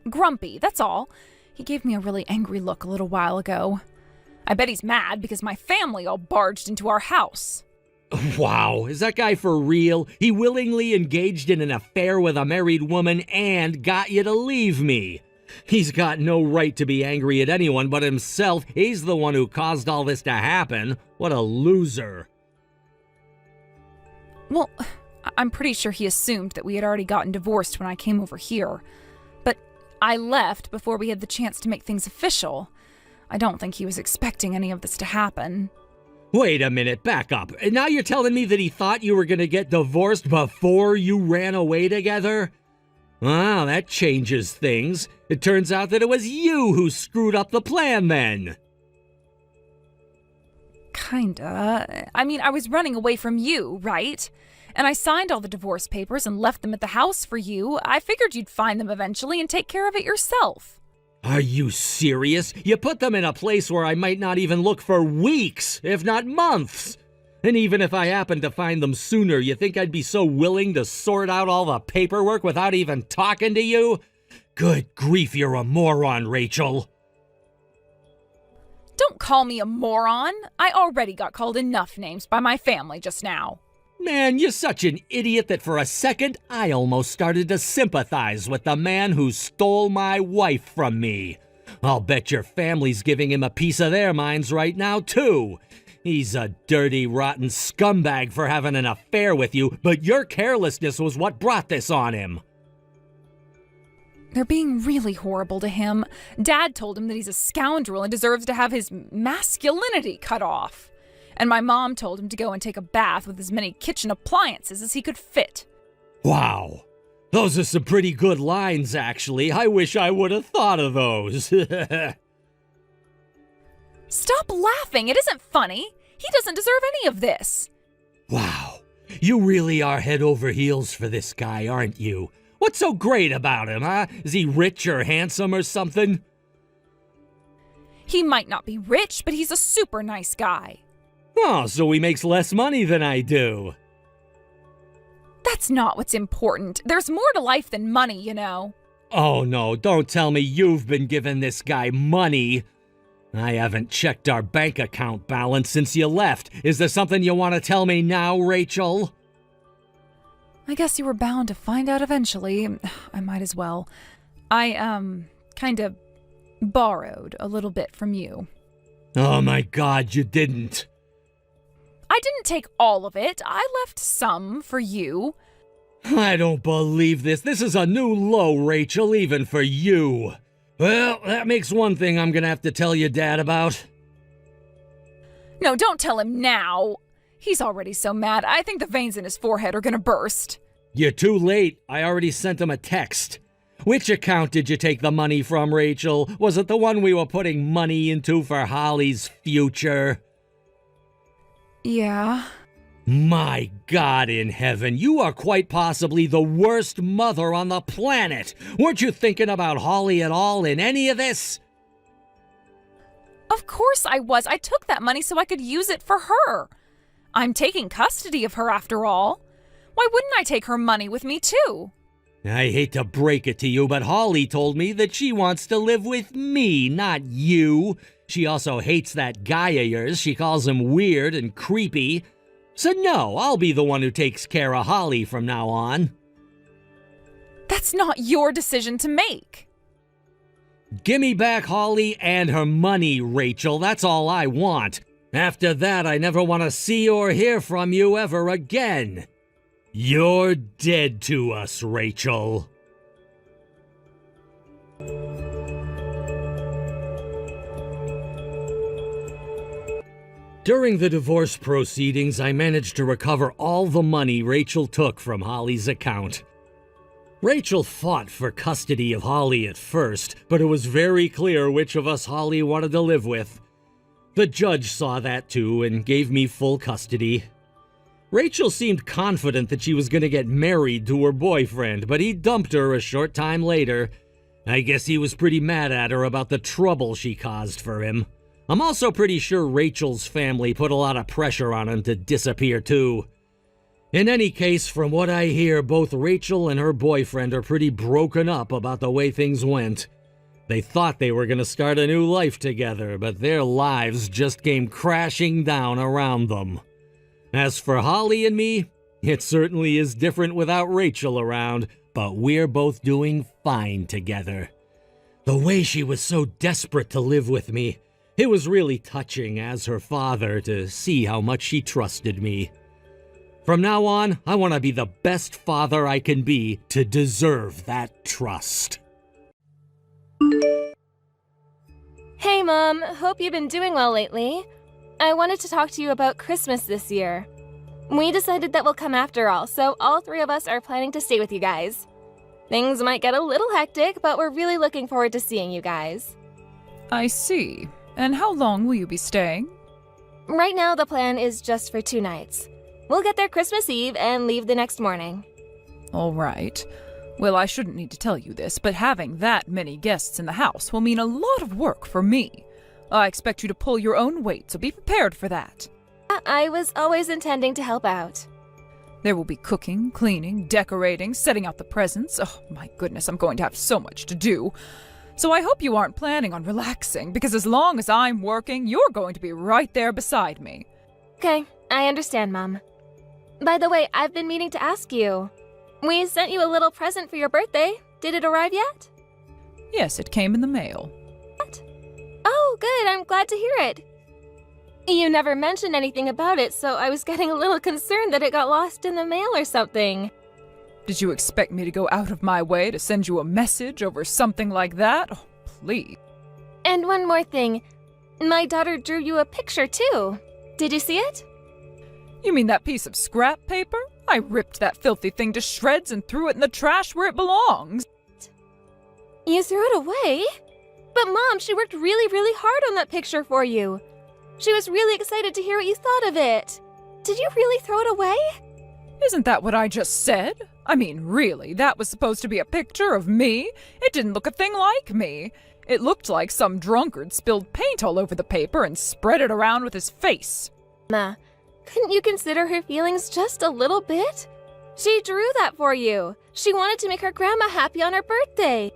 Speaker 3: grumpy, that's all. He gave me a really angry look a little while ago. I bet he's mad because my family all barged into our house.
Speaker 4: Wow, is that guy for real? He willingly engaged in an affair with a married woman and got you to leave me. He's got no right to be angry at anyone but himself. He's the one who caused all this to happen. What a loser.
Speaker 3: Well, I'm pretty sure he assumed that we had already gotten divorced when I came over here. But I left before we had the chance to make things official. I don't think he was expecting any of this to happen.
Speaker 4: Wait a minute, back up. Now you're telling me that he thought you were gonna get divorced before you ran away together? Wow, that changes things. It turns out that it was you who screwed up the plan then.
Speaker 3: Kinda. I mean, I was running away from you, right? And I signed all the divorce papers and left them at the house for you. I figured you'd find them eventually and take care of it yourself.
Speaker 4: Are you serious? You put them in a place where I might not even look for weeks, if not months. And even if I happened to find them sooner, you think I'd be so willing to sort out all the paperwork without even talking to you? Good grief, you're a moron, Rachel.
Speaker 3: Don't call me a moron. I already got called enough names by my family just now.
Speaker 4: Man, you're such an idiot that for a second I almost started to sympathize with the man who stole my wife from me. I'll bet your family's giving him a piece of their minds right now, too. He's a dirty, rotten scumbag for having an affair with you, but your carelessness was what brought this on him.
Speaker 3: They're being really horrible to him. Dad told him that he's a scoundrel and deserves to have his masculinity cut off. And my mom told him to go and take a bath with as many kitchen appliances as he could fit.
Speaker 4: Wow. Those are some pretty good lines, actually. I wish I would have thought of those.
Speaker 3: Stop laughing. It isn't funny. He doesn't deserve any of this.
Speaker 4: Wow, you really are head over heels for this guy, aren't you? What's so great about him, huh? Is he rich or handsome or something?
Speaker 3: He might not be rich, but he's a super nice guy.
Speaker 4: Oh, so he makes less money than I do.
Speaker 3: That's not what's important. There's more to life than money, you know.
Speaker 4: Oh no, don't tell me you've been giving this guy money. I haven't checked our bank account balance since you left. Is there something you want to tell me now, Rachel?
Speaker 3: I guess you were bound to find out eventually. I might as well. I, kind of borrowed a little bit from you.
Speaker 4: Oh my God, you didn't.
Speaker 3: I didn't take all of it. I left some for you.
Speaker 4: I don't believe this. This is a new low, Rachel, even for you. Well, that makes one thing I'm gonna have to tell your dad about.
Speaker 3: No, don't tell him now. He's already so mad. I think the veins in his forehead are gonna burst.
Speaker 4: You're too late. I already sent him a text. Which account did you take the money from, Rachel? Was it the one we were putting money into for Holly's future?
Speaker 3: Yeah.
Speaker 4: My God in heaven, you are quite possibly the worst mother on the planet. Weren't you thinking about Holly at all in any of this?
Speaker 3: Of course I was. I took that money so I could use it for her. I'm taking custody of her after all. Why wouldn't I take her money with me too?
Speaker 4: I hate to break it to you, but Holly told me that she wants to live with me, not you. She also hates that guy of yours. She calls him weird and creepy. So no, I'll be the one who takes care of Holly from now on.
Speaker 3: That's not your decision to make.
Speaker 4: Give me back Holly and her money, Rachel. That's all I want. After that, I never want to see or hear from you ever again. You're dead to us, Rachel. During the divorce proceedings, I managed to recover all the money Rachel took from Holly's account. Rachel fought for custody of Holly at first, but it was very clear which of us Holly wanted to live with. The judge saw that too and gave me full custody. Rachel seemed confident that she was going to get married to her boyfriend, but he dumped her a short time later. I guess he was pretty mad at her about the trouble she caused for him. I'm also pretty sure Rachel's family put a lot of pressure on him to disappear too. In any case, from what I hear, both Rachel and her boyfriend are pretty broken up about the way things went. They thought they were going to start a new life together, but their lives just came crashing down around them. As for Holly and me, it certainly is different without Rachel around, but we're both doing fine together. The way she was so desperate to live with me, it was really touching as her father to see how much she trusted me. From now on, I want to be the best father I can be to deserve that trust.
Speaker 9: Hey Mom, hope you've been doing well lately. I wanted to talk to you about Christmas this year. We decided that we'll come after all, so all three of us are planning to stay with you guys. Things might get a little hectic, but we're really looking forward to seeing you guys.
Speaker 3: I see. And how long will you be staying?
Speaker 9: Right now, the plan is just for 2 nights. We'll get there Christmas Eve and leave the next morning.
Speaker 3: All right. Well, I shouldn't need to tell you this, but having that many guests in the house will mean a lot of work for me. I expect you to pull your own weight, so be prepared for that.
Speaker 9: I was always intending to help out.
Speaker 3: There will be cooking, cleaning, decorating, setting out the presents. Oh, my goodness, I'm going to have so much to do. So I hope you aren't planning on relaxing, because as long as I'm working, you're going to be right there beside me.
Speaker 9: Okay, I understand, Mom. By the way, I've been meaning to ask you. We sent you a little present for your birthday. Did it arrive yet?
Speaker 3: Yes, it came in the mail.
Speaker 9: What? Oh, good. I'm glad to hear it. You never mentioned anything about it, so I was getting a little concerned that it got lost in the mail or something.
Speaker 3: Did you expect me to go out of my way to send you a message over something like that? Oh, please.
Speaker 9: And one more thing. My daughter drew you a picture, too. Did you see it?
Speaker 3: You mean that piece of scrap paper? I ripped that filthy thing to shreds and threw it in the trash where it belongs.
Speaker 9: You threw it away? But Mom, she worked really, really hard on that picture for you. She was really excited to hear what you thought of it. Did you really throw it away?
Speaker 3: Isn't that what I just said? I mean, really, that was supposed to be a picture of me? It didn't look a thing like me. It looked like some drunkard spilled paint all over the paper and spread it around with his face.
Speaker 9: Nah, couldn't you consider her feelings just a little bit? She drew that for you. She wanted to make her grandma happy on her birthday.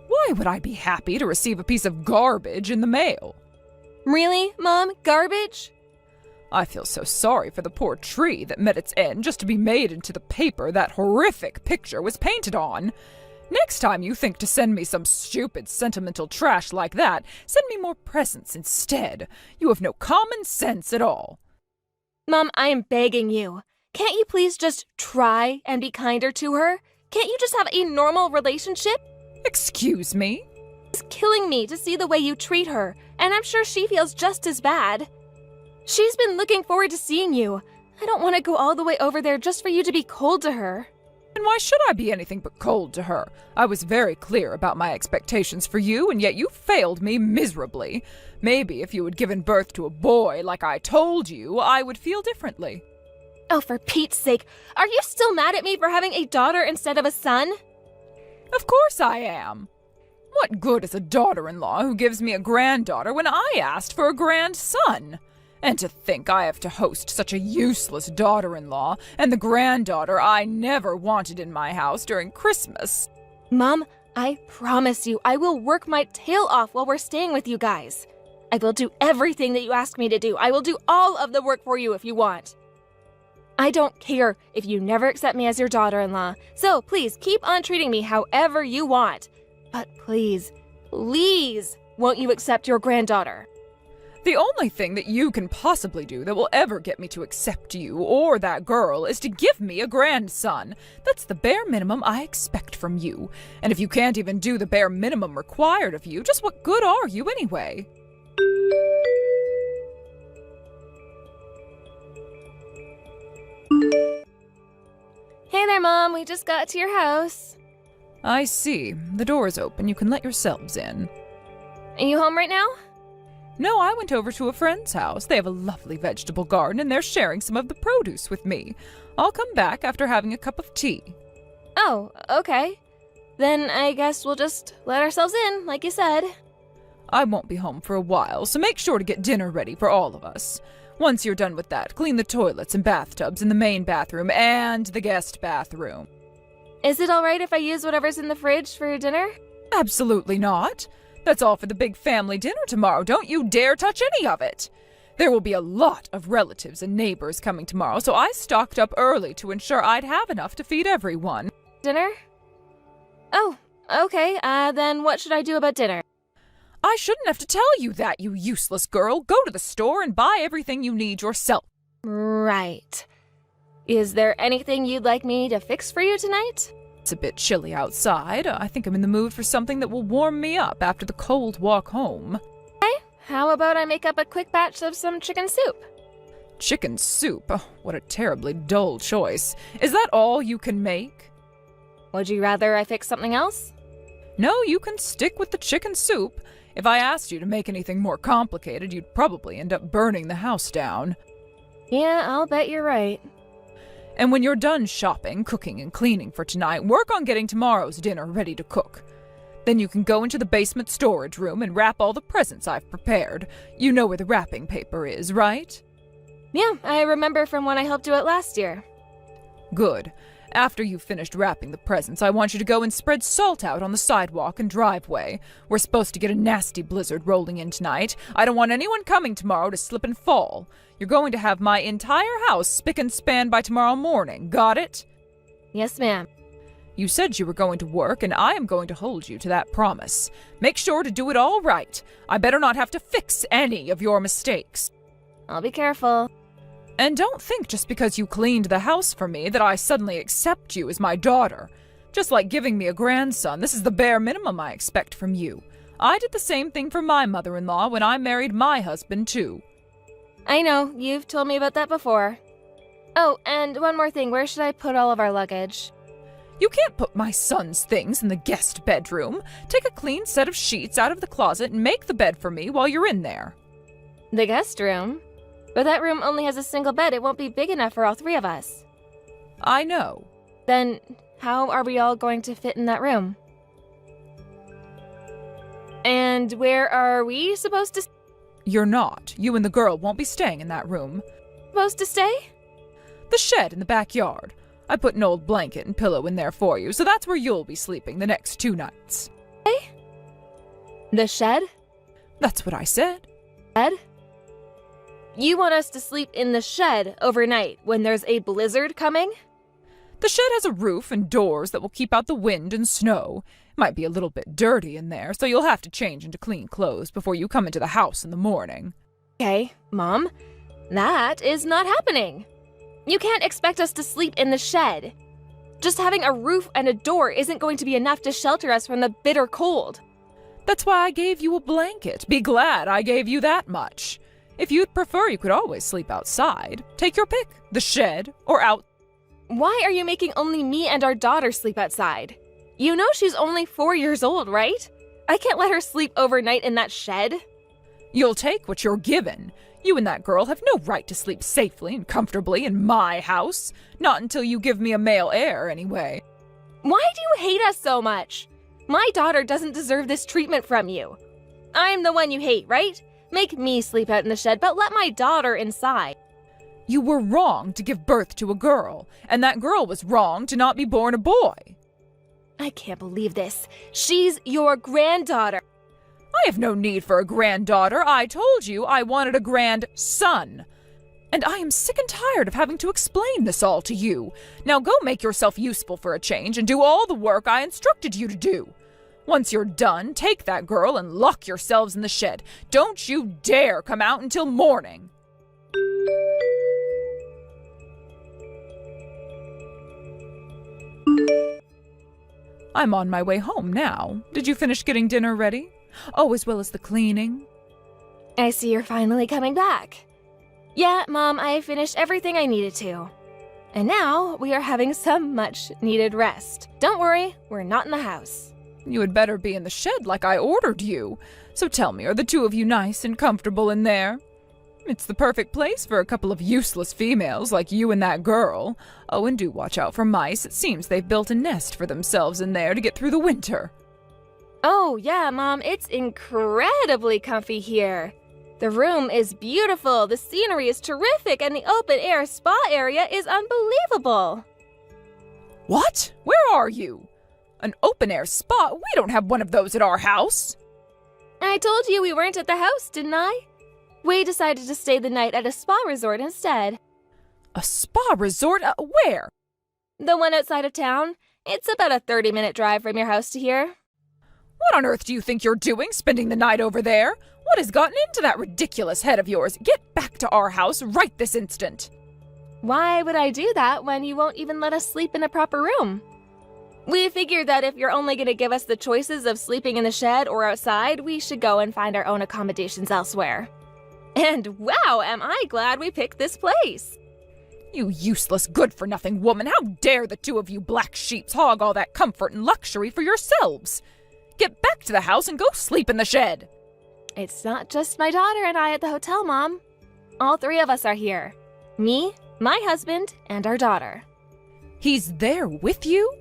Speaker 3: Why would I be happy to receive a piece of garbage in the mail?
Speaker 9: Really, Mom? Garbage?
Speaker 3: I feel so sorry for the poor tree that met its end just to be made into the paper that horrific picture was painted on. Next time you think to send me some stupid sentimental trash like that, send me more presents instead. You have no common sense at all.
Speaker 9: Mom, I am begging you. Can't you please just try and be kinder to her? Can't you just have a normal relationship?
Speaker 3: Excuse me?
Speaker 9: It's killing me to see the way you treat her, and I'm sure she feels just as bad. She's been looking forward to seeing you. I don't want to go all the way over there just for you to be cold to her.
Speaker 3: And why should I be anything but cold to her? I was very clear about my expectations for you, and yet you failed me miserably. Maybe if you had given birth to a boy like I told you, I would feel differently.
Speaker 9: Oh, for Pete's sake, are you still mad at me for having a daughter instead of a son?
Speaker 3: Of course I am. What good is a daughter-in-law who gives me a granddaughter when I asked for a grandson? And to think I have to host such a useless daughter-in-law and the granddaughter I never wanted in my house during Christmas.
Speaker 9: Mom, I promise you I will work my tail off while we're staying with you guys. I will do everything that you ask me to do. I will do all of the work for you if you want. I don't care if you never accept me as your daughter-in-law, so please keep on treating me however you want. But please, please, won't you accept your granddaughter?
Speaker 3: The only thing that you can possibly do that will ever get me to accept you or that girl is to give me a grandson. That's the bare minimum I expect from you. And if you can't even do the bare minimum required of you, just what good are you anyway?
Speaker 9: Hey there, Mom. We just got to your house.
Speaker 3: I see. The door's open. You can let yourselves in.
Speaker 9: Are you home right now?
Speaker 3: No, I went over to a friend's house. They have a lovely vegetable garden, and they're sharing some of the produce with me. I'll come back after having a cup of tea.
Speaker 9: Oh, okay. Then I guess we'll just let ourselves in, like you said.
Speaker 3: I won't be home for a while, so make sure to get dinner ready for all of us. Once you're done with that, clean the toilets and bathtubs in the main bathroom and the guest bathroom.
Speaker 9: Is it all right if I use whatever's in the fridge for dinner?
Speaker 3: Absolutely not. That's all for the big family dinner tomorrow. Don't you dare touch any of it. There will be a lot of relatives and neighbors coming tomorrow, so I stocked up early to ensure I'd have enough to feed everyone.
Speaker 9: Dinner? Oh, okay. Then what should I do about dinner?
Speaker 3: I shouldn't have to tell you that, you useless girl. Go to the store and buy everything you need yourself.
Speaker 9: Right. Is there anything you'd like me to fix for you tonight?
Speaker 3: It's a bit chilly outside. I think I'm in the mood for something that will warm me up after the cold walk home.
Speaker 9: Okay, how about I make up a quick batch of some chicken soup?
Speaker 3: Chicken soup? Oh, what a terribly dull choice. Is that all you can make?
Speaker 9: Would you rather I fix something else?
Speaker 3: No, you can stick with the chicken soup. If I asked you to make anything more complicated, you'd probably end up burning the house down.
Speaker 9: Yeah, I'll bet you're right.
Speaker 3: And when you're done shopping, cooking, and cleaning for tonight, work on getting tomorrow's dinner ready to cook. Then you can go into the basement storage room and wrap all the presents I've prepared. You know where the wrapping paper is, right?
Speaker 9: Yeah, I remember from when I helped do it last year.
Speaker 3: Good. After you've finished wrapping the presents, I want you to go and spread salt out on the sidewalk and driveway. We're supposed to get a nasty blizzard rolling in tonight. I don't want anyone coming tomorrow to slip and fall. You're going to have my entire house spick and span by tomorrow morning. Got it?
Speaker 9: Yes, ma'am.
Speaker 3: You said you were going to work, and I am going to hold you to that promise. Make sure to do it all right. I better not have to fix any of your mistakes.
Speaker 9: I'll be careful.
Speaker 3: And don't think just because you cleaned the house for me that I suddenly accept you as my daughter. Just like giving me a grandson, this is the bare minimum I expect from you. I did the same thing for my mother-in-law when I married my husband, too.
Speaker 9: I know, you've told me about that before. Oh, and one more thing, where should I put all of our luggage?
Speaker 3: You can't put my son's things in the guest bedroom. Take a clean set of sheets out of the closet and make the bed for me while you're in there.
Speaker 9: The guest room? But that room only has a single bed. It won't be big enough for all three of us.
Speaker 3: I know.
Speaker 9: Then, how are we all going to fit in that room? And where are we supposed to
Speaker 3: You're not. You and the girl won't be staying in that room.
Speaker 9: stay?
Speaker 3: The shed in the backyard. I put an old blanket and pillow in there for you, so that's where you'll be sleeping the next 2 nights.
Speaker 9: The shed?
Speaker 3: That's what I said.
Speaker 9: Shed? You want us to sleep in the shed overnight when there's a blizzard coming?
Speaker 3: The shed has a roof and doors that will keep out the wind and snow. Might be a little bit dirty in there, so you'll have to change into clean clothes before you come into the house in the morning.
Speaker 9: Okay, Mom, that is not happening. You can't expect us to sleep in the shed. Just having a roof and a door isn't going to be enough to shelter us from the bitter cold.
Speaker 3: That's why I gave you a blanket. Be glad I gave you that much. If you'd prefer, you could always sleep outside. Take your pick, the shed or out.
Speaker 9: Why are you making only me and our daughter sleep outside? You know she's only 4 years old, right? I can't let her sleep overnight in that shed.
Speaker 3: You'll take what you're given. You and that girl have no right to sleep safely and comfortably in my house. Not until you give me a male heir, anyway.
Speaker 9: Why do you hate us so much? My daughter doesn't deserve this treatment from you. I'm the one you hate, right? Make me sleep out in the shed, but let my daughter inside.
Speaker 3: You were wrong to give birth to a girl, and that girl was wrong to not be born a boy.
Speaker 9: I can't believe this. She's your granddaughter.
Speaker 3: I have no need for a granddaughter. I told you I wanted a grandson. And I am sick and tired of having to explain this all to you. Now go make yourself useful for a change and do all the work I instructed you to do. Once you're done, take that girl and lock yourselves in the shed. Don't you dare come out until morning. I'm on my way home now. Did you finish getting dinner ready? Oh, as well as the cleaning?
Speaker 9: I see you're finally coming back. Yeah, Mom, I finished everything I needed to. And now we are having some much-needed rest. Don't worry, we're not in the house.
Speaker 3: You had better be in the shed like I ordered you. So tell me, are the two of you nice and comfortable in there? It's the perfect place for a couple of useless females like you and that girl. Oh, and do watch out for mice. It seems they've built a nest for themselves in there to get through the winter.
Speaker 9: Oh, yeah, Mom, it's incredibly comfy here. The room is beautiful, the scenery is terrific, and the open-air spa area is unbelievable.
Speaker 3: What? Where are you? An open-air spa? We don't have one of those at our house.
Speaker 9: I told you we weren't at the house, didn't I? We decided to stay the night at a spa resort instead.
Speaker 3: A spa resort? Where?
Speaker 9: The one outside of town. It's about a 30-minute drive from your house to here.
Speaker 3: What on earth do you think you're doing, spending the night over there? What has gotten into that ridiculous head of yours? Get back to our house right this instant.
Speaker 9: Why would I do that when you won't even let us sleep in a proper room? We figured that if you're only going to give us the choices of sleeping in the shed or outside, we should go and find our own accommodations elsewhere. And wow, am I glad we picked this place!
Speaker 3: You useless, good-for-nothing woman! How dare the two of you black sheeps hog all that comfort and luxury for yourselves? Get back to the house and go sleep in the shed!
Speaker 9: It's not just my daughter and I at the hotel, Mom. All three of us are here. Me, my husband, and our daughter.
Speaker 3: He's there with you?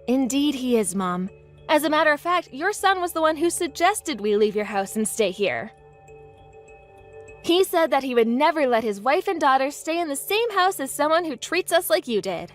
Speaker 9: Indeed he is, Mom. As a matter of fact, your son was the one who suggested we leave your house and stay here. He said that he would never let his wife and daughter stay in the same house as someone who treats us like you did.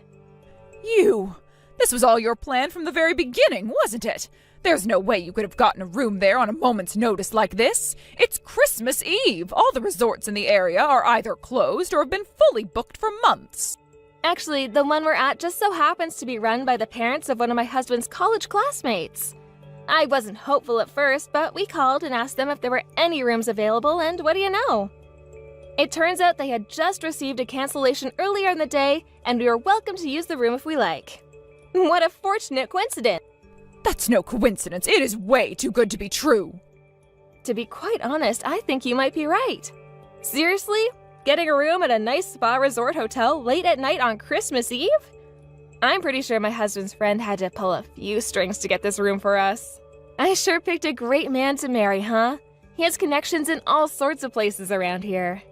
Speaker 3: You! This was all your plan from the very beginning, wasn't it? There's no way you could have gotten a room there on a moment's notice like this. It's Christmas Eve. All the resorts in the area are either closed or have been fully booked for months.
Speaker 9: Actually, the one we're at just so happens to be run by the parents of one of my husband's college classmates. I wasn't hopeful at first, but we called and asked them if there were any rooms available, and what do you know? It turns out they had just received a cancellation earlier in the day, and we were welcome to use the room if we like. What a fortunate coincidence!
Speaker 3: That's no coincidence. It is way too good to be true.
Speaker 9: To be quite honest, I think you might be right. Seriously? Getting a room at a nice spa resort hotel late at night on Christmas Eve? I'm pretty sure my husband's friend had to pull a few strings to get this room for us. I sure picked a great man to marry, huh? He has connections in all sorts of places around here.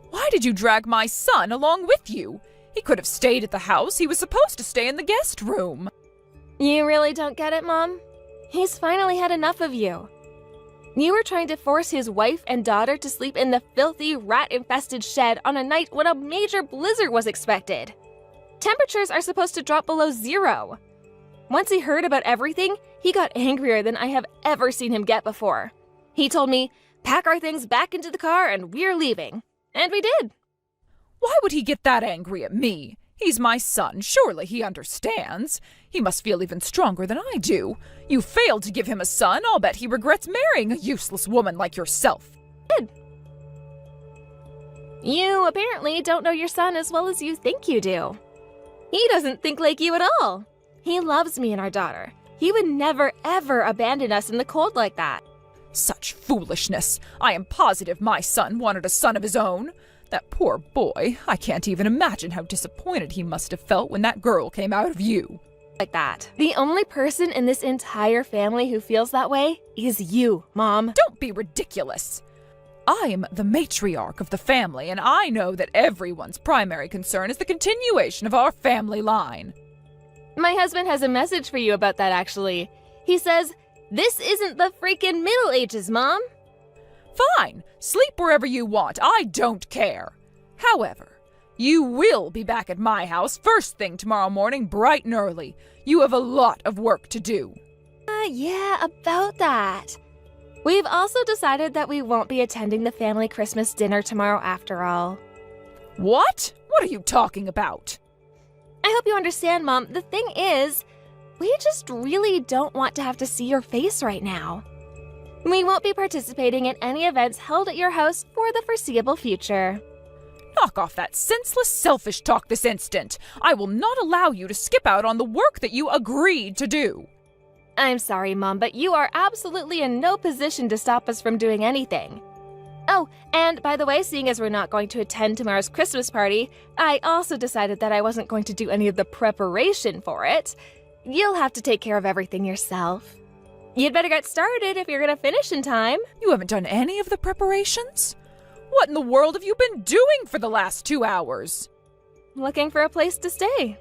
Speaker 3: Why did you drag my son along with you? He could have stayed at the house. He was supposed to stay in the guest room.
Speaker 9: You really don't get it, Mom? He's finally had enough of you. You were trying to force his wife and daughter to sleep in the filthy, rat-infested shed on a night when a major blizzard was expected. Temperatures are supposed to drop below 0. Once he heard about everything, he got angrier than I have ever seen him get before. He told me, "Pack our things back into the car and we're leaving." And we did.
Speaker 3: Why would he get that angry at me? He's my son. Surely he understands. He must feel even stronger than I do. You failed to give him a son. I'll bet he regrets marrying a useless woman like yourself.
Speaker 9: You apparently don't know your son as well as you think you do. He doesn't think like you at all. He loves me and our daughter. He would never, ever abandon us in the cold like that.
Speaker 3: Such foolishness. I am positive my son wanted a son of his own. That poor boy. I can't even imagine how disappointed he must have felt when that girl came out of you.
Speaker 9: Like that. The only person in this entire family who feels that way is you, Mom.
Speaker 3: Don't be ridiculous. I am the matriarch of the family, and I know that everyone's primary concern is the continuation of our family line.
Speaker 9: My husband has a message for you about that, actually. He says, "This isn't the freaking Middle Ages, Mom."
Speaker 3: Fine. Sleep wherever you want. I don't care. However, you will be back at my house first thing tomorrow morning, bright and early. You have a lot of work to do.
Speaker 9: Yeah, about that. We've also decided that we won't be attending the family Christmas dinner tomorrow after all.
Speaker 3: What? What are you talking about?
Speaker 9: I hope you understand, Mom. The thing is, we just really don't want to have to see your face right now. We won't be participating in any events held at your house for the foreseeable future.
Speaker 3: Knock off that senseless, selfish talk this instant. I will not allow you to skip out on the work that you agreed to do.
Speaker 9: I'm sorry, Mom, but you are absolutely in no position to stop us from doing anything. Oh, and by the way, seeing as we're not going to attend tomorrow's Christmas party, I also decided that I wasn't going to do any of the preparation for it. You'll have to take care of everything yourself. You'd better get started if you're going to finish in time.
Speaker 3: You haven't done any of the preparations? What in the world have you been doing for the last 2 hours?
Speaker 9: Looking for a place to stay.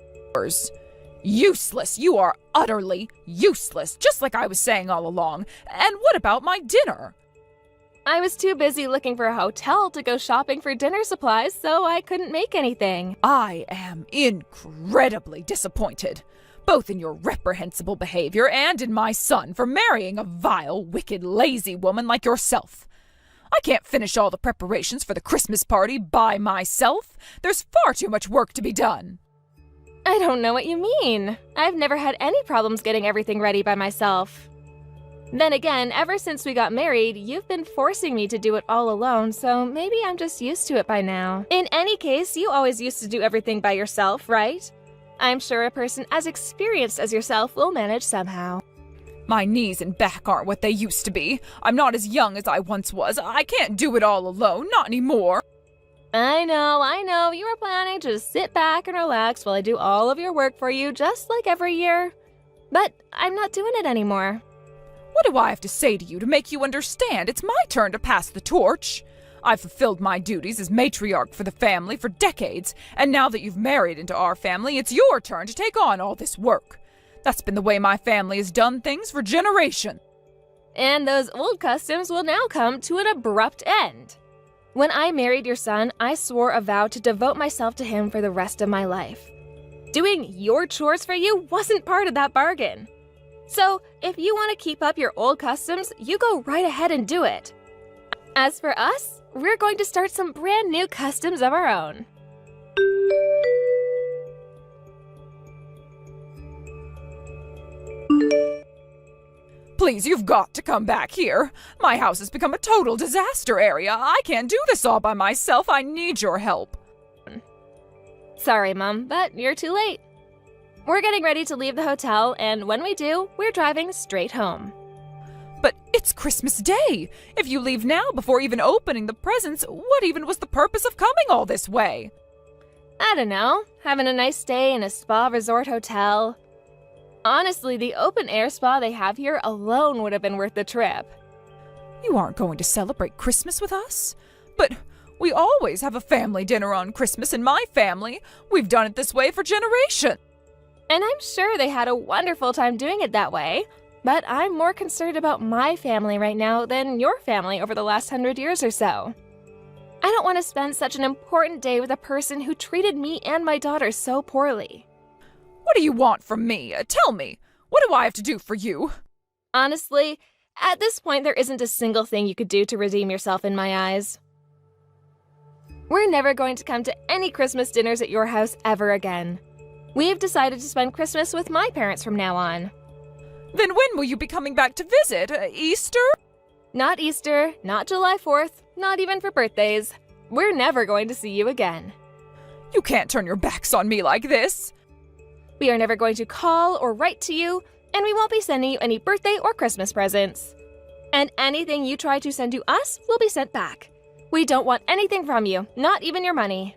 Speaker 3: Useless. You are utterly useless, just like I was saying all along. And what about my dinner?
Speaker 9: I was too busy looking for a hotel to go shopping for dinner supplies, so I couldn't make anything.
Speaker 3: I am incredibly disappointed, both in your reprehensible behavior and in my son for marrying a vile, wicked, lazy woman like yourself. I can't finish all the preparations for the Christmas party by myself. There's far too much work to be done.
Speaker 9: I don't know what you mean. I've never had any problems getting everything ready by myself. Then again, ever since we got married, you've been forcing me to do it all alone, so maybe I'm just used to it by now. In any case, you always used to do everything by yourself, right? I'm sure a person as experienced as yourself will manage somehow.
Speaker 3: My knees and back aren't what they used to be. I'm not as young as I once was. I can't do it all alone, not anymore.
Speaker 9: I know. You were planning to just sit back and relax while I do all of your work for you, just like every year. But I'm not doing it anymore.
Speaker 3: What do I have to say to you to make you understand? It's my turn to pass the torch. I've fulfilled my duties as matriarch for the family for decades, and now that you've married into our family, it's your turn to take on all this work. That's been the way my family has done things for generations.
Speaker 9: And those old customs will now come to an abrupt end. When I married your son, I swore a vow to devote myself to him for the rest of my life. Doing your chores for you wasn't part of that bargain. So, if you want to keep up your old customs, you go right ahead and do it. As for us, we're going to start some brand new customs of our own.
Speaker 3: Please, you've got to come back here. My house has become a total disaster area. I can't do this all by myself. I need your help.
Speaker 9: Sorry, Mom, but you're too late. We're getting ready to leave the hotel, and when we do, we're driving straight home.
Speaker 3: But it's Christmas Day. If you leave now before even opening the presents, what even was the purpose of coming all this way?
Speaker 9: I don't know, having a nice stay in a spa resort hotel. Honestly, the open-air spa they have here alone would have been worth the trip.
Speaker 3: You aren't going to celebrate Christmas with us? But we always have a family dinner on Christmas in my family. We've done it this way for generations.
Speaker 9: And I'm sure they had a wonderful time doing it that way. But I'm more concerned about my family right now than your family over the last 100 years or so. I don't want to spend such an important day with a person who treated me and my daughter so poorly.
Speaker 3: What do you want from me? Tell me. What do I have to do for you?
Speaker 9: Honestly, at this point there isn't a single thing you could do to redeem yourself in my eyes. We're never going to come to any Christmas dinners at your house ever again. We've decided to spend Christmas with my parents from now on.
Speaker 3: Then when will you be coming back to visit? Easter?
Speaker 9: Not Easter, not July 4th, not even for birthdays. We're never going to see you again.
Speaker 3: You can't turn your backs on me like this.
Speaker 9: We are never going to call or write to you, and we won't be sending you any birthday or Christmas presents. And anything you try to send to us will be sent back. We don't want anything from you, not even your money.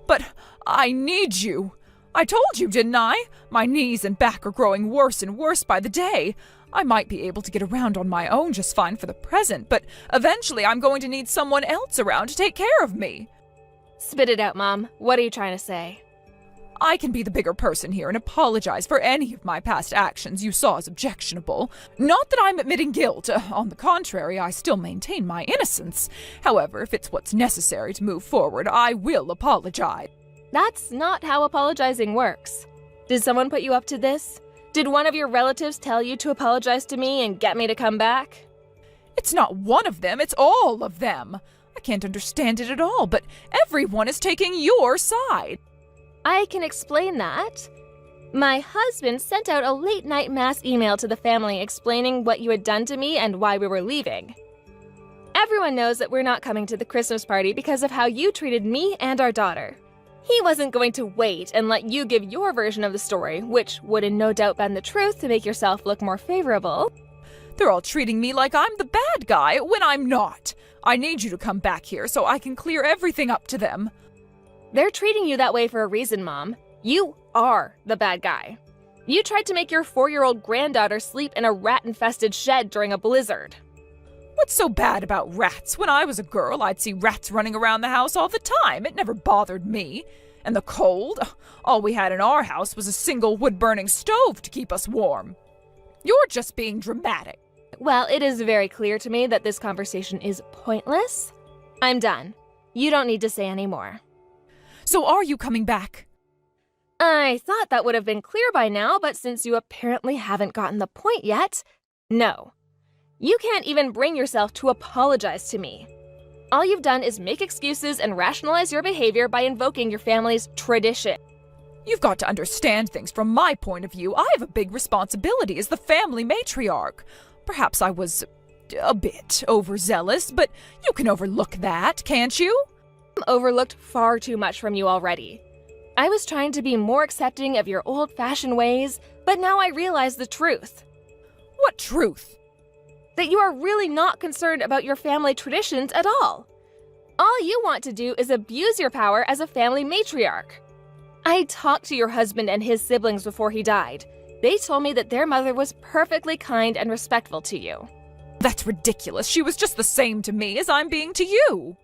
Speaker 3: But I need you. I told you, didn't I? My knees and back are growing worse and worse by the day. I might be able to get around on my own just fine for the present, but eventually I'm going to need someone else around to take care of me.
Speaker 9: Spit it out, Mom. What are you trying to say?
Speaker 3: I can be the bigger person here and apologize for any of my past actions you saw as objectionable. Not that I'm admitting guilt. On the contrary, I still maintain my innocence. However, if it's what's necessary to move forward, I will apologize.
Speaker 9: That's not how apologizing works. Did someone put you up to this? Did one of your relatives tell you to apologize to me and get me to come back?
Speaker 3: It's not one of them, it's all of them. I can't understand it at all, but everyone is taking your side.
Speaker 9: I can explain that. My husband sent out a late-night mass email to the family explaining what you had done to me and why we were leaving. Everyone knows that we're not coming to the Christmas party because of how you treated me and our daughter. He wasn't going to wait and let you give your version of the story, which would in no doubt bend the truth to make yourself look more favorable.
Speaker 3: They're all treating me like I'm the bad guy when I'm not. I need you to come back here so I can clear everything up to them.
Speaker 9: They're treating you that way for a reason, Mom. You are the bad guy. You tried to make your 4-year-old granddaughter sleep in a rat-infested shed during a blizzard.
Speaker 3: What's so bad about rats? When I was a girl, I'd see rats running around the house all the time. It never bothered me. And the cold? All we had in our house was a single wood-burning stove to keep us warm. You're just being dramatic.
Speaker 9: Well, it is very clear to me that this conversation is pointless. I'm done. You don't need to say any more.
Speaker 3: So are you coming back?
Speaker 9: I thought that would have been clear by now, but since you apparently haven't gotten the point yet, no. You can't even bring yourself to apologize to me. All you've done is make excuses and rationalize your behavior by invoking your family's tradition.
Speaker 3: You've got to understand things from my point of view. I have a big responsibility as the family matriarch. Perhaps I was a bit overzealous, but you can overlook that, can't you?
Speaker 9: I've overlooked far too much from you already. I was trying to be more accepting of your old-fashioned ways, but now I realize the truth.
Speaker 3: What truth?
Speaker 9: That you are really not concerned about your family traditions at all. All you want to do is abuse your power as a family matriarch. I talked to your husband and his siblings before he died. They told me that their mother was perfectly kind and respectful to you.
Speaker 3: That's ridiculous. She was just the same to me as I'm being to you.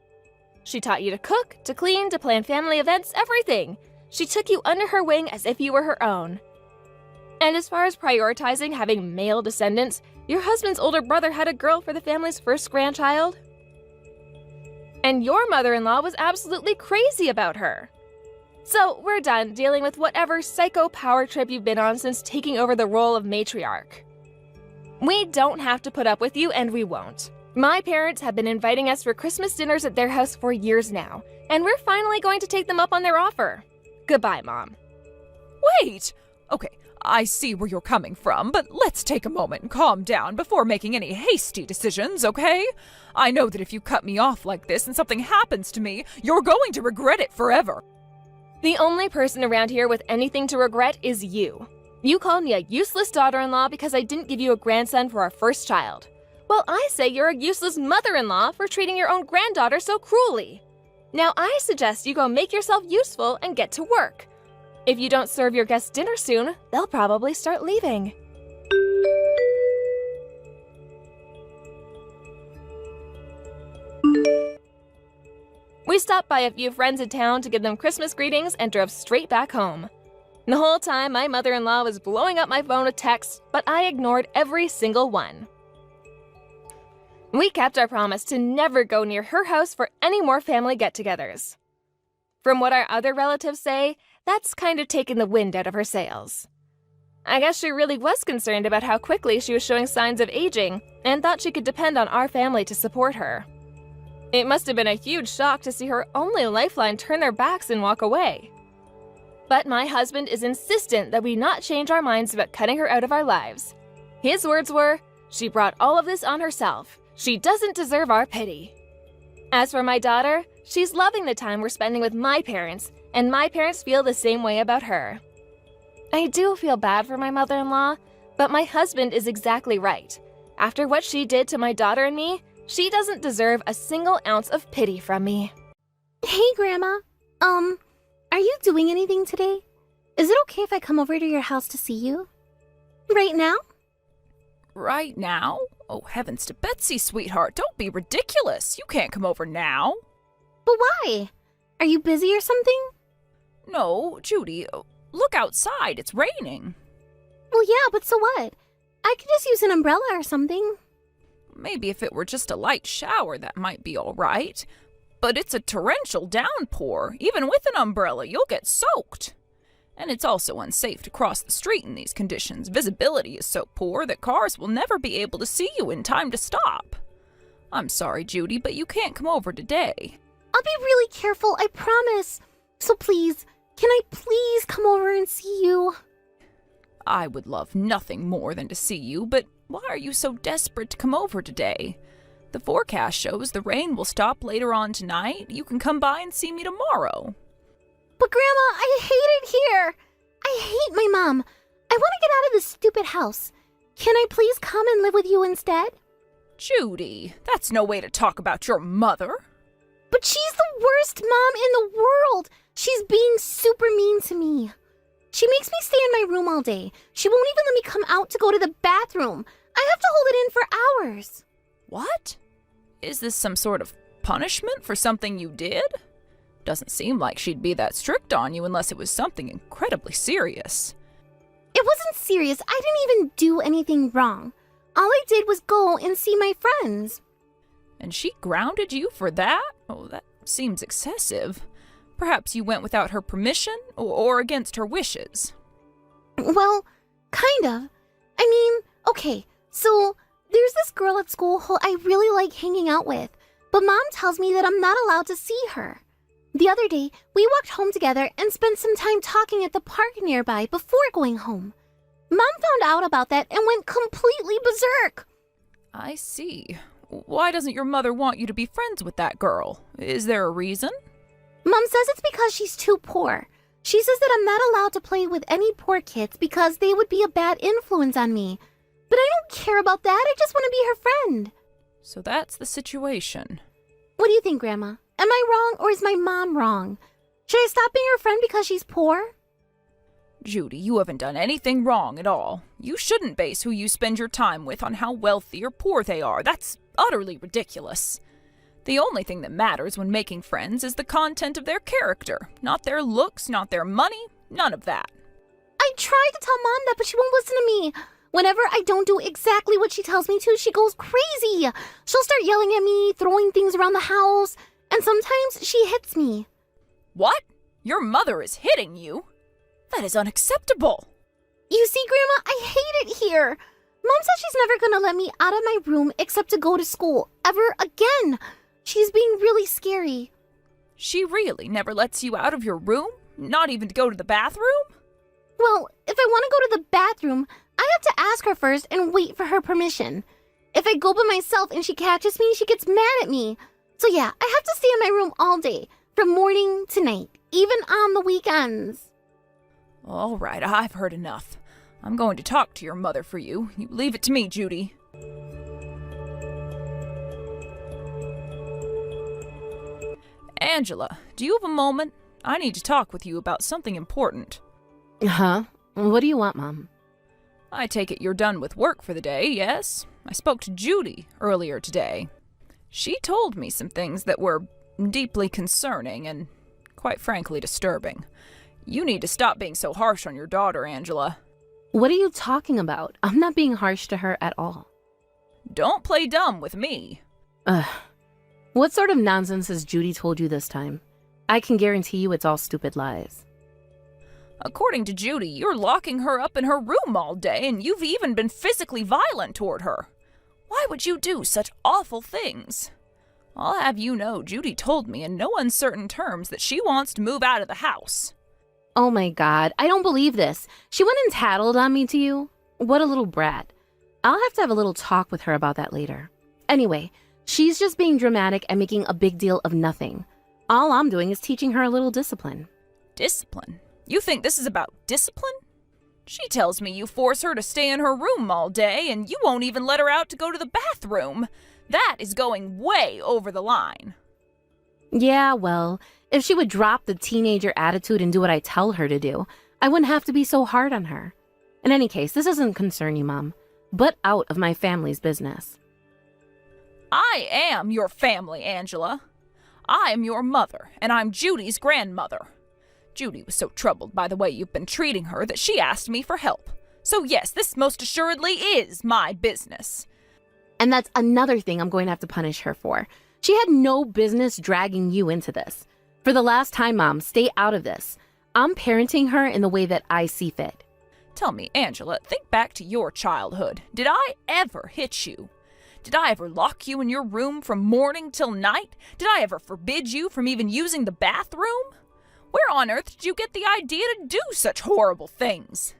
Speaker 9: She taught you to cook, to clean, to plan family events, everything. She took you under her wing as if you were her own. And as far as prioritizing having male descendants, your husband's older brother had a girl for the family's first grandchild. And your mother-in-law was absolutely crazy about her. So we're done dealing with whatever psycho power trip you've been on since taking over the role of matriarch. We don't have to put up with you, and we won't. My parents have been inviting us for Christmas dinners at their house for years now, and we're finally going to take them up on their offer. Goodbye, Mom.
Speaker 3: Wait! Okay, I see where you're coming from, but let's take a moment and calm down before making any hasty decisions, okay? I know that if you cut me off like this and something happens to me, you're going to regret it forever.
Speaker 9: The only person around here with anything to regret is you. You called me a useless daughter-in-law because I didn't give you a grandson for our first child. Well, I say you're a useless mother-in-law for treating your own granddaughter so cruelly. Now I suggest you go make yourself useful and get to work. If you don't serve your guests dinner soon, they'll probably start leaving. We stopped by a few friends in town to give them Christmas greetings and drove straight back home. The whole time, my mother-in-law was blowing up my phone with texts, but I ignored every single one. We kept our promise to never go near her house for any more family get-togethers. From what our other relatives say, that's kind of taken the wind out of her sails. I guess she really was concerned about how quickly she was showing signs of aging and thought she could depend on our family to support her. It must have been a huge shock to see her only lifeline turn their backs and walk away. But my husband is insistent that we not change our minds about cutting her out of our lives. His words were, "She brought all of this on herself. She doesn't deserve our pity." As for my daughter, she's loving the time we're spending with my parents, and my parents feel the same way about her. I do feel bad for my mother-in-law, but my husband is exactly right. After what she did to my daughter and me, she doesn't deserve a single ounce of pity from me.
Speaker 10: Hey, Grandma. Are you doing anything today? Is it okay if I come over to your house to see you? Right now?
Speaker 3: Right now? Oh, heavens to Betsy, sweetheart, don't be ridiculous. You can't come over now.
Speaker 10: But why? Are you busy or something?
Speaker 3: No, Judy, look outside. It's raining.
Speaker 10: Well, yeah, but so what? I could just use an umbrella or something.
Speaker 3: Maybe if it were just a light shower, that might be all right. But it's a torrential downpour. Even with an umbrella, you'll get soaked. And it's also unsafe to cross the street in these conditions. Visibility is so poor that cars will never be able to see you in time to stop. I'm sorry, Judy, but you can't come over today.
Speaker 10: I'll be really careful, I promise. So please, can I please come over and see you?
Speaker 3: I would love nothing more than to see you, but why are you so desperate to come over today? The forecast shows the rain will stop later on tonight. You can come by and see me tomorrow.
Speaker 10: But Grandma, I hate it here. I hate my mom. I want to get out of this stupid house. Can I please come and live with you instead?
Speaker 3: Judy, that's no way to talk about your mother.
Speaker 10: But she's the worst mom in the world. She's being super mean to me. She makes me stay in my room all day. She won't even let me come out to go to the bathroom. I have to hold it in for hours.
Speaker 3: What? Is this some sort of punishment for something you did? Doesn't seem like she'd be that strict on you unless it was something incredibly serious.
Speaker 10: It wasn't serious. I didn't even do anything wrong. All I did was go and see my friends.
Speaker 3: And she grounded you for that? Oh, that seems excessive. Perhaps you went without her permission or against her wishes.
Speaker 10: Well, kind of. I mean, okay, so there's this girl at school who I really like hanging out with, but Mom tells me that I'm not allowed to see her. The other day, we walked home together and spent some time talking at the park nearby before going home. Mom found out about that and went completely berserk.
Speaker 3: I see. Why doesn't your mother want you to be friends with that girl? Is there a reason?
Speaker 10: Mom says it's because she's too poor. She says that I'm not allowed to play with any poor kids because they would be a bad influence on me. But I don't care about that. I just want to be her friend.
Speaker 3: So that's the situation.
Speaker 10: What do you think, Grandma? Am I wrong or is my mom wrong? Should I stop being her friend because she's poor?
Speaker 3: Judy, you haven't done anything wrong at all. You shouldn't base who you spend your time with on how wealthy or poor they are. That's utterly ridiculous. The only thing that matters when making friends is the content of their character, not their looks, not their money, none of that.
Speaker 10: I tried to tell Mom that, but she won't listen to me. Whenever I don't do exactly what she tells me to, she goes crazy. She'll start yelling at me, throwing things around the house, and sometimes she hits me.
Speaker 3: What? Your mother is hitting you? That is unacceptable.
Speaker 10: You see, Grandma, I hate it here. Mom says she's never going to let me out of my room except to go to school, ever again. She's being really scary.
Speaker 3: She really never lets you out of your room? Not even to go to the bathroom?
Speaker 10: Well, if I want to go to the bathroom, I have to ask her first and wait for her permission. If I go by myself and she catches me, she gets mad at me. So yeah, I have to stay in my room all day, from morning to night, even on the weekends.
Speaker 3: All right, I've heard enough. I'm going to talk to your mother for you. You leave it to me, Judy. Angela, do you have a moment? I need to talk with you about something important.
Speaker 8: Huh? What do you want, Mom?
Speaker 3: I take it you're done with work for the day, yes? I spoke to Judy earlier today. She told me some things that were deeply concerning and, quite frankly, disturbing. You need to stop being so harsh on your daughter, Angela.
Speaker 8: What are you talking about? I'm not being harsh to her at all.
Speaker 3: Don't play dumb with me.
Speaker 8: Ugh. What sort of nonsense has Judy told you this time? I can guarantee you it's all stupid lies.
Speaker 3: According to Judy, you're locking her up in her room all day, and you've even been physically violent toward her. Why would you do such awful things? I'll have you know, Judy told me in no uncertain terms that she wants to move out of the house.
Speaker 8: Oh my God, I don't believe this. She went and tattled on me to you? What a little brat. I'll have a little talk with her about that later. Anyway, she's just being dramatic and making a big deal of nothing. All I'm doing is teaching her a little discipline.
Speaker 3: Discipline? You think this is about discipline? She tells me you force her to stay in her room all day, and you won't even let her out to go to the bathroom. That is going way over the line.
Speaker 8: Yeah, well, if she would drop the teenager attitude and do what I tell her to do, I wouldn't have to be so hard on her. In any case, this doesn't concern you, Mom, but out of my family's business.
Speaker 3: I am your family, Angela. I am your mother, and I'm Judy's grandmother. Judy was so troubled by the way you've been treating her that she asked me for help. So yes, this most assuredly is my business.
Speaker 8: And that's another thing I'm going to have to punish her for. She had no business dragging you into this. For the last time, Mom, stay out of this. I'm parenting her in the way that I see fit.
Speaker 3: Tell me, Angela, think back to your childhood. Did I ever hit you? Did I ever lock you in your room from morning till night? Did I ever forbid you from even using the bathroom? Where on earth did you get the idea to do such horrible things?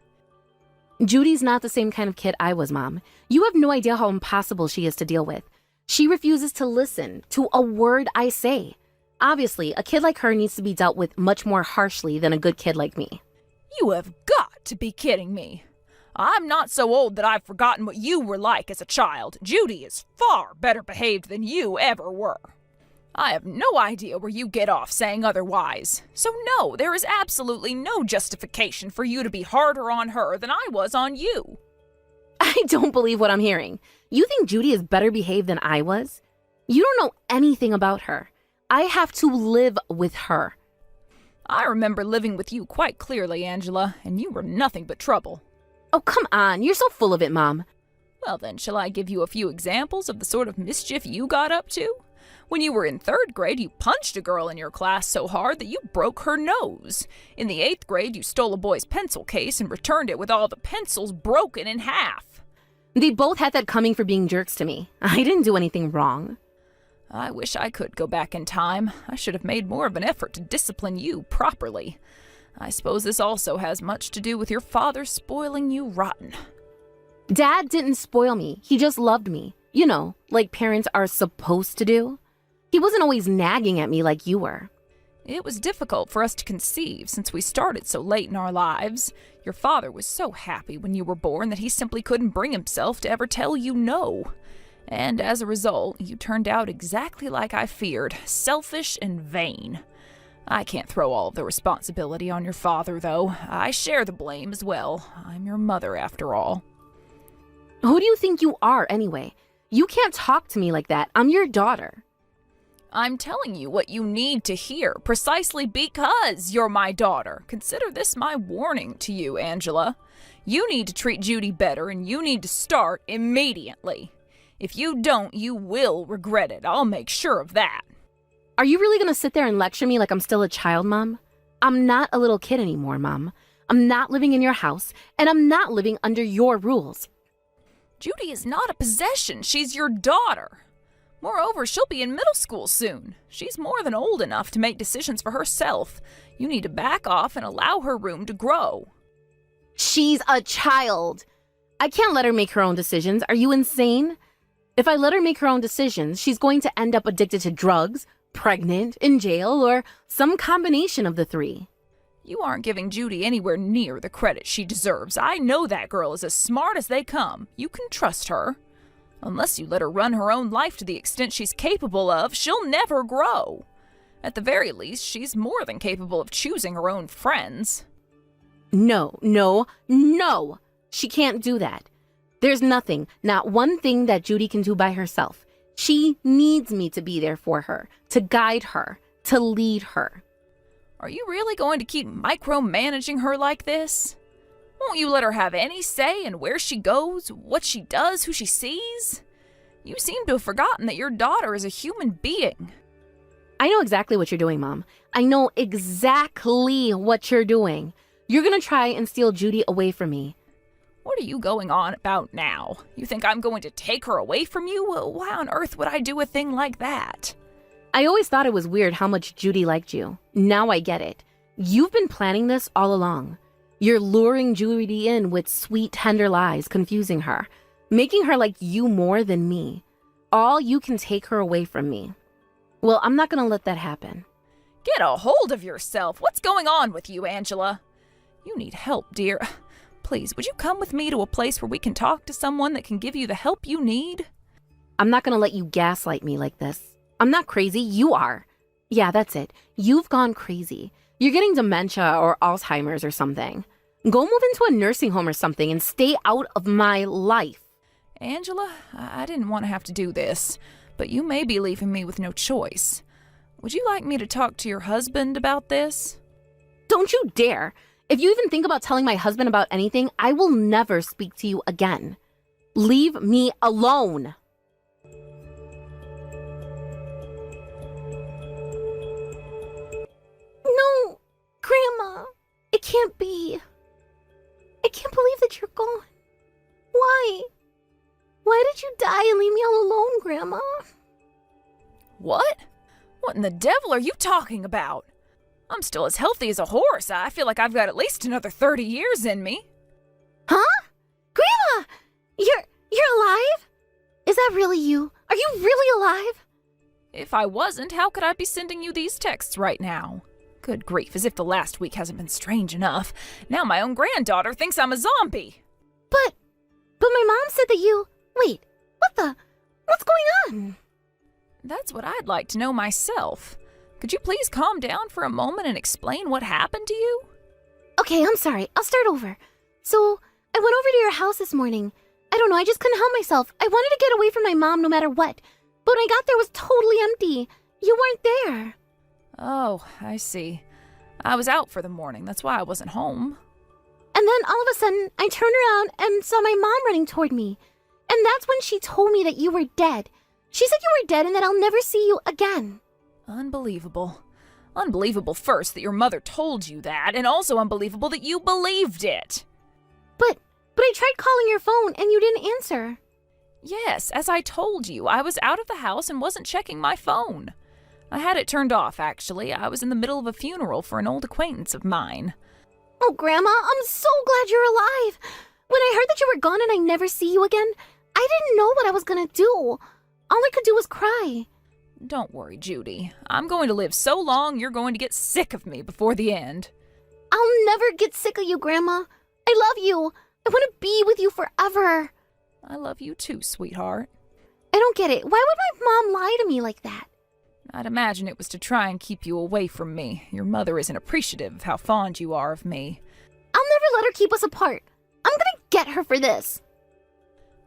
Speaker 8: Judy's not the same kind of kid I was, Mom. You have no idea how impossible she is to deal with. She refuses to listen to a word I say. Obviously, a kid like her needs to be dealt with much more harshly than a good kid like me.
Speaker 3: You have got to be kidding me. I'm not so old that I've forgotten what you were like as a child. Judy is far better behaved than you ever were. I have no idea where you get off saying otherwise. So no, there is absolutely no justification for you to be harder on her than I was on you.
Speaker 8: I don't believe what I'm hearing. You think Judy is better behaved than I was? You don't know anything about her. I have to live with her.
Speaker 3: I remember living with you quite clearly, Angela, and you were nothing but trouble.
Speaker 8: Oh, come on. You're so full of it, Mom.
Speaker 3: Well then, shall I give you a few examples of the sort of mischief you got up to? When you were in 3rd grade, you punched a girl in your class so hard that you broke her nose. In the 8th grade, you stole a boy's pencil case and returned it with all the pencils broken in half.
Speaker 8: They both had that coming for being jerks to me. I didn't do anything wrong.
Speaker 3: I wish I could go back in time. I should have made more of an effort to discipline you properly. I suppose this also has much to do with your father spoiling you rotten.
Speaker 8: Dad didn't spoil me. He just loved me. You know, like parents are supposed to do. He wasn't always nagging at me like you were.
Speaker 3: It was difficult for us to conceive since we started so late in our lives. Your father was so happy when you were born that he simply couldn't bring himself to ever tell you no. And as a result, you turned out exactly like I feared, selfish and vain. I can't throw all of the responsibility on your father, though. I share the blame as well. I'm your mother, after all.
Speaker 8: Who do you think you are, anyway? You can't talk to me like that. I'm your daughter.
Speaker 3: I'm telling you what you need to hear, precisely because you're my daughter. Consider this my warning to you, Angela. You need to treat Judy better, and you need to start immediately. If you don't, you will regret it. I'll make sure of that.
Speaker 8: Are you really going to sit there and lecture me like I'm still a child, Mom? I'm not a little kid anymore, Mom. I'm not living in your house, and I'm not living under your rules.
Speaker 3: Judy is not a possession. She's your daughter. Moreover, she'll be in middle school soon. She's more than old enough to make decisions for herself. You need to back off and allow her room to grow.
Speaker 8: She's a child. I can't let her make her own decisions. Are you insane? If I let her make her own decisions, she's going to end up addicted to drugs, pregnant, in jail, or some combination of the three.
Speaker 3: You aren't giving Judy anywhere near the credit she deserves. I know that girl is as smart as they come. You can trust her. Unless you let her run her own life to the extent she's capable of, she'll never grow. At the very least, she's more than capable of choosing her own friends.
Speaker 8: No. She can't do that. There's nothing, not one thing that Judy can do by herself. She needs me to be there for her, to guide her, to lead her.
Speaker 11: Are you really going to keep micromanaging her like this? Won't you let her have any say in where she goes, what she does, who she sees? You seem to have forgotten that your daughter is a human being.
Speaker 8: I know exactly what you're doing, Mom. I know exactly what you're doing. You're gonna try and steal Judy away from me.
Speaker 11: What are you going on about now? You think I'm going to take her away from you? Why on earth would I do a thing like that?
Speaker 8: I always thought it was weird how much Judy liked you. Now I get it. You've been planning this all along. You're luring Judy in with sweet, tender lies, confusing her, making her like you more than me. All you can take her away from me. Well, I'm not gonna let that happen.
Speaker 11: Get a hold of yourself. What's going on with you, Angela? You need help, dear. Please, would you come with me to a place where we can talk to someone that can give you the help you need?
Speaker 8: I'm not gonna let you gaslight me like this. I'm not crazy, you are. Yeah, that's it. You've gone crazy. You're getting dementia or Alzheimer's or something. Go move into a nursing home or something and stay out of my life.
Speaker 11: Angela, I didn't want to have to do this, but you may be leaving me with no choice. Would you like me to talk to your husband about this?
Speaker 8: Don't you dare! If you even think about telling my husband about anything, I will never speak to you again. Leave me alone!
Speaker 10: No, Grandma, it can't be. I can't believe that you're gone. Why? Why did you die and leave me all alone, Grandma?
Speaker 11: What? What in the devil are you talking about? I'm still as healthy as a horse. I feel like I've got at least another 30 years in me.
Speaker 10: Huh? Grandma! You're alive? Is that really you? Are you really alive?
Speaker 11: If I wasn't, how could I be sending you these texts right now? Good grief, as if the last week hasn't been strange enough. Now my own granddaughter thinks I'm a zombie.
Speaker 10: But my mom said that you... Wait, what's going on?
Speaker 11: That's what I'd like to know myself. Could you please calm down for a moment and explain what happened to you?
Speaker 10: Okay, I'm sorry. I'll start over. So, I went over to your house this morning. I don't know, I just couldn't help myself. I wanted to get away from my mom no matter what. But when I got there, it was totally empty. You weren't there.
Speaker 11: Oh, I see. I was out for the morning. That's why I wasn't home.
Speaker 10: And then all of a sudden, I turned around and saw my mom running toward me. And that's when she told me that you were dead. She said you were dead and that I'll never see you again.
Speaker 11: Unbelievable. Unbelievable first that your mother told you that, and also unbelievable that you believed it.
Speaker 10: But I tried calling your phone and you didn't answer.
Speaker 11: Yes, as I told you, I was out of the house and wasn't checking my phone. I had it turned off, actually. I was in the middle of a funeral for an old acquaintance of mine.
Speaker 10: Oh, Grandma, I'm so glad you're alive. When I heard that you were gone and I'd never see you again, I didn't know what I was gonna do. All I could do was cry.
Speaker 11: Don't worry, Judy. I'm going to live so long you're going to get sick of me before the end.
Speaker 10: I'll never get sick of you, Grandma. I love you. I want to be with you forever.
Speaker 11: I love you too, sweetheart.
Speaker 10: I don't get it. Why would my mom lie to me like that?
Speaker 11: I'd imagine it was to try and keep you away from me. Your mother isn't appreciative of how fond you are of me.
Speaker 10: I'll never let her keep us apart. I'm gonna get her for this.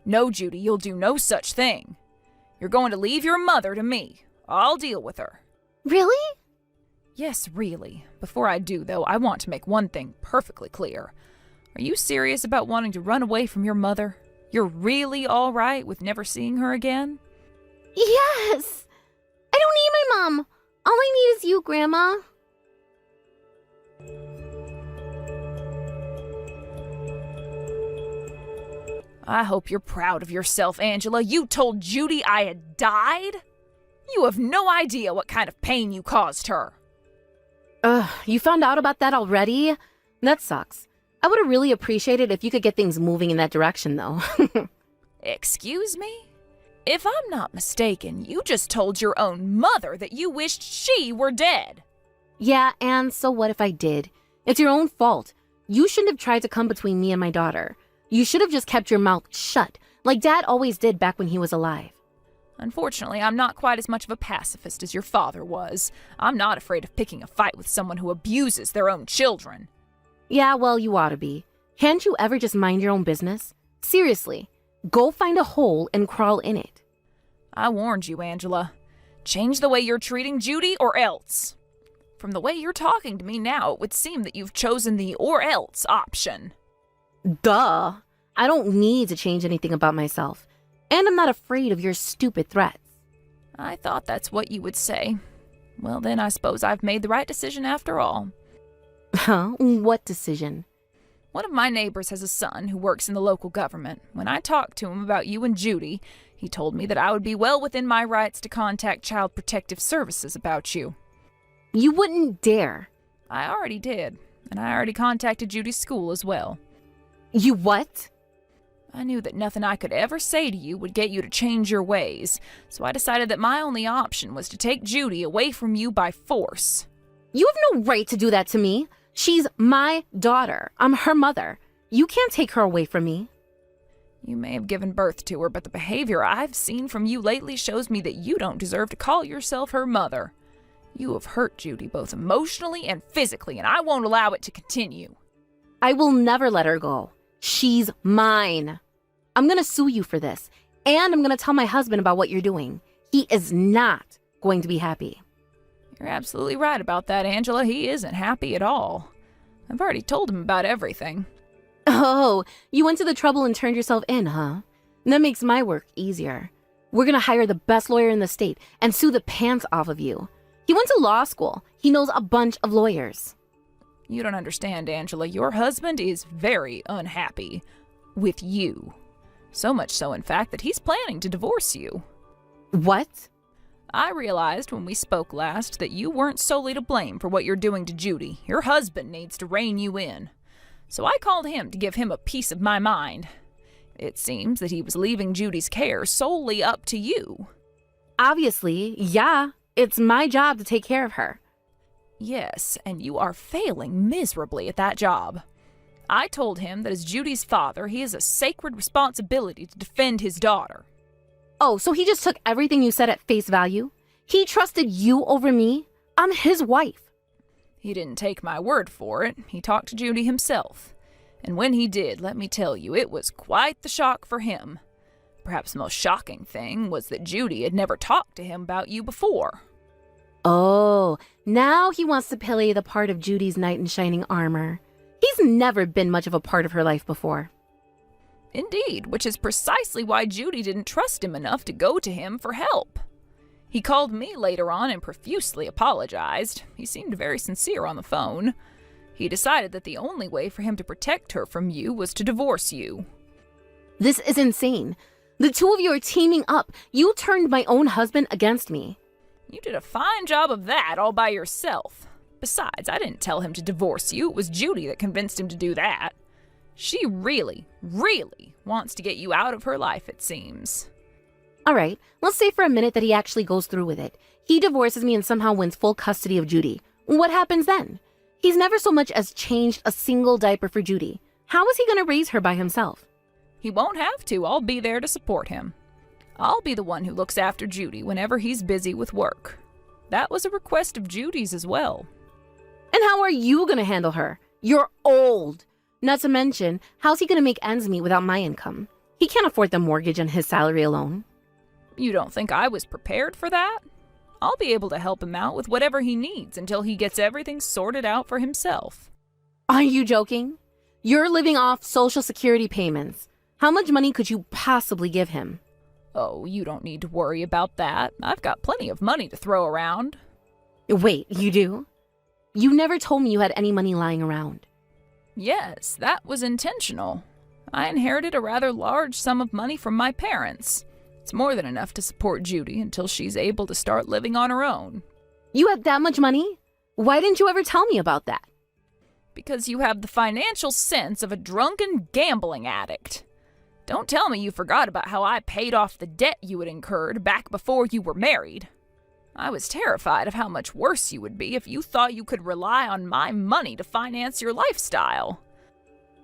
Speaker 11: No, Judy, you'll do no such thing. You're going to leave your mother to me. I'll deal with her.
Speaker 10: Really?
Speaker 11: Yes, really. Before I do, though, I want to make one thing perfectly clear. Are you serious about wanting to run away from your mother? You're really all right with never seeing her again?
Speaker 10: Yes. I don't need my mom. All I need is you, Grandma.
Speaker 11: I hope you're proud of yourself, Angela. You told Judy I had died? You have no idea what kind of pain you caused her.
Speaker 8: You found out about that already? That sucks. I would have really appreciated if you could get things moving in that direction, though.
Speaker 11: Excuse me? If I'm not mistaken, you just told your own mother that you wished she were dead.
Speaker 8: Yeah, and so what if I did? It's your own fault. You shouldn't have tried to come between me and my daughter. You should have just kept your mouth shut, like Dad always did back when he was alive.
Speaker 11: Unfortunately, I'm not quite as much of a pacifist as your father was. I'm not afraid of picking a fight with someone who abuses their own children.
Speaker 8: Yeah, well, you ought to be. Can't you ever just mind your own business? Seriously, go find a hole and crawl in it.
Speaker 11: I warned you, Angela. Change the way you're treating Judy or else. From the way you're talking to me now, it would seem that you've chosen the or else option.
Speaker 8: Duh. I don't need to change anything about myself. And I'm not afraid of your stupid threats.
Speaker 11: I thought that's what you would say. Well, then I suppose I've made the right decision after all.
Speaker 8: Huh? What decision?
Speaker 11: One of my neighbors has a son who works in the local government. When I talked to him about you and Judy, he told me that I would be well within my rights to contact Child Protective Services about you.
Speaker 8: You wouldn't dare.
Speaker 11: I already did, and I already contacted Judy's school as well.
Speaker 8: You what?
Speaker 11: I knew that nothing I could ever say to you would get you to change your ways, so I decided that my only option was to take Judy away from you by force.
Speaker 8: You have no right to do that to me. She's my daughter. I'm her mother. You can't take her away from me.
Speaker 11: You may have given birth to her, but the behavior I've seen from you lately shows me that you don't deserve to call yourself her mother. You have hurt Judy both emotionally and physically, and I won't allow it to continue.
Speaker 8: I will never let her go. She's mine. I'm going to sue you for this, and I'm going to tell my husband about what you're doing. He is not going to be happy.
Speaker 11: You're absolutely right about that, Angela. He isn't happy at all. I've already told him about everything.
Speaker 8: Oh, you went to the trouble and turned yourself in, huh? That makes my work easier. We're going to hire the best lawyer in the state and sue the pants off of you. He went to law school. He knows a bunch of lawyers.
Speaker 11: You don't understand, Angela. Your husband is very unhappy with you. So much so, in fact, that he's planning to divorce you.
Speaker 8: What?
Speaker 11: I realized when we spoke last that you weren't solely to blame for what you're doing to Judy. Your husband needs to rein you in. So I called him to give him a piece of my mind. It seems that he was leaving Judy's care solely up to you.
Speaker 8: Obviously, yeah. It's my job to take care of her.
Speaker 11: Yes, and you are failing miserably at that job. I told him that as Judy's father, he has a sacred responsibility to defend his daughter.
Speaker 8: Oh, so he just took everything you said at face value? He trusted you over me? I'm his wife.
Speaker 11: He didn't take my word for it. He talked to Judy himself. And when he did, let me tell you, it was quite the shock for him. Perhaps the most shocking thing was that Judy had never talked to him about you before.
Speaker 8: Oh, now he wants to play the part of Judy's knight in shining armor. He's never been much of a part of her life before.
Speaker 11: Indeed, which is precisely why Judy didn't trust him enough to go to him for help. He called me later on and profusely apologized. He seemed very sincere on the phone. He decided that the only way for him to protect her from you was to divorce you.
Speaker 8: This is insane. The two of you are teaming up. You turned my own husband against me.
Speaker 11: You did a fine job of that all by yourself. Besides, I didn't tell him to divorce you. It was Judy that convinced him to do that. She really, really wants to get you out of her life, it seems.
Speaker 8: All right, let's say for a minute that he actually goes through with it. He divorces me and somehow wins full custody of Judy. What happens then? He's never so much as changed a single diaper for Judy. How is he going to raise her by himself?
Speaker 11: He won't have to. I'll be there to support him. I'll be the one who looks after Judy whenever he's busy with work. That was a request of Judy's as well.
Speaker 8: And how are you going to handle her? You're old. Not to mention, how's he going to make ends meet without my income? He can't afford the mortgage and his salary alone.
Speaker 11: You don't think I was prepared for that? I'll be able to help him out with whatever he needs until he gets everything sorted out for himself.
Speaker 8: Are you joking? You're living off Social Security payments. How much money could you possibly give him?
Speaker 11: Oh, you don't need to worry about that. I've got plenty of money to throw around.
Speaker 8: Wait, you do? You never told me you had any money lying around.
Speaker 11: Yes, that was intentional. I inherited a rather large sum of money from my parents. It's more than enough to support Judy until she's able to start living on her own.
Speaker 8: You had that much money? Why didn't you ever tell me about that?
Speaker 11: Because you have the financial sense of a drunken gambling addict. Don't tell me you forgot about how I paid off the debt you had incurred back before you were married. I was terrified of how much worse you would be if you thought you could rely on my money to finance your lifestyle.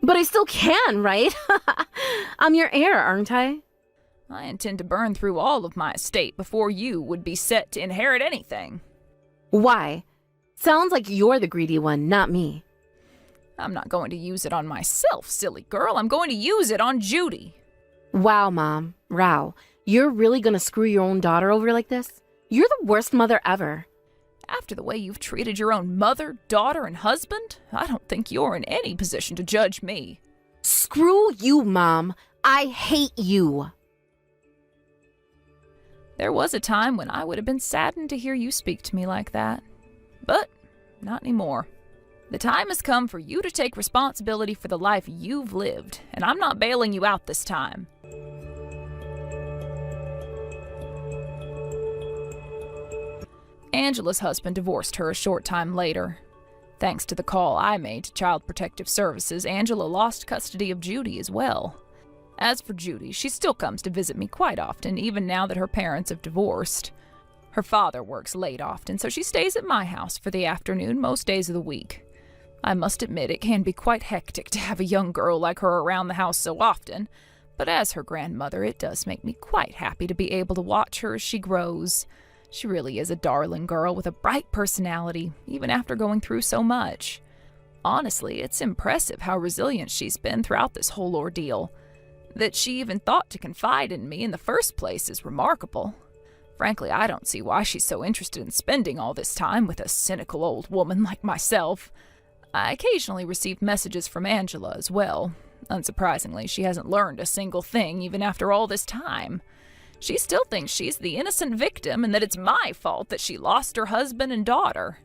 Speaker 8: But I still can, right? I'm your heir, aren't I?
Speaker 11: I intend to burn through all of my estate before you would be set to inherit anything.
Speaker 8: Why? Sounds like you're the greedy one, not me.
Speaker 11: I'm not going to use it on myself, silly girl. I'm going to use it on Judy.
Speaker 8: Wow, Mom. Row. You're really gonna screw your own daughter over like this? You're the worst mother ever.
Speaker 11: After the way you've treated your own mother, daughter, and husband, I don't think you're in any position to judge me.
Speaker 8: Screw you, Mom. I hate you.
Speaker 11: There was a time when I would have been saddened to hear you speak to me like that. But not anymore. The time has come for you to take responsibility for the life you've lived, and I'm not bailing you out this time. Angela's husband divorced her a short time later. Thanks to the call I made to Child Protective Services, Angela lost custody of Judy as well. As for Judy, she still comes to visit me quite often, even now that her parents have divorced. Her father works late often, so she stays at my house for the afternoon most days of the week. I must admit it can be quite hectic to have a young girl like her around the house so often, but as her grandmother, it does make me quite happy to be able to watch her as she grows. She really is a darling girl with a bright personality, even after going through so much. Honestly, it's impressive how resilient she's been throughout this whole ordeal. That she even thought to confide in me in the first place is remarkable. Frankly, I don't see why she's so interested in spending all this time with a cynical old woman like myself. I occasionally receive messages from Angela as well. Unsurprisingly, she hasn't learned a single thing even after all this time. She still thinks she's the innocent victim and that it's my fault that she lost her husband and daughter.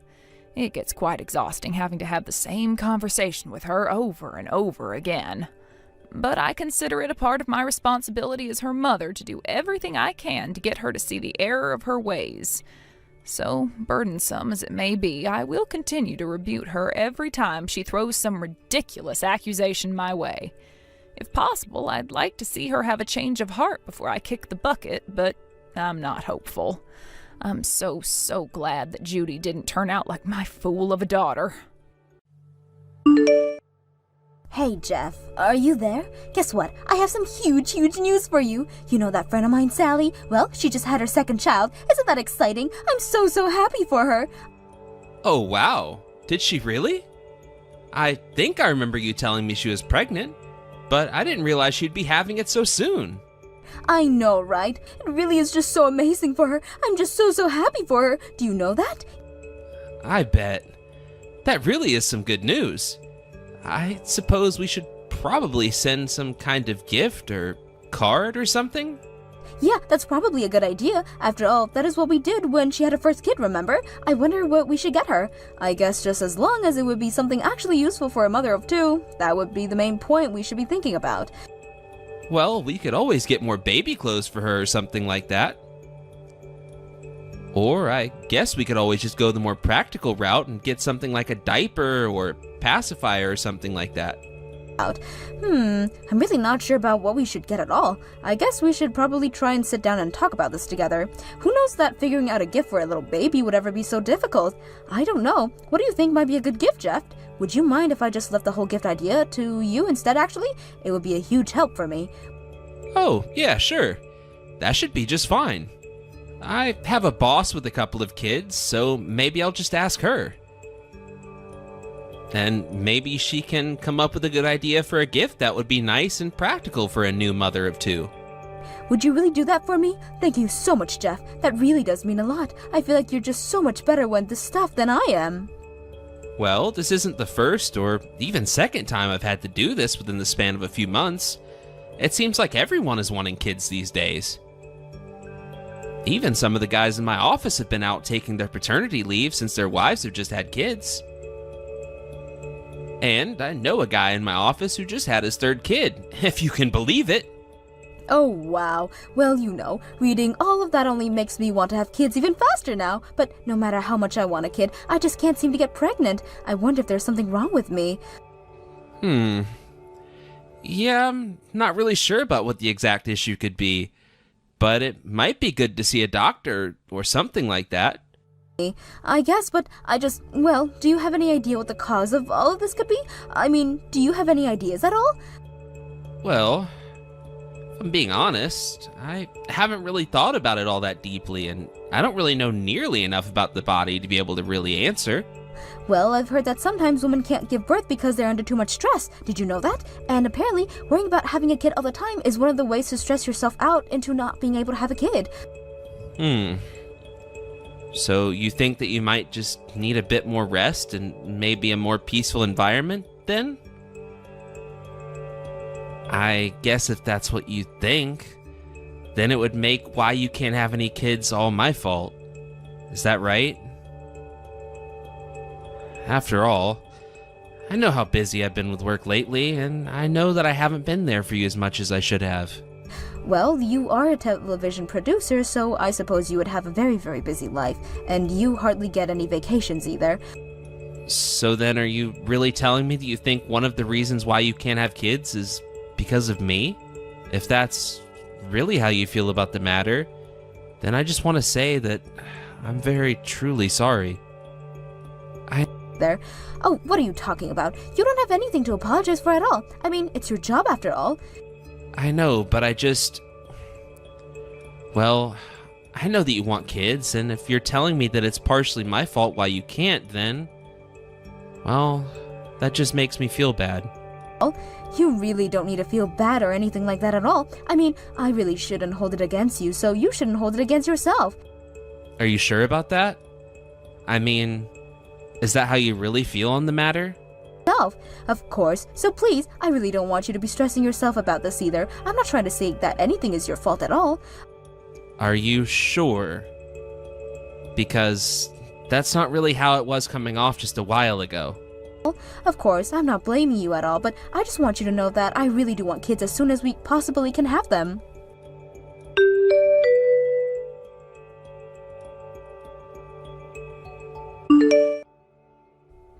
Speaker 11: It gets quite exhausting having to have the same conversation with her over and over again. But I consider it a part of my responsibility as her mother to do everything I can to get her to see the error of her ways. So, burdensome as it may be, I will continue to rebuke her every time she throws some ridiculous accusation my way. If possible, I'd like to see her have a change of heart before I kick the bucket, but I'm not hopeful. I'm so glad that Judy didn't turn out like my fool of a daughter.
Speaker 6: Hey, Jeff, are you there? Guess what? I have some huge news for you. You know that friend of mine, Sally? Well, she just had her second child. Isn't that exciting? I'm so happy for her.
Speaker 12: Oh, wow. Did she really? I think I remember you telling me she was pregnant, but I didn't realize she'd be having it so soon.
Speaker 6: I know, right? It really is just so amazing for her. I'm just so happy for her. Do you know that?
Speaker 12: I bet. That really is some good news. I suppose we should probably send some kind of gift or card or something?
Speaker 6: Yeah, that's probably a good idea. After all, that is what we did when she had her first kid, remember? I wonder what we should get her. I guess just as long as it would be something actually useful for a mother of two. That would be the main point we should be thinking about.
Speaker 12: Well, we could always get more baby clothes for her or something like that. Or I guess we could always just go the more practical route and get something like a diaper or pacifier or something like that.
Speaker 6: I'm really not sure about what we should get at all. I guess we should probably try and sit down and talk about this together. Who knows that figuring out a gift for a little baby would ever be so difficult? I don't know. What do you think might be a good gift, Jeff? Would you mind if I just left the whole gift idea to you instead, actually? It would be a huge help for me.
Speaker 12: Oh, yeah, sure. That should be just fine. I have a boss with a couple of kids, so maybe I'll just ask her. And maybe she can come up with a good idea for a gift that would be nice and practical for a new mother of two.
Speaker 6: Would you really do that for me? Thank you so much, Jeff. That really does mean a lot. I feel like you're just so much better with this stuff than I am.
Speaker 12: Well, this isn't the first or even second time I've had to do this within the span of a few months. It seems like everyone is wanting kids these days. Even some of the guys in my office have been out taking their paternity leave since their wives have just had kids. And I know a guy in my office who just had his third kid, if you can believe it.
Speaker 6: Oh, wow. Well, you know, reading all of that only makes me want to have kids even faster now. But no matter how much I want a kid, I just can't seem to get pregnant. I wonder if there's something wrong with me.
Speaker 12: Yeah, I'm not really sure about what the exact issue could be. But it might be good to see a doctor or something like that.
Speaker 6: I guess, but well, do you have any idea what the cause of all of this could be? I mean, do you have any ideas at all?
Speaker 12: Well, if I'm being honest, I haven't really thought about it all that deeply, and I don't really know nearly enough about the body to be able to really answer.
Speaker 6: Well, I've heard that sometimes women can't give birth because they're under too much stress. Did you know that? And apparently, worrying about having a kid all the time is one of the ways to stress yourself out into not being able to have a kid.
Speaker 12: So you think that you might just need a bit more rest and maybe a more peaceful environment then? I guess if that's what you think, then it would make why you can't have any kids all my fault. Is that right? After all, I know how busy I've been with work lately, and I know that I haven't been there for you as much as I should have.
Speaker 6: Well, you are a television producer, so I suppose you would have a very, very busy life, and you hardly get any vacations either.
Speaker 12: So then are you really telling me that you think one of the reasons why you can't have kids is because of me? If that's really how you feel about the matter, then I just want to say that I'm very truly sorry.
Speaker 6: There. Oh, what are you talking about? You don't have anything to apologize for at all. I mean, it's your job after all.
Speaker 12: I know, but well, I know that you want kids, and if you're telling me that it's partially my fault why you can't, then, well, that just makes me feel bad.
Speaker 6: Oh, you really don't need to feel bad or anything like that at all. I mean, I really shouldn't hold it against you, so you shouldn't hold it against yourself.
Speaker 12: Are you sure about that? I mean, is that how you really feel on the matter?
Speaker 6: Of course. So please, I really don't want you to be stressing yourself about this either. I'm not trying to say that anything is your fault at all.
Speaker 12: Are you sure? Because that's not really how it was coming off just a while ago.
Speaker 6: Of course, I'm not blaming you at all, but I just want you to know that I really do want kids as soon as we possibly can have them.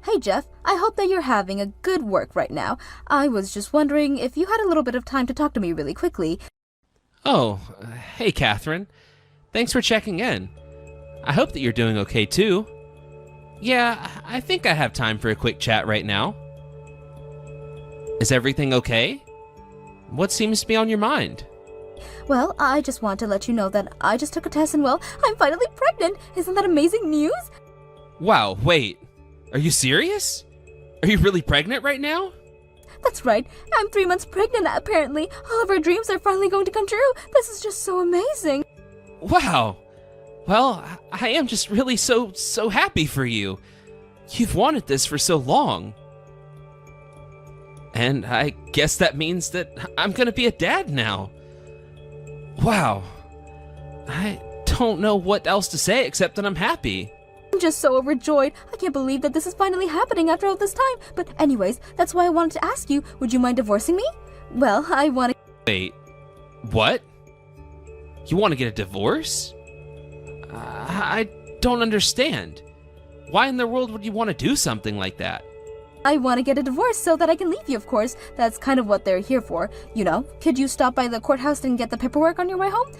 Speaker 6: Hey Jeff, I hope that you're having a good work right now. I was just wondering if you had a little bit of time to talk to me really quickly.
Speaker 12: Oh, hey Catherine. Thanks for checking in. I hope that you're doing okay too. Yeah, I think I have time for a quick chat right now. Is everything okay? What seems to be on your mind?
Speaker 6: Well, I just want to let you know that I just took a test and well, I'm finally pregnant. Isn't that amazing news?
Speaker 12: Wow, wait. Are you serious? Are you really pregnant right now?
Speaker 6: That's right. I'm 3 months pregnant, apparently. All of our dreams are finally going to come true. This is just so amazing.
Speaker 12: Wow. Well, I am just really so happy for you. You've wanted this for so long. And I guess that means that I'm gonna be a dad now. Wow. I don't know what else to say except that I'm happy.
Speaker 6: I'm just so overjoyed. I can't believe that this is finally happening after all this time. But anyways, that's why I wanted to ask you, would you mind divorcing me? Well, I want to...
Speaker 12: Wait, what? You want to get a divorce? I don't understand. Why in the world would you want to do something like that?
Speaker 6: I want to get a divorce so that I can leave you, of course. That's kind of what they're here for. You know, could you stop by the courthouse and get the paperwork on your way home?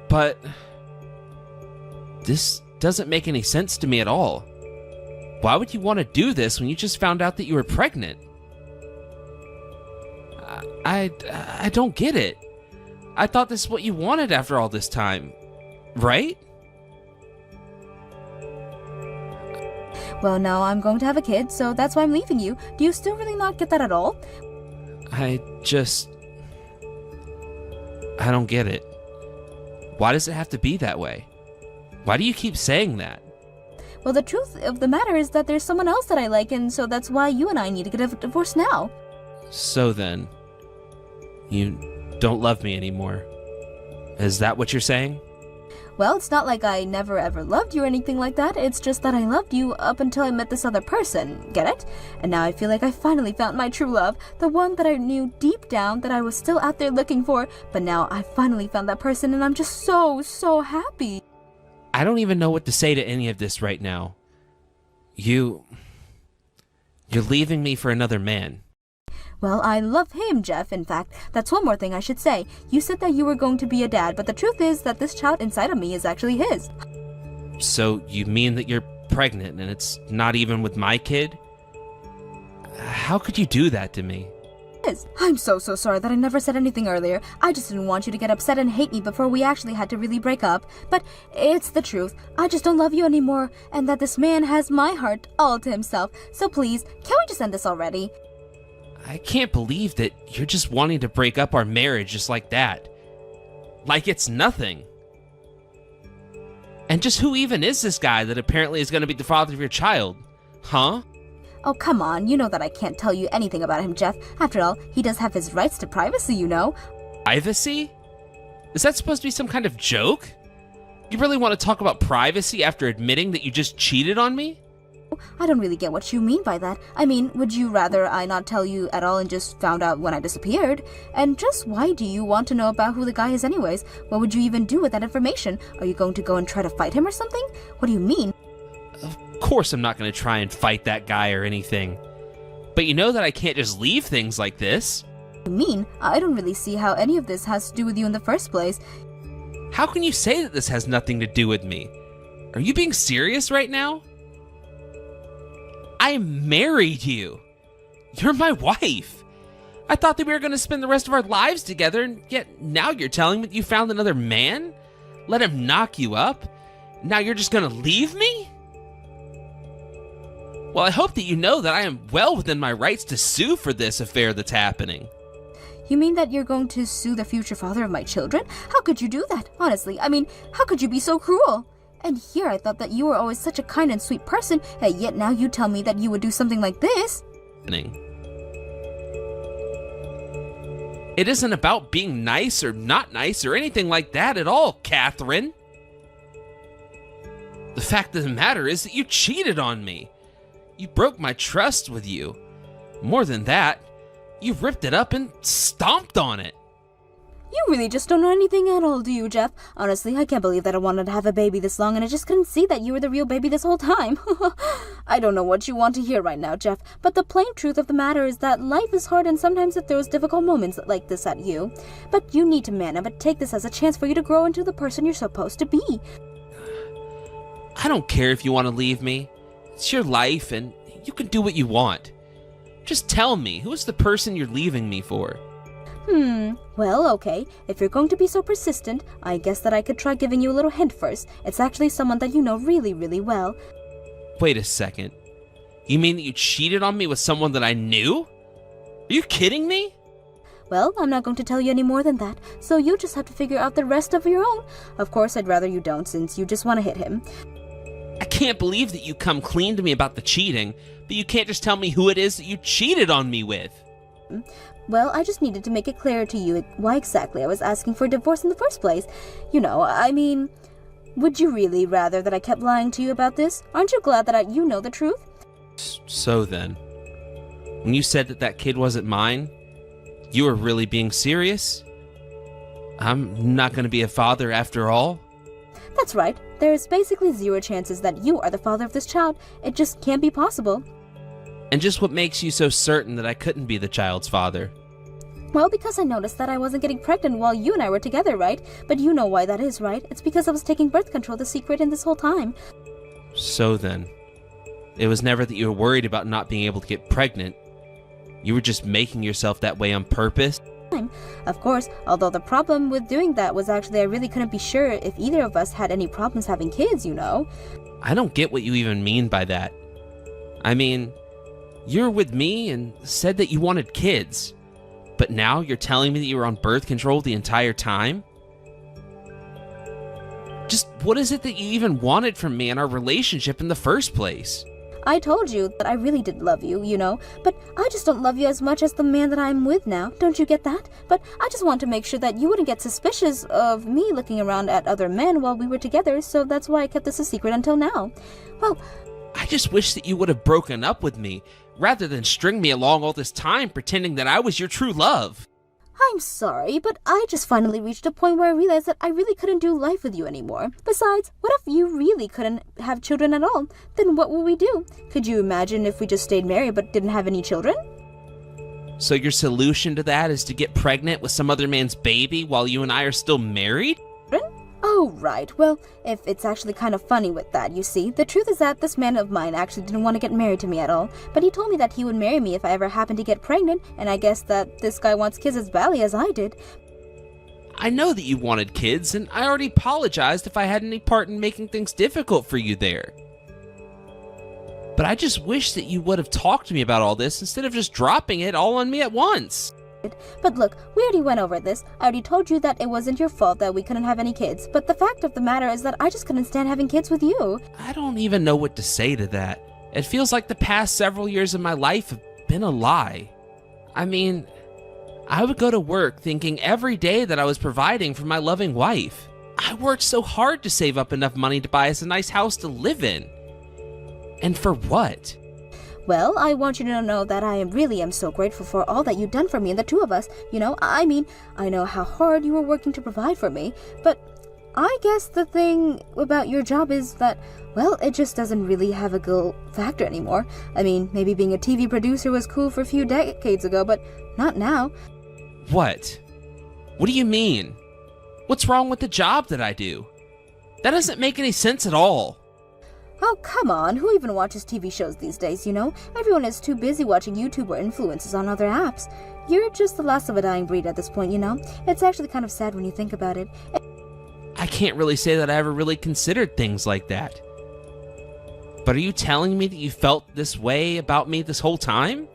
Speaker 12: But... this doesn't make any sense to me at all. Why would you want to do this when you just found out that you were pregnant? I don't get it. I thought this is what you wanted after all this time, right?
Speaker 6: Well, now I'm going to have a kid, so that's why I'm leaving you. Do you still really not get that at all?
Speaker 12: I don't get it. Why does it have to be that way? Why do you keep saying that?
Speaker 6: Well, the truth of the matter is that there's someone else that I like, and so that's why you and I need to get a divorce now.
Speaker 12: So then, you don't love me anymore. Is that what you're saying?
Speaker 6: Well, it's not like I never ever loved you or anything like that. It's just that I loved you up until I met this other person. Get it? And now I feel like I finally found my true love. The one that I knew deep down that I was still out there looking for. But now I finally found that person and I'm just so happy.
Speaker 12: I don't even know what to say to any of this right now. You're leaving me for another man.
Speaker 6: Well, I love him, Jeff. In fact, that's one more thing I should say. You said that you were going to be a dad, but the truth is that this child inside of me is actually his.
Speaker 12: So you mean that you're pregnant and it's not even with my kid? How could you do that to me?
Speaker 6: I'm so sorry that I never said anything earlier. I just didn't want you to get upset and hate me before we actually had to really break up. But it's the truth. I just don't love you anymore, and that this man has my heart all to himself. So please, can we just end this already?
Speaker 12: I can't believe that you're just wanting to break up our marriage just like that. Like it's nothing. And just who even is this guy that apparently is going to be the father of your child? Huh?
Speaker 6: Oh, come on. You know that I can't tell you anything about him, Jeff. After all, he does have his rights to privacy, you know.
Speaker 12: Privacy? Is that supposed to be some kind of joke? You really want to talk about privacy after admitting that you just cheated on me?
Speaker 6: I don't really get what you mean by that. I mean, would you rather I not tell you at all and just found out when I disappeared? And just why do you want to know about who the guy is anyways? What would you even do with that information? Are you going to go and try to fight him or something? What do you mean?
Speaker 12: Of course I'm not going to try and fight that guy or anything. But you know that I can't just leave things like this.
Speaker 6: I mean, I don't really see how any of this has to do with you in the first place.
Speaker 12: How can you say that this has nothing to do with me? Are you being serious right now? I married you. You're my wife. I thought that we were going to spend the rest of our lives together, and yet now you're telling me that you found another man? Let him knock you up? Now you're just going to leave me? Well, I hope that you know that I am well within my rights to sue for this affair that's happening.
Speaker 6: You mean that you're going to sue the future father of my children? How could you do that? Honestly, I mean, how could you be so cruel? And here I thought that you were always such a kind and sweet person, and yet now you tell me that you would do something like this.
Speaker 12: It isn't about being nice or not nice or anything like that at all, Catherine. The fact of the matter is that you cheated on me. You broke my trust with you. More than that, you ripped it up and stomped on it.
Speaker 6: You really just don't know anything at all, do you, Jeff? Honestly, I can't believe that I wanted to have a baby this long and I just couldn't see that you were the real baby this whole time. I don't know what you want to hear right now, Jeff, but the plain truth of the matter is that life is hard and sometimes it throws difficult moments like this at you. But you need to man up and take this as a chance for you to grow into the person you're supposed to be.
Speaker 12: I don't care if you want to leave me. It's your life and you can do what you want. Just tell me, who's the person you're leaving me for?
Speaker 6: Well, okay. If you're going to be so persistent, I guess that I could try giving you a little hint first. It's actually someone that you know really, really well.
Speaker 12: Wait a second. You mean that you cheated on me with someone that I knew? Are you kidding me?
Speaker 6: Well, I'm not going to tell you any more than that, so you just have to figure out the rest of your own. Of course, I'd rather you don't, since you just want to hit him.
Speaker 12: I can't believe that you come clean to me about the cheating, but you can't just tell me who it is that you cheated on me with.
Speaker 6: Well, I just needed to make it clear to you why exactly I was asking for a divorce in the first place. You know, I mean, would you really rather that I kept lying to you about this? Aren't you glad that you know the truth?
Speaker 12: So then, when you said that kid wasn't mine, you were really being serious? I'm not going to be a father after all?
Speaker 6: That's right. There's basically zero chances that you are the father of this child. It just can't be possible.
Speaker 12: And just what makes you so certain that I couldn't be the child's father?
Speaker 6: Well, because I noticed that I wasn't getting pregnant while you and I were together, right? But you know why that is, right? It's because I was taking birth control the secret in this whole time.
Speaker 12: So then, it was never that you were worried about not being able to get pregnant. You were just making yourself that way on purpose?
Speaker 6: Of course, although the problem with doing that was actually I really couldn't be sure if either of us had any problems having kids, you know?
Speaker 12: I don't get what you even mean by that. I mean, you were with me and said that you wanted kids. But now you're telling me that you were on birth control the entire time? Just what is it that you even wanted from me in our relationship in the first place?
Speaker 6: I told you that I really did love you, you know, but I just don't love you as much as the man that I'm with now. Don't you get that? But I just want to make sure that you wouldn't get suspicious of me looking around at other men while we were together, so that's why I kept this a secret until now. Well,
Speaker 12: I just wish that you would have broken up with me, rather than string me along all this time pretending that I was your true love.
Speaker 6: I'm sorry, but I just finally reached a point where I realized that I really couldn't do life with you anymore. Besides, what if you really couldn't have children at all? Then what would we do? Could you imagine if we just stayed married but didn't have any children?
Speaker 12: So your solution to that is to get pregnant with some other man's baby while you and I are still married?
Speaker 6: Oh, right. Well, if it's actually kind of funny with that, you see. The truth is that this man of mine actually didn't want to get married to me at all. But he told me that he would marry me if I ever happened to get pregnant, and I guess that this guy wants kids as badly as I did.
Speaker 12: I know that you wanted kids, and I already apologized if I had any part in making things difficult for you there. But I just wish that you would have talked to me about all this instead of just dropping it all on me at once.
Speaker 6: But look, we already went over this. I already told you that it wasn't your fault that we couldn't have any kids. But the fact of the matter is that I just couldn't stand having kids with you.
Speaker 12: I don't even know what to say to that. It feels like the past several years of my life have been a lie. I mean, I would go to work thinking every day that I was providing for my loving wife. I worked so hard to save up enough money to buy us a nice house to live in. And for what?
Speaker 6: Well, I want you to know that I really am so grateful for all that you've done for me and the two of us. You know, I mean, I know how hard you were working to provide for me, but I guess the thing about your job is that, well, it just doesn't really have a good factor anymore. I mean, maybe being a TV producer was cool for a few decades ago, but not now.
Speaker 12: What? What do you mean? What's wrong with the job that I do? That doesn't make any sense at all.
Speaker 6: Oh, come on. Who even watches TV shows these days, you know? Everyone is too busy watching YouTube or influencers on other apps. You're just the last of a dying breed at this point, you know? It's actually kind of sad when you think about it.
Speaker 12: I can't really say that I ever really considered things like that. But are you telling me that you felt this way about me this whole time?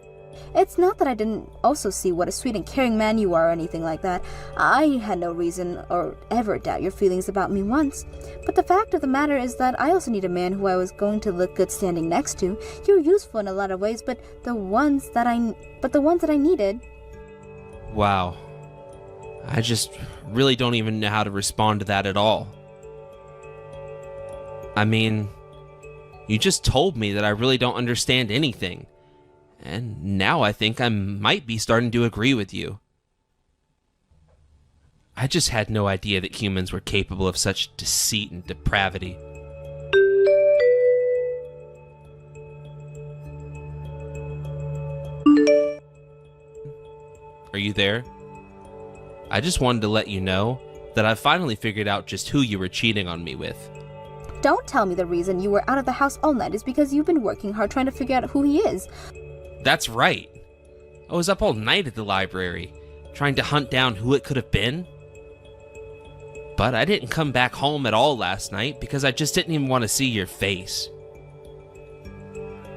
Speaker 6: It's not that I didn't also see what a sweet and caring man you are or anything like that. I had no reason or ever doubt your feelings about me once. But the fact of the matter is that I also need a man who I was going to look good standing next to. You're useful in a lot of ways, but the ones that I needed.
Speaker 12: Wow. I just really don't even know how to respond to that at all. I mean, you just told me that I really don't understand anything. And now I think I might be starting to agree with you. I just had no idea that humans were capable of such deceit and depravity. Are you there? I just wanted to let you know that I finally figured out just who you were cheating on me with.
Speaker 6: Don't tell me the reason you were out of the house all night is because you've been working hard trying to figure out who he is.
Speaker 12: That's right. I was up all night at the library, trying to hunt down who it could have been. But I didn't come back home at all last night because I just didn't even want to see your face.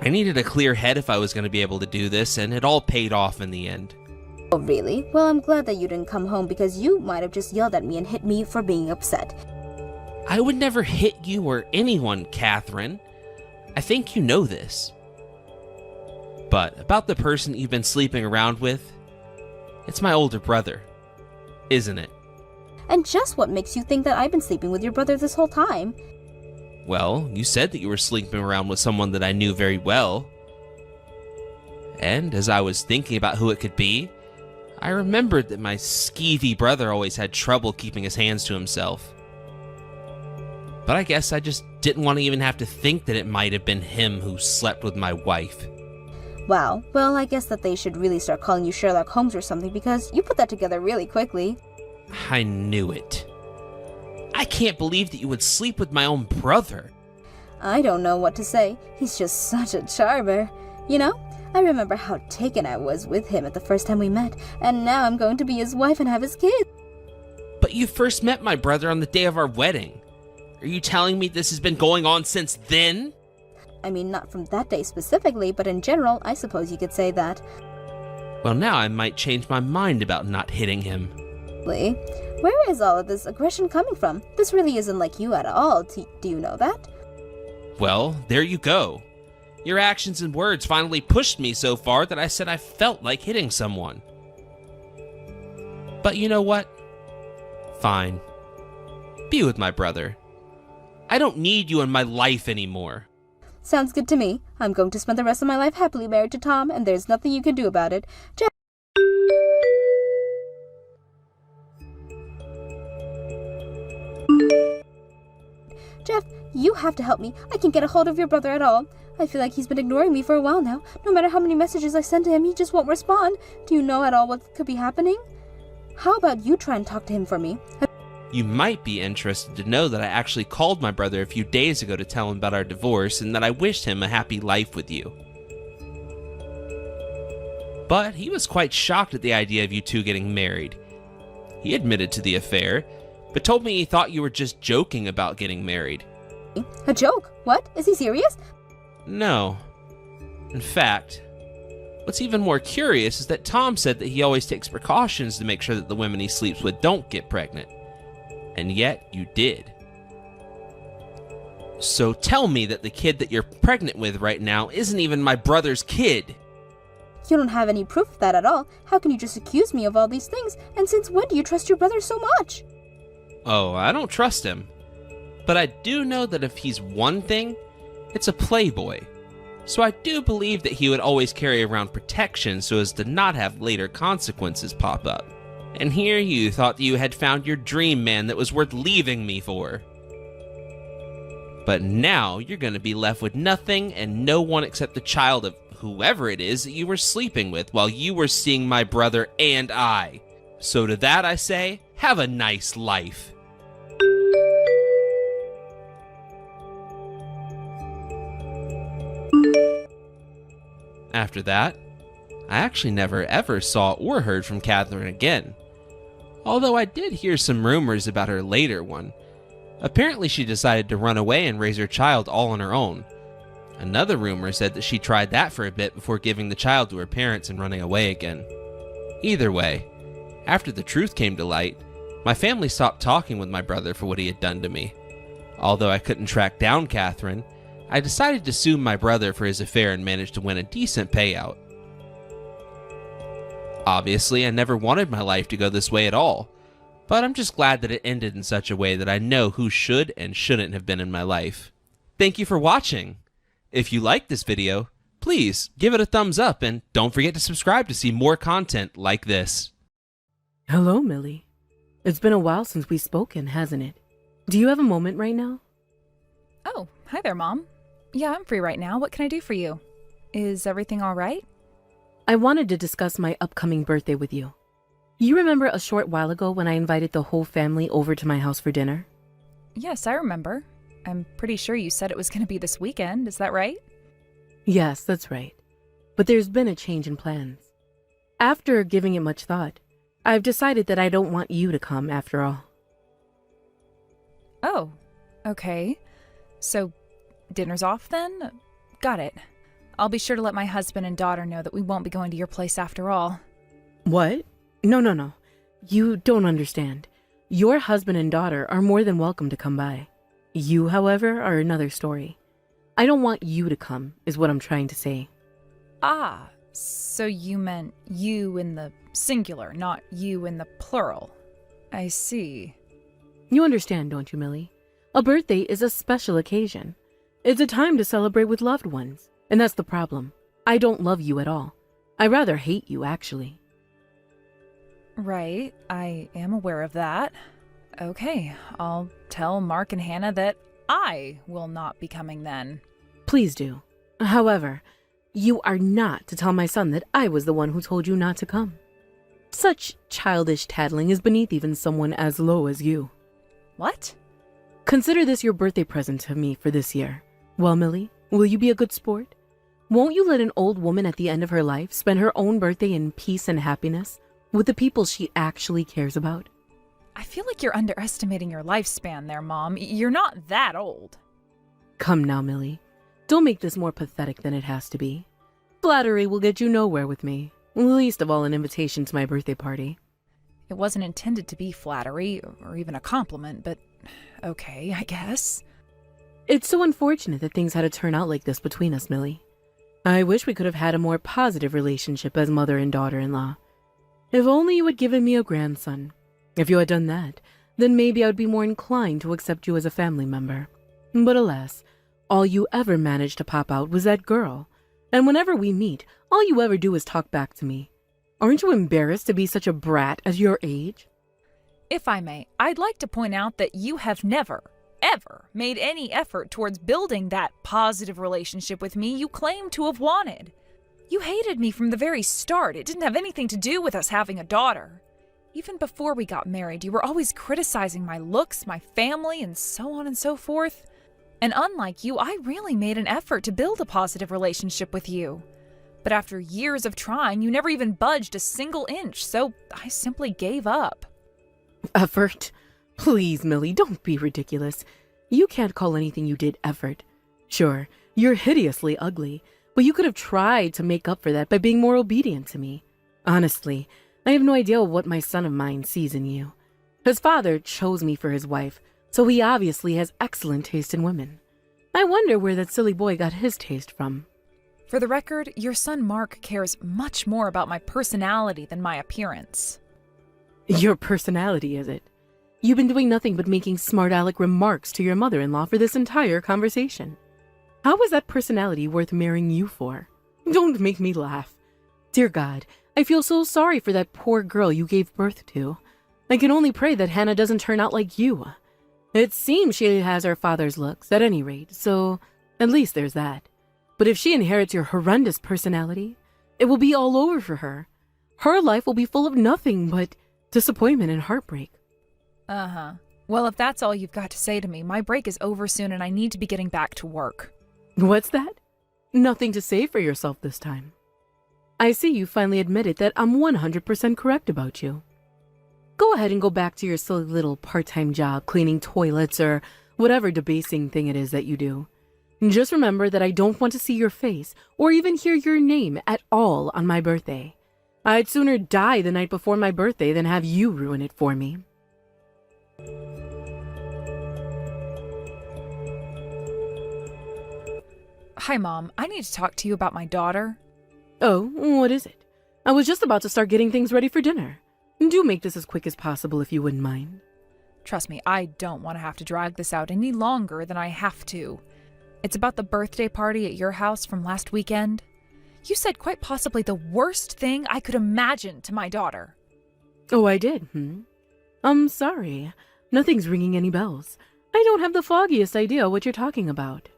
Speaker 12: I needed a clear head if I was going to be able to do this, and it all paid off in the end.
Speaker 6: Oh, really? Well, I'm glad that you didn't come home because you might have just yelled at me and hit me for being upset.
Speaker 12: I would never hit you or anyone, Catherine. I think you know this. But about the person you've been sleeping around with, it's my older brother, isn't it?
Speaker 6: And just what makes you think that I've been sleeping with your brother this whole time?
Speaker 12: Well, you said that you were sleeping around with someone that I knew very well. And as I was thinking about who it could be, I remembered that my skeevy brother always had trouble keeping his hands to himself. But I guess I just didn't want to even have to think that it might have been him who slept with my wife.
Speaker 6: Wow, well, I guess that they should really start calling you Sherlock Holmes or something because you put that together really quickly.
Speaker 12: I knew it. I can't believe that you would sleep with my own brother.
Speaker 6: I don't know what to say. He's just such a charmer. You know, I remember how taken I was with him at the first time we met, and now I'm going to be his wife and have his kids.
Speaker 12: But you first met my brother on the day of our wedding. Are you telling me this has been going on since then?
Speaker 6: I mean, not from that day specifically, but in general, I suppose you could say that.
Speaker 12: Well, now I might change my mind about not hitting him.
Speaker 6: Lee, where is all of this aggression coming from? This really isn't like you at all. Do you know that?
Speaker 12: Well, there you go. Your actions and words finally pushed me so far that I said I felt like hitting someone. But you know what? Fine. Be with my brother. I don't need you in my life anymore.
Speaker 6: Sounds good to me. I'm going to spend the rest of my life happily married to Tom, and there's nothing you can do about it. Jeff, you have to help me. I can't get a hold of your brother at all. I feel like he's been ignoring me for a while now. No matter how many messages I send to him, he just won't respond. Do you know at all what could be happening? How about you try and talk to him for me?
Speaker 12: You might be interested to know that I actually called my brother a few days ago to tell him about our divorce and that I wished him a happy life with you. But he was quite shocked at the idea of you two getting married. He admitted to the affair, but told me he thought you were just joking about getting married.
Speaker 6: A joke? What? Is he serious?
Speaker 12: No. In fact, what's even more curious is that Tom said that he always takes precautions to make sure that the women he sleeps with don't get pregnant. And yet, you did. So tell me that the kid that you're pregnant with right now isn't even my brother's kid.
Speaker 6: You don't have any proof of that at all. How can you just accuse me of all these things? And since when do you trust your brother so much?
Speaker 12: Oh, I don't trust him. But I do know that if he's one thing, it's a playboy. So I do believe that he would always carry around protection so as to not have later consequences pop up. And here you thought that you had found your dream man that was worth leaving me for. But now you're going to be left with nothing and no one except the child of whoever it is that you were sleeping with while you were seeing my brother and I. So to that I say, have a nice life. After that, I actually never ever saw or heard from Catherine again. Although I did hear some rumors about her later one. Apparently she decided to run away and raise her child all on her own. Another rumor said that she tried that for a bit before giving the child to her parents and running away again. Either way, after the truth came to light, my family stopped talking with my brother for what he had done to me. Although I couldn't track down Catherine, I decided to sue my brother for his affair and managed to win a decent payout. Obviously, I never wanted my life to go this way at all, but I'm just glad that it ended in such a way that I know who should and shouldn't have been in my life. Thank you for watching! If you liked this video, please give it a thumbs up and don't forget to subscribe to see more content like this.
Speaker 5: Hello, Millie. It's been a while since we've spoken, hasn't it? Do you have a moment right now?
Speaker 11: Oh, hi there, Mom. Yeah, I'm free right now. What can I do for you? Is everything all right?
Speaker 5: I wanted to discuss my upcoming birthday with you. You remember a short while ago when I invited the whole family over to my house for dinner?
Speaker 11: Yes, I remember. I'm pretty sure you said it was going to be this weekend. Is that right?
Speaker 5: Yes, that's right. But there's been a change in plans. After giving it much thought, I've decided that I don't want you to come after all.
Speaker 11: Oh, okay. So, dinner's off then? Got it. I'll be sure to let my husband and daughter know that we won't be going to your place after all.
Speaker 5: What? No. You don't understand. Your husband and daughter are more than welcome to come by. You, however, are another story. I don't want you to come, is what I'm trying to say.
Speaker 11: Ah, so you meant you in the singular, not you in the plural. I see.
Speaker 5: You understand, don't you, Millie? A birthday is a special occasion. It's a time to celebrate with loved ones. And that's the problem. I don't love you at all. I rather hate you, actually.
Speaker 11: Right, I am aware of that. Okay, I'll tell Mark and Hannah that I will not be coming then.
Speaker 5: Please do. However, you are not to tell my son that I was the one who told you not to come. Such childish tattling is beneath even someone as low as you.
Speaker 11: What?
Speaker 5: Consider this your birthday present to me for this year. Well, Millie, will you be a good sport? Won't you let an old woman at the end of her life spend her own birthday in peace and happiness with the people she actually cares about?
Speaker 11: I feel like you're underestimating your lifespan there, Mom. You're not that old.
Speaker 5: Come now, Millie. Don't make this more pathetic than it has to be. Flattery will get you nowhere with me, least of all an invitation to my birthday party.
Speaker 11: It wasn't intended to be flattery or even a compliment, but okay, I guess.
Speaker 5: It's so unfortunate that things had to turn out like this between us, Millie. I wish we could have had a more positive relationship as mother and daughter-in-law. If only you had given me a grandson. If you had done that, then maybe I would be more inclined to accept you as a family member. But alas, all you ever managed to pop out was that girl. And whenever we meet, all you ever do is talk back to me. Aren't you embarrassed to be such a brat at your age?
Speaker 11: If I may, I'd like to point out that you have never, ever made any effort towards building that positive relationship with me you claim to have wanted. You hated me from the very start. It didn't have anything to do with us having a daughter. Even before we got married, you were always criticizing my looks, my family, and so on and so forth. And unlike you, I really made an effort to build a positive relationship with you. But after years of trying, you never even budged a single inch, so I simply gave up.
Speaker 5: Effort? Please, Millie, don't be ridiculous. You can't call anything you did effort. Sure, you're hideously ugly, but you could have tried to make up for that by being more obedient to me. Honestly, I have no idea what my son of mine sees in you. His father chose me for his wife, so he obviously has excellent taste in women. I wonder where that silly boy got his taste from.
Speaker 11: For the record, your son Mark cares much more about my personality than my appearance.
Speaker 5: Your personality, is it? You've been doing nothing but making smart-aleck remarks to your mother-in-law for this entire conversation. How is that personality worth marrying you for? Don't make me laugh. Dear God, I feel so sorry for that poor girl you gave birth to. I can only pray that Hannah doesn't turn out like you. It seems she has her father's looks, at any rate, so at least there's that. But if she inherits your horrendous personality, it will be all over for her. Her life will be full of nothing but disappointment and heartbreak.
Speaker 11: Uh-huh. Well, if that's all you've got to say to me, my break is over soon and I need to be getting back to work.
Speaker 5: What's that? Nothing to say for yourself this time. I see you finally admitted that I'm 100% correct about you. Go ahead and go back to your silly little part-time job cleaning toilets or whatever debasing thing it is that you do. Just remember that I don't want to see your face or even hear your name at all on my birthday. I'd sooner die the night before my birthday than have you ruin it for me.
Speaker 11: Hi, Mom. I need to talk to you about my daughter.
Speaker 5: Oh, what is it? I was just about to start getting things ready for dinner. Do make this as quick as possible if you wouldn't mind.
Speaker 11: Trust me, I don't want to have to drag this out any longer than I have to. It's about the birthday party at your house from last weekend. You said quite possibly the worst thing I could imagine to my daughter.
Speaker 5: Oh, I did, I'm sorry. Nothing's ringing any bells. I don't have the foggiest idea what you're talking about.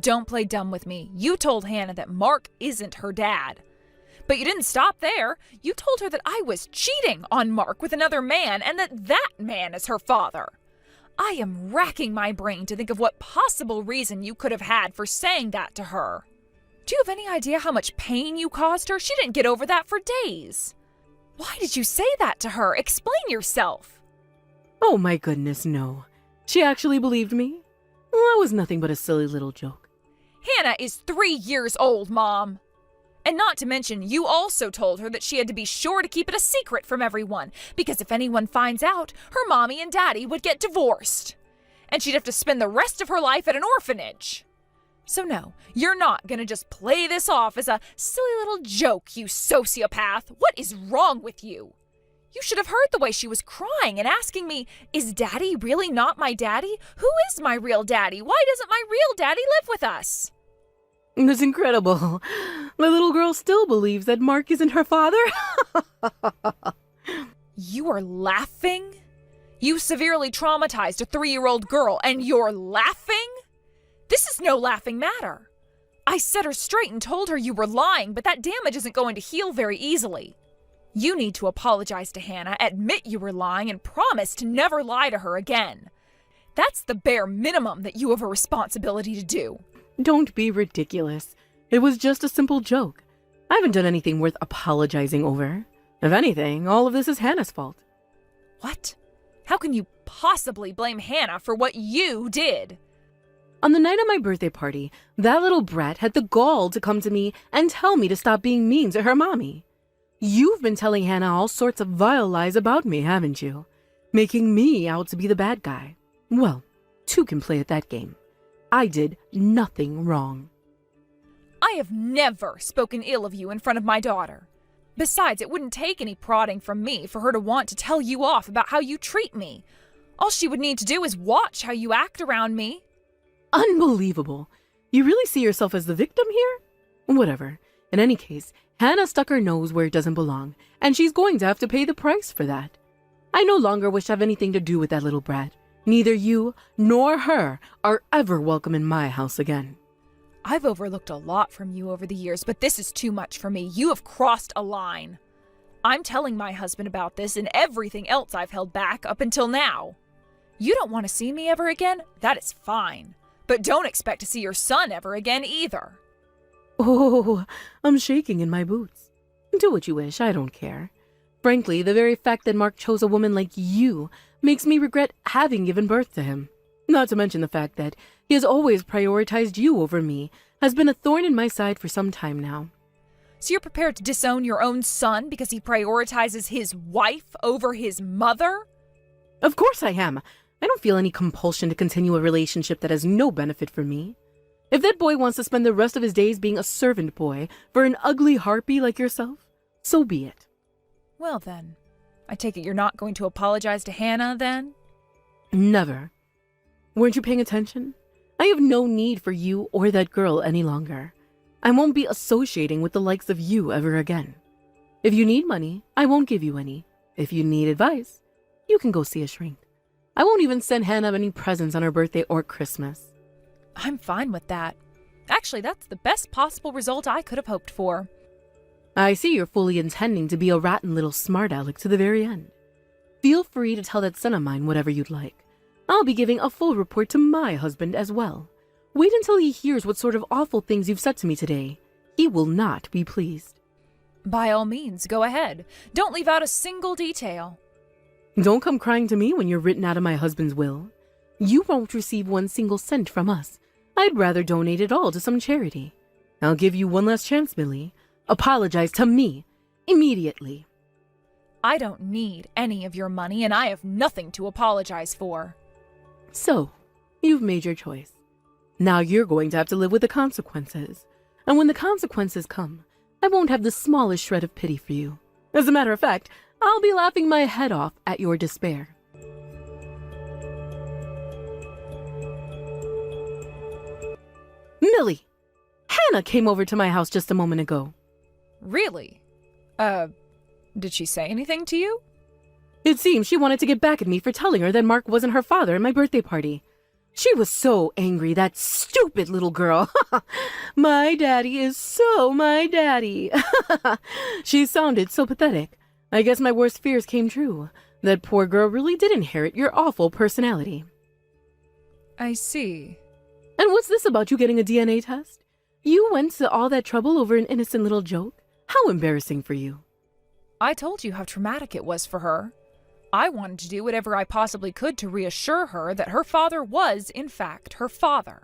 Speaker 11: Don't play dumb with me. You told Hannah that Mark isn't her dad. But you didn't stop there. You told her that I was cheating on Mark with another man and that man is her father. I am racking my brain to think of what possible reason you could have had for saying that to her. Do you have any idea how much pain you caused her? She didn't get over that for days. Why did you say that to her? Explain yourself.
Speaker 5: Oh my goodness, no. She actually believed me? Well, that was nothing but a silly little joke.
Speaker 11: Hannah is 3 years old, Mom. And not to mention, you also told her that she had to be sure to keep it a secret from everyone, because if anyone finds out, her mommy and daddy would get divorced. And she'd have to spend the rest of her life at an orphanage. So no, you're not gonna just play this off as a silly little joke, you sociopath. What is wrong with you? You should have heard the way she was crying and asking me, is daddy really not my daddy? Who is my real daddy? Why doesn't my real daddy live with us?
Speaker 5: That's incredible. The little girl still believes that Mark isn't her father.
Speaker 11: You are laughing? You severely traumatized a 3-year-old girl and you're laughing? This is no laughing matter. I set her straight and told her you were lying, but that damage isn't going to heal very easily. You need to apologize to Hannah, admit you were lying, and promise to never lie to her again. That's the bare minimum that you have a responsibility to do.
Speaker 5: Don't be ridiculous. It was just a simple joke. I haven't done anything worth apologizing over. If anything, all of this is Hannah's fault.
Speaker 11: What? How can you possibly blame Hannah for what you did?
Speaker 5: On the night of my birthday party, that little brat had the gall to come to me and tell me to stop being mean to her mommy. You've been telling Hannah all sorts of vile lies about me, haven't you? Making me out to be the bad guy. Well, two can play at that game. I did nothing wrong.
Speaker 11: I have never spoken ill of you in front of my daughter. Besides, it wouldn't take any prodding from me for her to want to tell you off about how you treat me. All she would need to do is watch how you act around me.
Speaker 5: Unbelievable. You really see yourself as the victim here? Whatever. In any case, Hannah stuck her nose where it doesn't belong, and she's going to have to pay the price for that. I no longer wish to have anything to do with that little brat. Neither you nor her are ever welcome in my house again.
Speaker 11: I've overlooked a lot from you over the years, but this is too much for me. You have crossed a line. I'm telling my husband about this and everything else I've held back up until now. You don't want to see me ever again? That is fine. But don't expect to see your son ever again either.
Speaker 5: Oh, I'm shaking in my boots. Do what you wish, I don't care. Frankly, the very fact that Mark chose a woman like you makes me regret having given birth to him. Not to mention the fact that he has always prioritized you over me has been a thorn in my side for some time now.
Speaker 11: So you're prepared to disown your own son because he prioritizes his wife over his mother?
Speaker 5: Of course I am. I don't feel any compulsion to continue a relationship that has no benefit for me. If that boy wants to spend the rest of his days being a servant boy for an ugly harpy like yourself, so be it.
Speaker 11: Well then, I take it you're not going to apologize to Hannah then?
Speaker 5: Never. Weren't you paying attention? I have no need for you or that girl any longer. I won't be associating with the likes of you ever again. If you need money, I won't give you any. If you need advice, you can go see a shrink. I won't even send Hannah any presents on her birthday or Christmas.
Speaker 11: I'm fine with that. Actually, that's the best possible result I could have hoped for.
Speaker 5: I see you're fully intending to be a rotten little smart aleck to the very end. Feel free to tell that son of mine whatever you'd like. I'll be giving a full report to my husband as well. Wait until he hears what sort of awful things you've said to me today. He will not be pleased.
Speaker 11: By all means, go ahead. Don't leave out a single detail.
Speaker 5: Don't come crying to me when you're written out of my husband's will. You won't receive 1 single cent from us. I'd rather donate it all to some charity. I'll give you one last chance, Millie. Apologize to me. Immediately.
Speaker 11: I don't need any of your money, and I have nothing to apologize for.
Speaker 5: So, you've made your choice. Now you're going to have to live with the consequences. And when the consequences come, I won't have the smallest shred of pity for you. As a matter of fact, I'll be laughing my head off at your despair. Millie! Hannah came over to my house just a moment ago.
Speaker 11: Really? Did she say anything to you?
Speaker 5: It seems she wanted to get back at me for telling her that Mark wasn't her father at my birthday party. She was so angry, that stupid little girl. My daddy is so my daddy. She sounded so pathetic. I guess my worst fears came true. That poor girl really did inherit your awful personality.
Speaker 11: I see.
Speaker 5: And what's this about you getting a DNA test? You went to all that trouble over an innocent little joke? How embarrassing for you.
Speaker 11: I told you how traumatic it was for her. I wanted to do whatever I possibly could to reassure her that her father was, in fact, her father.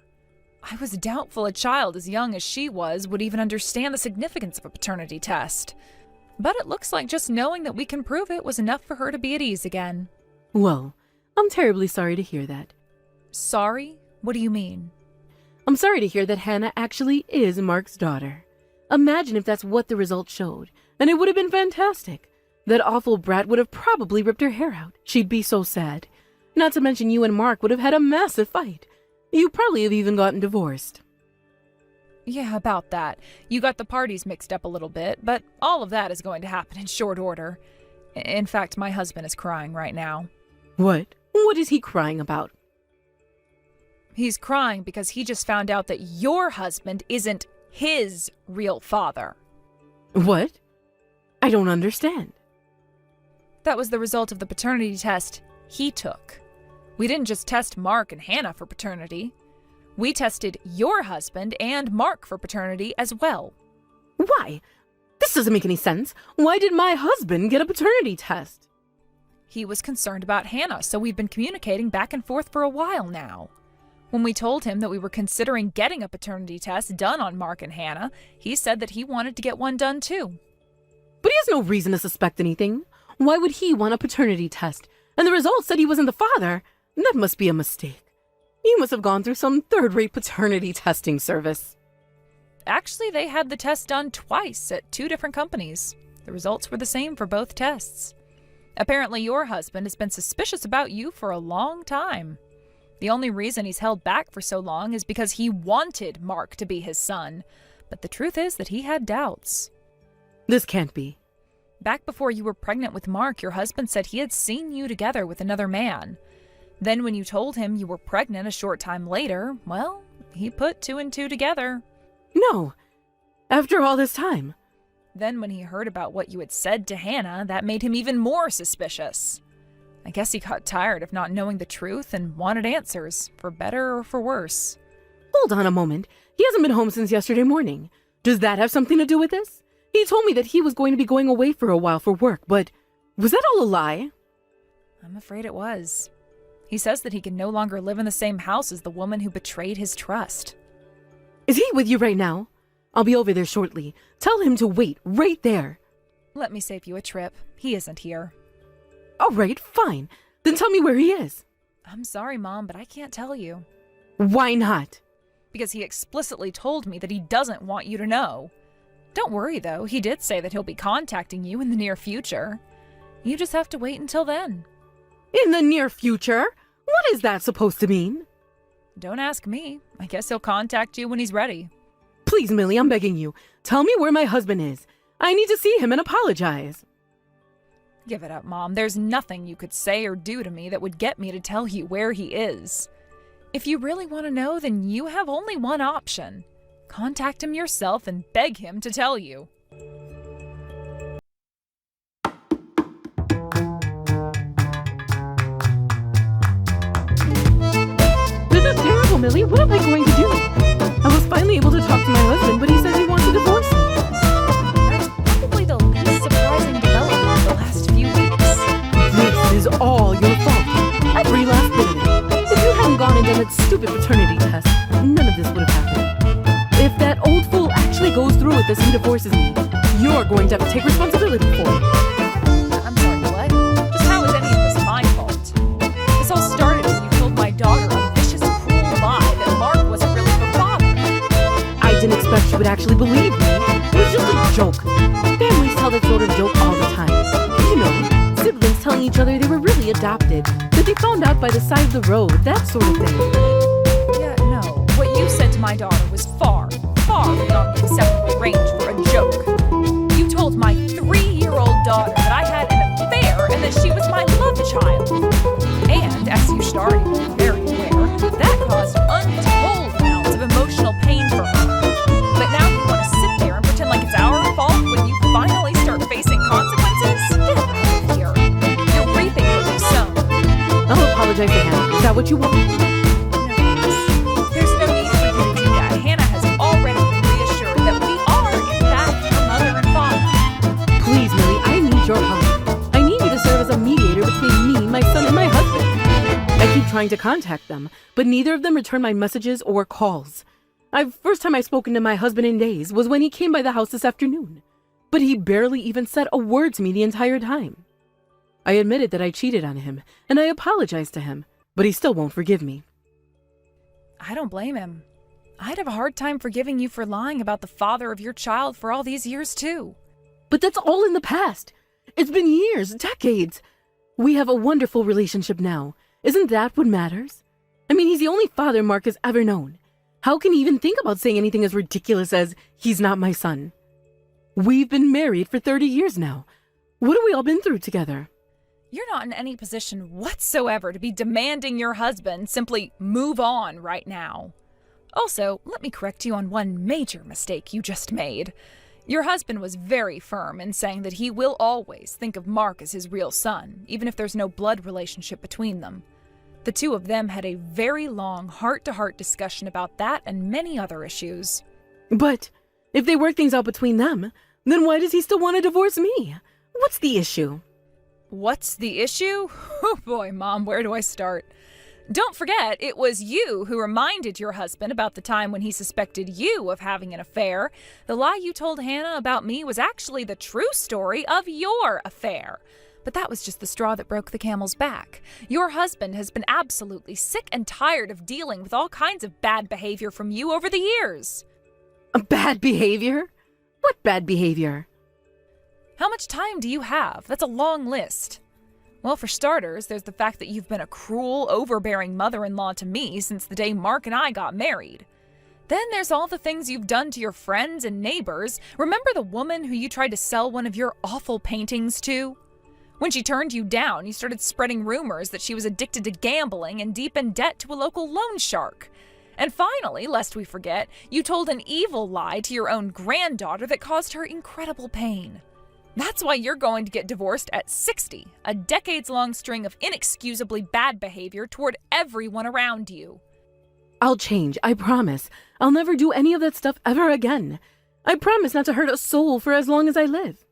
Speaker 11: I was doubtful a child as young as she was would even understand the significance of a paternity test. But it looks like just knowing that we can prove it was enough for her to be at ease again.
Speaker 5: Well, I'm terribly sorry to hear that.
Speaker 11: Sorry? What do you mean?
Speaker 5: I'm sorry to hear that Hannah actually is Mark's daughter. Imagine if that's what the results showed, and it would have been fantastic. That awful brat would have probably ripped her hair out. She'd be so sad. Not to mention you and Mark would have had a massive fight. You probably have even gotten divorced.
Speaker 11: Yeah, about that. You got the parties mixed up a little bit, but all of that is going to happen in short order. In fact, my husband is crying right now.
Speaker 5: What? What is he crying about?
Speaker 11: He's crying because he just found out that your husband isn't his real father.
Speaker 5: What? I don't understand.
Speaker 11: That was the result of the paternity test he took. We didn't just test Mark and Hannah for paternity. We tested your husband and Mark for paternity as well.
Speaker 5: Why? This doesn't make any sense. Why did my husband get a paternity test?
Speaker 11: He was concerned about Hannah, so we've been communicating back and forth for a while now. When we told him that we were considering getting a paternity test done on Mark and Hannah, he said that he wanted to get one done too.
Speaker 5: But he has no reason to suspect anything. Why would he want a paternity test? And the results said he wasn't the father. That must be a mistake. He must have gone through some third-rate paternity testing service.
Speaker 11: Actually, they had the test done twice at 2 different companies. The results were the same for both tests. Apparently, your husband has been suspicious about you for a long time. The only reason he's held back for so long is because he wanted Mark to be his son. But the truth is that he had doubts.
Speaker 5: This can't be.
Speaker 11: Back before you were pregnant with Mark, your husband said he had seen you together with another man. Then when you told him you were pregnant a short time later, well, he put 2 and 2 together.
Speaker 5: No. After all this time.
Speaker 11: Then when he heard about what you had said to Hannah, that made him even more suspicious. I guess he got tired of not knowing the truth and wanted answers, for better or for worse.
Speaker 5: Hold on a moment. He hasn't been home since yesterday morning. Does that have something to do with this? He told me that he was going to be going away for a while for work, but was that all a lie?
Speaker 11: I'm afraid it was. He says that he can no longer live in the same house as the woman who betrayed his trust.
Speaker 5: Is he with you right now? I'll be over there shortly. Tell him to wait right there.
Speaker 11: Let me save you a trip. He isn't here.
Speaker 5: All right, fine. Then tell me where he is.
Speaker 11: I'm sorry, Mom, but I can't tell you.
Speaker 5: Why not?
Speaker 11: Because he explicitly told me that he doesn't want you to know. Don't worry, though. He did say that he'll be contacting you in the near future. You just have to wait until then.
Speaker 5: In the near future? What is that supposed to mean?
Speaker 11: Don't ask me. I guess he'll contact you when he's ready.
Speaker 5: Please, Millie, I'm begging you. Tell me where my husband is. I need to see him and apologize.
Speaker 11: Give it up, Mom. There's nothing you could say or do to me that would get me to tell you where he is. If you really want to know, then you have only one option. Contact him yourself and beg him to tell you.
Speaker 5: This is terrible, Millie. What am I going to do? I was finally able to talk to my husband, but he says he wants to divorce me.
Speaker 11: That's probably the least surprising development of the last few weeks.
Speaker 5: This is all your fault. Every last bit of it. If you hadn't gone and done that stupid paternity test, none of this would have happened. If that old fool actually goes through with this and divorces me, you're going to have to take responsibility for it.
Speaker 11: I'm sorry, what? Just how is any of this my fault? This all started when you told my daughter a vicious, cruel lie that Mark wasn't really her father.
Speaker 5: I didn't expect she would actually believe me. It was just a joke. Families tell that sort of joke all the time. You know, siblings telling each other they were really adopted, that they found out by the side of the road, that sort of thing.
Speaker 11: Yeah, no. What you said to my daughter was far, far beyond the acceptable range for a joke. You told my 3-year-old daughter that I had an affair and that she was my love child. And, as you should already be very aware, that caused untold amounts of emotional pain for her. But now you want to sit there and pretend like it's our fault when you finally start facing consequences? Get out of here. You're reaping what you've sown.
Speaker 5: I'll apologize to Hannah. Is that what you want?
Speaker 11: There's no need for you to do that. Hannah has already been reassured that we are, in fact, her mother and father.
Speaker 5: Please, Millie, I need your help. I need you to serve as a mediator between me, my son, and my husband. I keep trying to contact them, but neither of them return my messages or calls. First time I've spoken to my husband in days was when he came by the house this afternoon. But he barely even said a word to me the entire time. I admitted that I cheated on him, and I apologized to him, but he still won't forgive me.
Speaker 11: I don't blame him. I'd have a hard time forgiving you for lying about the father of your child for all these years, too.
Speaker 5: But that's all in the past. It's been years, decades. We have a wonderful relationship now. Isn't that what matters? I mean, he's the only father Mark has ever known. How can he even think about saying anything as ridiculous as, he's not my son? We've been married for 30 years now. What have we all been through together?
Speaker 11: You're not in any position whatsoever to be demanding your husband simply move on right now. Also, let me correct you on one major mistake you just made. Your husband was very firm in saying that he will always think of Mark as his real son, even if there's no blood relationship between them. The two of them had a very long heart-to-heart discussion about that and many other issues.
Speaker 5: But if they work things out between them, then why does he still want to divorce me? What's the issue?
Speaker 11: What's the issue? Oh boy, Mom, where do I start? Don't forget, it was you who reminded your husband about the time when he suspected you of having an affair. The lie you told Hannah about me was actually the true story of your affair. But that was just the straw that broke the camel's back. Your husband has been absolutely sick and tired of dealing with all kinds of bad behavior from you over the years.
Speaker 5: Bad behavior? What bad behavior?
Speaker 11: How much time do you have? That's a long list. Well, for starters, there's the fact that you've been a cruel, overbearing mother-in-law to me since the day Mark and I got married. Then there's all the things you've done to your friends and neighbors. Remember the woman who you tried to sell one of your awful paintings to? When she turned you down, you started spreading rumors that she was addicted to gambling and deep in debt to a local loan shark. And finally, lest we forget, you told an evil lie to your own granddaughter that caused her incredible pain. That's why you're going to get divorced at 60, a decades-long string of inexcusably bad behavior toward everyone around you.
Speaker 5: I'll change, I promise. I'll never do any of that stuff ever again. I promise not to hurt a soul for as long as I live.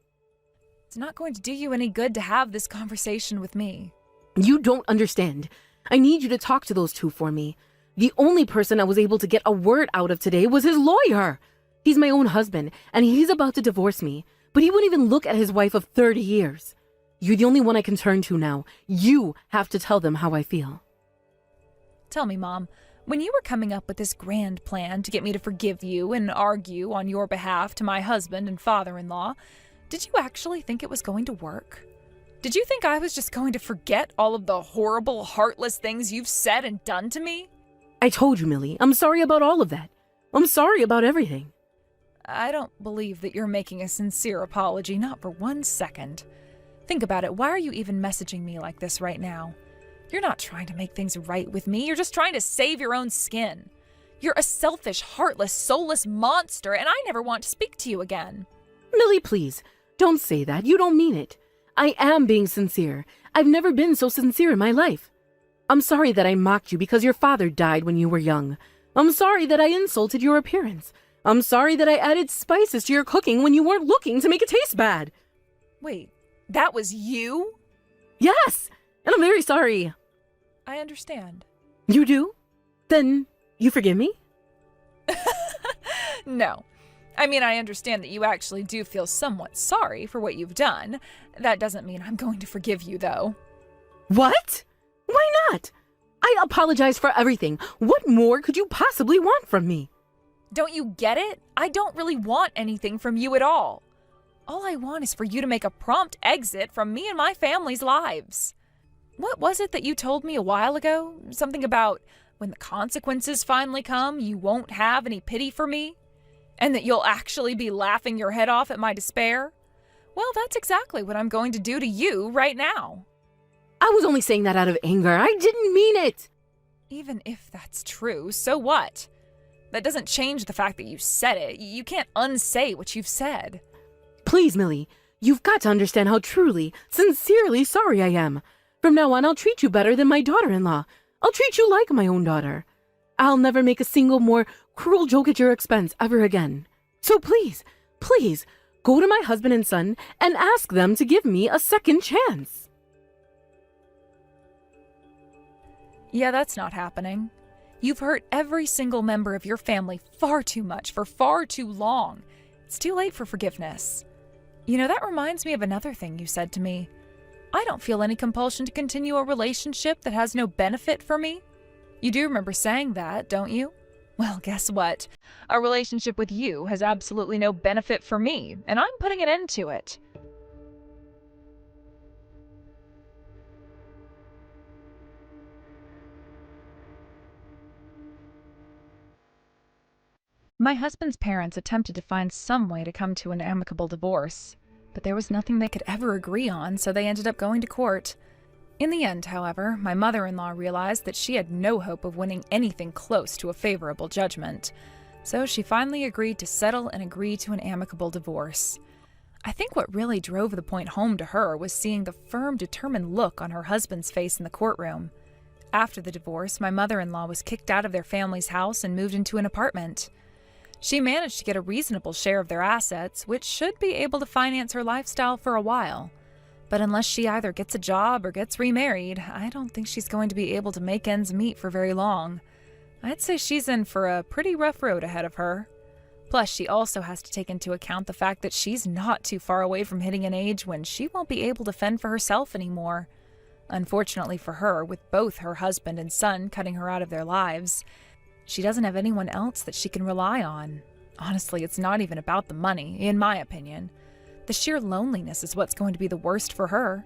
Speaker 11: It's not going to do you any good to have this conversation with me.
Speaker 5: You don't understand. I need you to talk to those two for me. The only person I was able to get a word out of today was his lawyer. He's my own husband, and he's about to divorce me, but he wouldn't even look at his wife of 30 years. You're the only one I can turn to now. You have to tell them how I feel.
Speaker 11: Tell me, Mom, when you were coming up with this grand plan to get me to forgive you and argue on your behalf to my husband and father-in-law, did you actually think it was going to work? Did you think I was just going to forget all of the horrible, heartless things you've said and done to me?
Speaker 5: I told you, Millie, I'm sorry about all of that. I'm sorry about everything.
Speaker 11: I don't believe that you're making a sincere apology, not for 1 second. Think about it. Why are you even messaging me like this right now? You're not trying to make things right with me. You're just trying to save your own skin. You're a selfish, heartless, soulless monster, and I never want to speak to you again.
Speaker 5: Millie, please, don't say that. You don't mean it. I am being sincere. I've never been so sincere in my life. I'm sorry that I mocked you because your father died when you were young. I'm sorry that I insulted your appearance. I'm sorry that I added spices to your cooking when you weren't looking to make it taste bad.
Speaker 11: Wait, that was you?
Speaker 5: Yes, and I'm very sorry.
Speaker 11: I understand.
Speaker 5: You do? Then you forgive me?
Speaker 11: No. I mean, I understand that you actually do feel somewhat sorry for what you've done. That doesn't mean I'm going to forgive you, though.
Speaker 5: What? Why not? I apologize for everything. What more could you possibly want from me?
Speaker 11: Don't you get it? I don't really want anything from you at all. All I want is for you to make a prompt exit from me and my family's lives. What was it that you told me a while ago? Something about when the consequences finally come, you won't have any pity for me? And that you'll actually be laughing your head off at my despair? Well, that's exactly what I'm going to do to you right now.
Speaker 5: I was only saying that out of anger. I didn't mean it.
Speaker 11: Even if that's true, so what? That doesn't change the fact that you said it. You can't unsay what you've said.
Speaker 5: Please, Millie, you've got to understand how truly, sincerely sorry I am. From now on, I'll treat you better than my daughter-in-law. I'll treat you like my own daughter. I'll never make a single more cruel joke at your expense ever again. So please, please, go to my husband and son and ask them to give me a second chance.
Speaker 11: Yeah, that's not happening. You've hurt every single member of your family far too much for far too long. It's too late for forgiveness. You know, that reminds me of another thing you said to me. I don't feel any compulsion to continue a relationship that has no benefit for me. You do remember saying that, don't you? Well, guess what? A relationship with you has absolutely no benefit for me, and I'm putting an end to it. My husband's parents attempted to find some way to come to an amicable divorce, but there was nothing they could ever agree on, so they ended up going to court. In the end, however, my mother-in-law realized that she had no hope of winning anything close to a favorable judgment, so she finally agreed to settle and agree to an amicable divorce. I think what really drove the point home to her was seeing the firm, determined look on her husband's face in the courtroom. After the divorce, my mother-in-law was kicked out of their family's house and moved into an apartment. She managed to get a reasonable share of their assets, which should be able to finance her lifestyle for a while. But unless she either gets a job or gets remarried, I don't think she's going to be able to make ends meet for very long. I'd say she's in for a pretty rough road ahead of her. Plus, she also has to take into account the fact that she's not too far away from hitting an age when she won't be able to fend for herself anymore. Unfortunately for her, with both her husband and son cutting her out of their lives, she doesn't have anyone else that she can rely on. Honestly, it's not even about the money, in my opinion. The sheer loneliness is what's going to be the worst for her.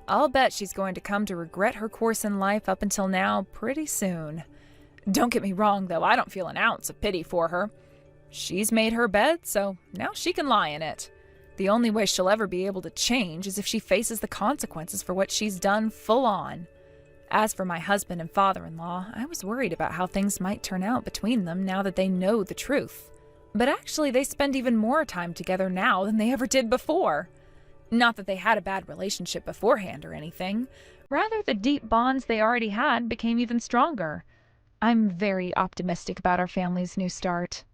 Speaker 11: I'll bet she's going to come to regret her course in life up until now pretty soon. Don't get me wrong, though, I don't feel an ounce of pity for her. She's made her bed, so now she can lie in it. The only way she'll ever be able to change is if she faces the consequences for what she's done full on. As for my husband and father-in-law, I was worried about how things might turn out between them now that they know the truth. But actually, they spend even more time together now than they ever did before. Not that they had a bad relationship beforehand or anything. Rather, the deep bonds they already had became even stronger. I'm very optimistic about our family's new start.